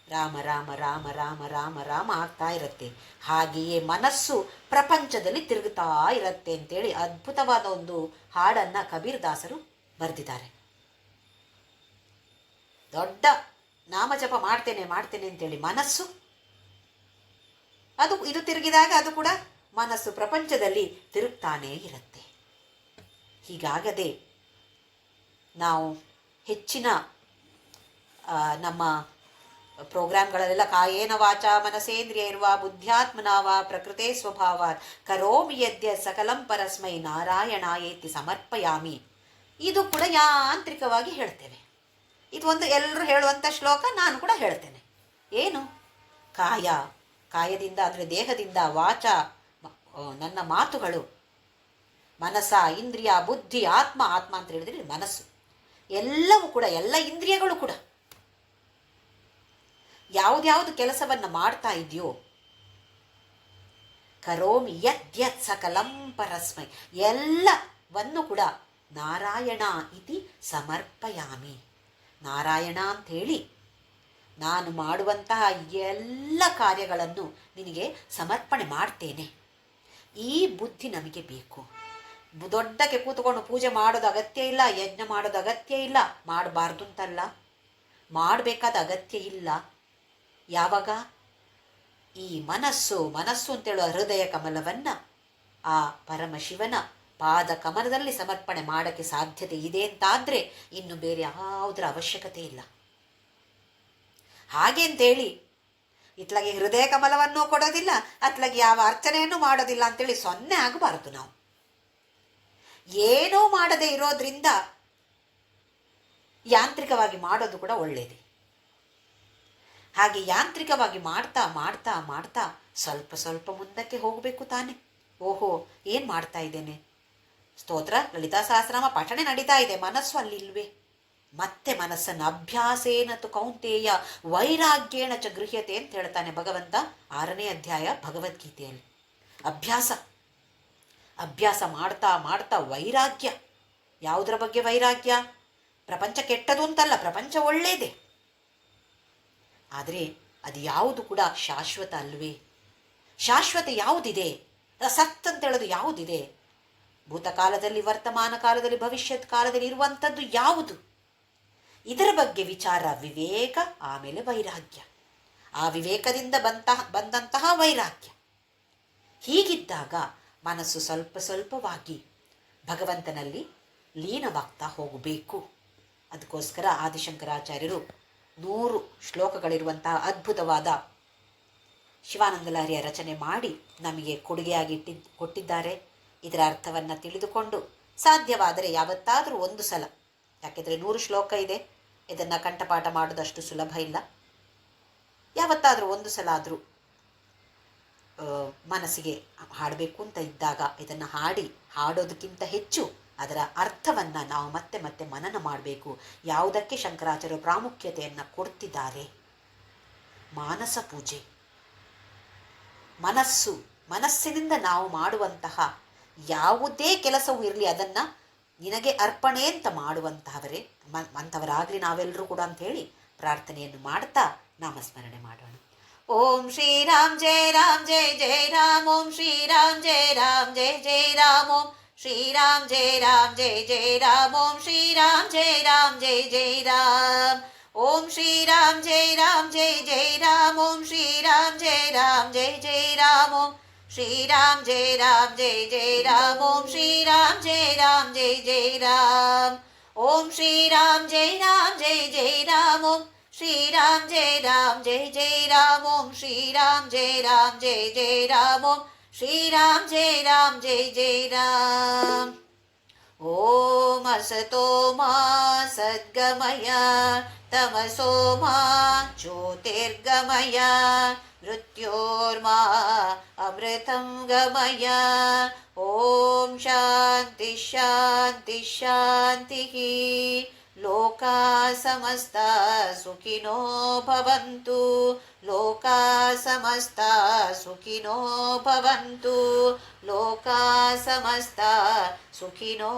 ರಾಮ ರಾಮ ರಾಮ ರಾಮ ರಾಮ ರಾಮ ಆಗ್ತಾ ಇರತ್ತೆ. ಹಾಗೆಯೇ ಮನಸ್ಸು ಪ್ರಪಂಚದಲ್ಲಿ ತಿರುಗುತ್ತಾ ಇರತ್ತೆ ಅಂತೇಳಿ ಅದ್ಭುತವಾದ ಒಂದು ಹಾಡನ್ನು ಕಬೀರ್ ದಾಸರು ಬರೆದಿದ್ದಾರೆ. ದೊಡ್ಡ ನಾಮಜಪ ಮಾಡ್ತೇನೆ ಮಾಡ್ತೇನೆ ಅಂತೇಳಿ ಮನಸ್ಸು ಇದು ತಿರುಗಿದಾಗ ಅದು ಕೂಡ ಮನಸ್ಸು ಪ್ರಪಂಚದಲ್ಲಿ ತಿರುಗ್ತಾನೇ ಇರುತ್ತೆ. ಹೀಗಾಗದೆ ನಾವು ಹೆಚ್ಚಿನ ನಮ್ಮ ಪ್ರೋಗ್ರಾಮ್ಗಳಲ್ಲೆಲ್ಲ ಕಾಯೇನ ವಾಚ ಮನಸೇಂದ್ರಿಯೈರ್ವಾ ಬುದ್ಧ್ಯಾತ್ಮನಾವ ಪ್ರಕೃತೆ ಸ್ವಭಾವಾತ್ ಕರೋಮಿ ಯದ್ಯ ಸಕಲಂ ಪರಸ್ಮೈ ನಾರಾಯಣಾಯೇತಿ ಸಮರ್ಪಯಾಮಿ, ಇದು ಕೂಡ ಯಾಂತ್ರಿಕವಾಗಿ ಹೇಳ್ತೇವೆ. ಇದು ಒಂದು ಎಲ್ಲರೂ ಹೇಳುವಂಥ ಶ್ಲೋಕ, ನಾನು ಕೂಡ ಹೇಳ್ತೇನೆ. ಏನು? ಕಾಯದಿಂದ ಅಂದರೆ ದೇಹದಿಂದ, ವಾಚ ನನ್ನ ಮಾತುಗಳು, ಮನಸ ಇಂದ್ರಿಯ ಬುದ್ಧಿ ಆತ್ಮ ಅಂತ ಹೇಳಿದ್ರೆ ಮನಸ್ಸು, ಎಲ್ಲವೂ ಕೂಡ ಎಲ್ಲ ಇಂದ್ರಿಯಗಳು ಕೂಡ ಯಾವುದ್ಯಾವುದು ಕೆಲಸವನ್ನು ಮಾಡ್ತಾ ಇದೆಯೋ ಕರೋಮಿ ಯತ್ ಸಕಲಂ ಪರಸ್ಮೈ, ಎಲ್ಲವನ್ನು ಕೂಡ ನಾರಾಯಣ ಇತಿ ಸಮರ್ಪಯಾಮಿ, ನಾರಾಯಣ ಅಂಥೇಳಿ ನಾನು ಮಾಡುವಂತಹ ಎಲ್ಲ ಕಾರ್ಯಗಳನ್ನು ನಿನಗೆ ಸಮರ್ಪಣೆ ಮಾಡ್ತೇನೆ. ಈ ಬುದ್ಧಿ ನಮಗೆ ಬೇಕು. ದೊಡ್ಡಕ್ಕೆ ಕೂತ್ಕೊಂಡು ಪೂಜೆ ಮಾಡೋದು ಅಗತ್ಯ ಇಲ್ಲ, ಯಜ್ಞ ಮಾಡೋದು ಅಗತ್ಯ ಇಲ್ಲ, ಮಾಡಬಾರ್ದು ಅಂತಲ್ಲ, ಮಾಡಬೇಕಾದ ಅಗತ್ಯ ಇಲ್ಲ. ಯಾವಾಗ ಈ ಮನಸ್ಸು ಅಂತೇಳುವ ಹೃದಯ ಕಮಲವನ್ನು ಆ ಪರಮಶಿವನ ಪಾದ ಕಮಲದಲ್ಲಿ ಸಮರ್ಪಣೆ ಮಾಡೋಕ್ಕೆ ಸಾಧ್ಯತೆ ಇದೆ ಅಂತಾದರೆ ಇನ್ನು ಬೇರೆ ಯಾವುದರ ಅವಶ್ಯಕತೆ ಇಲ್ಲ. ಹಾಗೆ ಅಂತೇಳಿ ಇತ್ಲಾಗಿ ಹೃದಯ ಕಮಲವನ್ನು ಕೊಡೋದಿಲ್ಲ, ಅತ್ಲಾಗಿ ಯಾವ ಅರ್ಚನೆಯನ್ನು ಮಾಡೋದಿಲ್ಲ ಅಂತೇಳಿ ಸೊನ್ನೆ ಆಗಬಾರದು. ನಾವು ಏನೂ ಮಾಡದೇ ಇರೋದ್ರಿಂದ ಯಾಂತ್ರಿಕವಾಗಿ ಮಾಡೋದು ಕೂಡ ಒಳ್ಳೆಯದೇ. ಹಾಗೆ ಯಾಂತ್ರಿಕವಾಗಿ ಮಾಡ್ತಾ ಮಾಡ್ತಾ ಮಾಡ್ತಾ ಸ್ವಲ್ಪ ಸ್ವಲ್ಪ ಮುಂದಕ್ಕೆ ಹೋಗಬೇಕು ತಾನೆ. ಓಹೋ, ಏನು ಮಾಡ್ತಾ ಇದ್ದೇನೆ, ಸ್ತೋತ್ರ ಲಲಿತಾ ಸಹಸ್ರನಾಮ ಪಠಣೆ ನಡೀತಾ ಇದೆ, ಮನಸ್ಸು ಅಲ್ಲಿಲ್ವೇ? ಮತ್ತೆ ಮನಸ್ಸನ್ನು ಅಭ್ಯಾಸೇನತು ಕೌಂತೇಯ ವೈರಾಗ್ಯೇಣ ಚ ಗೃಹ್ಯತೆ ಅಂತ ಹೇಳ್ತಾನೆ ಭಗವಂತ 6ನೇ ಅಧ್ಯಾಯ ಭಗವದ್ಗೀತೆಯಲ್ಲಿ. ಅಭ್ಯಾಸ ಮಾಡ್ತಾ ಮಾಡ್ತಾ ವೈರಾಗ್ಯ. ಯಾವುದರ ಬಗ್ಗೆ ವೈರಾಗ್ಯ? ಪ್ರಪಂಚ ಕೆಟ್ಟದು ಅಂತಲ್ಲ, ಪ್ರಪಂಚ ಒಳ್ಳೆಯದೇ. ಆದರೆ ಅದು ಯಾವುದು ಕೂಡ ಶಾಶ್ವತ ಅಲ್ವೇ? ಶಾಶ್ವತ ಯಾವುದಿದೆ? ಸತ್ ಅಂತ ಹೇಳೋದು ಯಾವುದಿದೆ? ಭೂತಕಾಲದಲ್ಲಿ, ವರ್ತಮಾನ ಕಾಲದಲ್ಲಿ, ಭವಿಷ್ಯತ್ ಕಾಲದಲ್ಲಿ ಇರುವಂಥದ್ದು ಯಾವುದು? ಇದರ ಬಗ್ಗೆ ವಿಚಾರ, ವಿವೇಕ, ಆಮೇಲೆ ವೈರಾಗ್ಯ. ಆ ವಿವೇಕದಿಂದ ಬಂದಂತಹ ವೈರಾಗ್ಯ. ಹೀಗಿದ್ದಾಗ ಮನಸ್ಸು ಸ್ವಲ್ಪ ಸ್ವಲ್ಪವಾಗಿ ಭಗವಂತನಲ್ಲಿ ಲೀನವಾಗ್ತಾ ಹೋಗಬೇಕು. ಅದಕ್ಕೋಸ್ಕರ ಆದಿಶಂಕರಾಚಾರ್ಯರು 100 ಶ್ಲೋಕಗಳಿರುವಂತಹ ಅದ್ಭುತವಾದ ಶಿವಾನಂದ ಲಹರಿಯ ರಚನೆ ಮಾಡಿ ನಮಗೆ ಕೊಡುಗೆಯಾಗಿ ಕೊಟ್ಟಿದ್ದಾರೆ. ಇದರ ಅರ್ಥವನ್ನು ತಿಳಿದುಕೊಂಡು ಸಾಧ್ಯವಾದರೆ ಯಾವತ್ತಾದರೂ ಒಂದು ಸಲ, ಯಾಕೆಂದರೆ 100 ಶ್ಲೋಕ ಇದೆ, ಇದನ್ನು ಕಂಠಪಾಠ ಮಾಡೋದಷ್ಟು ಸುಲಭ ಇಲ್ಲ, ಯಾವತ್ತಾದರೂ ಒಂದು ಸಲ ಆದರೂ ಮನಸ್ಸಿಗೆ ಹಾಡಬೇಕು ಅಂತ ಇದ್ದಾಗ ಇದನ್ನು ಹಾಡೋದಕ್ಕಿಂತ ಹೆಚ್ಚು ಅದರ ಅರ್ಥವನ್ನು ನಾವು ಮತ್ತೆ ಮತ್ತೆ ಮನನ ಮಾಡಬೇಕು. ಯಾವುದಕ್ಕೆ ಶಂಕರಾಚಾರ್ಯರು ಪ್ರಾಮುಖ್ಯತೆಯನ್ನು ಕೊಡ್ತಿದ್ದಾರೆ? ಮಾನಸ ಪೂಜೆ. ಮನಸ್ಸಿನಿಂದ ನಾವು ಮಾಡುವಂತಹ ಯಾವುದೇ ಕೆಲಸವೂ ಇರಲಿ, ಅದನ್ನು ನಿನಗೆ ಅರ್ಪಣೆ ಅಂತ ಅಂಥವರಾಗಲಿ ನಾವೆಲ್ಲರೂ ಕೂಡ ಅಂತ ಹೇಳಿ ಪ್ರಾರ್ಥನೆಯನ್ನು ಮಾಡ್ತಾ ನಾಮಸ್ಮರಣೆ ಮಾಡೋಣ. ಓಂ ಶ್ರೀರಾಮ್ ಜಯ ರಾಮ್ ಜಯ ಜಯ ರಾಮ್. ಓಂ ಶ್ರೀರಾಮ್ ಜಯ ರಾಮ್ ಜಯ ಜಯ ರಾಮ್. ಓಂ ಶ್ರೀರಾಮ್ ಜಯ ರಾಮ್ ಜಯ ಜಯ ರಾಮ್. ಓಂ ಶ್ರೀರಾಮ್ ಜಯ ರಾಮ್ ಜಯ ಜಯ ರಾಮ್. ಓಂ ಶ್ರೀರಾಮ್ ಜಯ ರಾಮ್ ಜಯ ಜಯ ರಾಮ್. ಓಂ ಶ್ರೀರಾಮ್ ಜಯ ರಾಮ್ ಜಯ ಜಯ ರಾಮ್. ಓಂ ಶ್ರೀರಾಮ್ ಜಯ ರಾಮ್ ಜಯ ಜಯ ರಾಮ್. ಓಂ ಶ್ರೀರಾಮ್ ಜಯ ರಾಮ್ ಜಯ ಜಯ ರಾಮ್. ಓಂ ಶ್ರೀರಾಮ್ ಜಯ ರಾಮ್ ಜಯ ಜಯ ರಾಮ್. ಓಂ ಶ್ರೀರಾಮ್ ಜಯ ರಾಮ್ ಜಯ ಜಯ ರಾಮ್. ಓಂ ಶ್ರೀರಾಮ್ ಜಯ ರಾಮ್ ಜಯ ಜಯ ರಾಮ್. ಓಂ ಶ್ರೀರಾಮ್ ಜಯ ರಾಮ್ ಜಯ ಜಯ ರಾಮ್. ಓಂ ಅಸತೋ ಮಾ ಸದ್ಗಮಯ ತಮಸೋ ಮಾ ಜ್ಯೋತಿರ್ಗಮಯ ಮೃತ್ಯೋರ್ಮಾ ಅಮೃತಂ ಗಮಯ. ಓಂ ಶಾಂತಿ ಶಾಂತಿ ಶಾಂತಿ. ಲೋಕಾ ಸಮಸ್ತ ಸುಖಿನೋ ಭವಂತು. ಲೋಕಾ ಸಮಸ್ತ ಸುಖಿನೋ ಭವಂತು. ಲೋಕಾ ಸಮಸ್ತ ಸುಖಿನೋ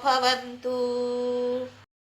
ಭವಂತು.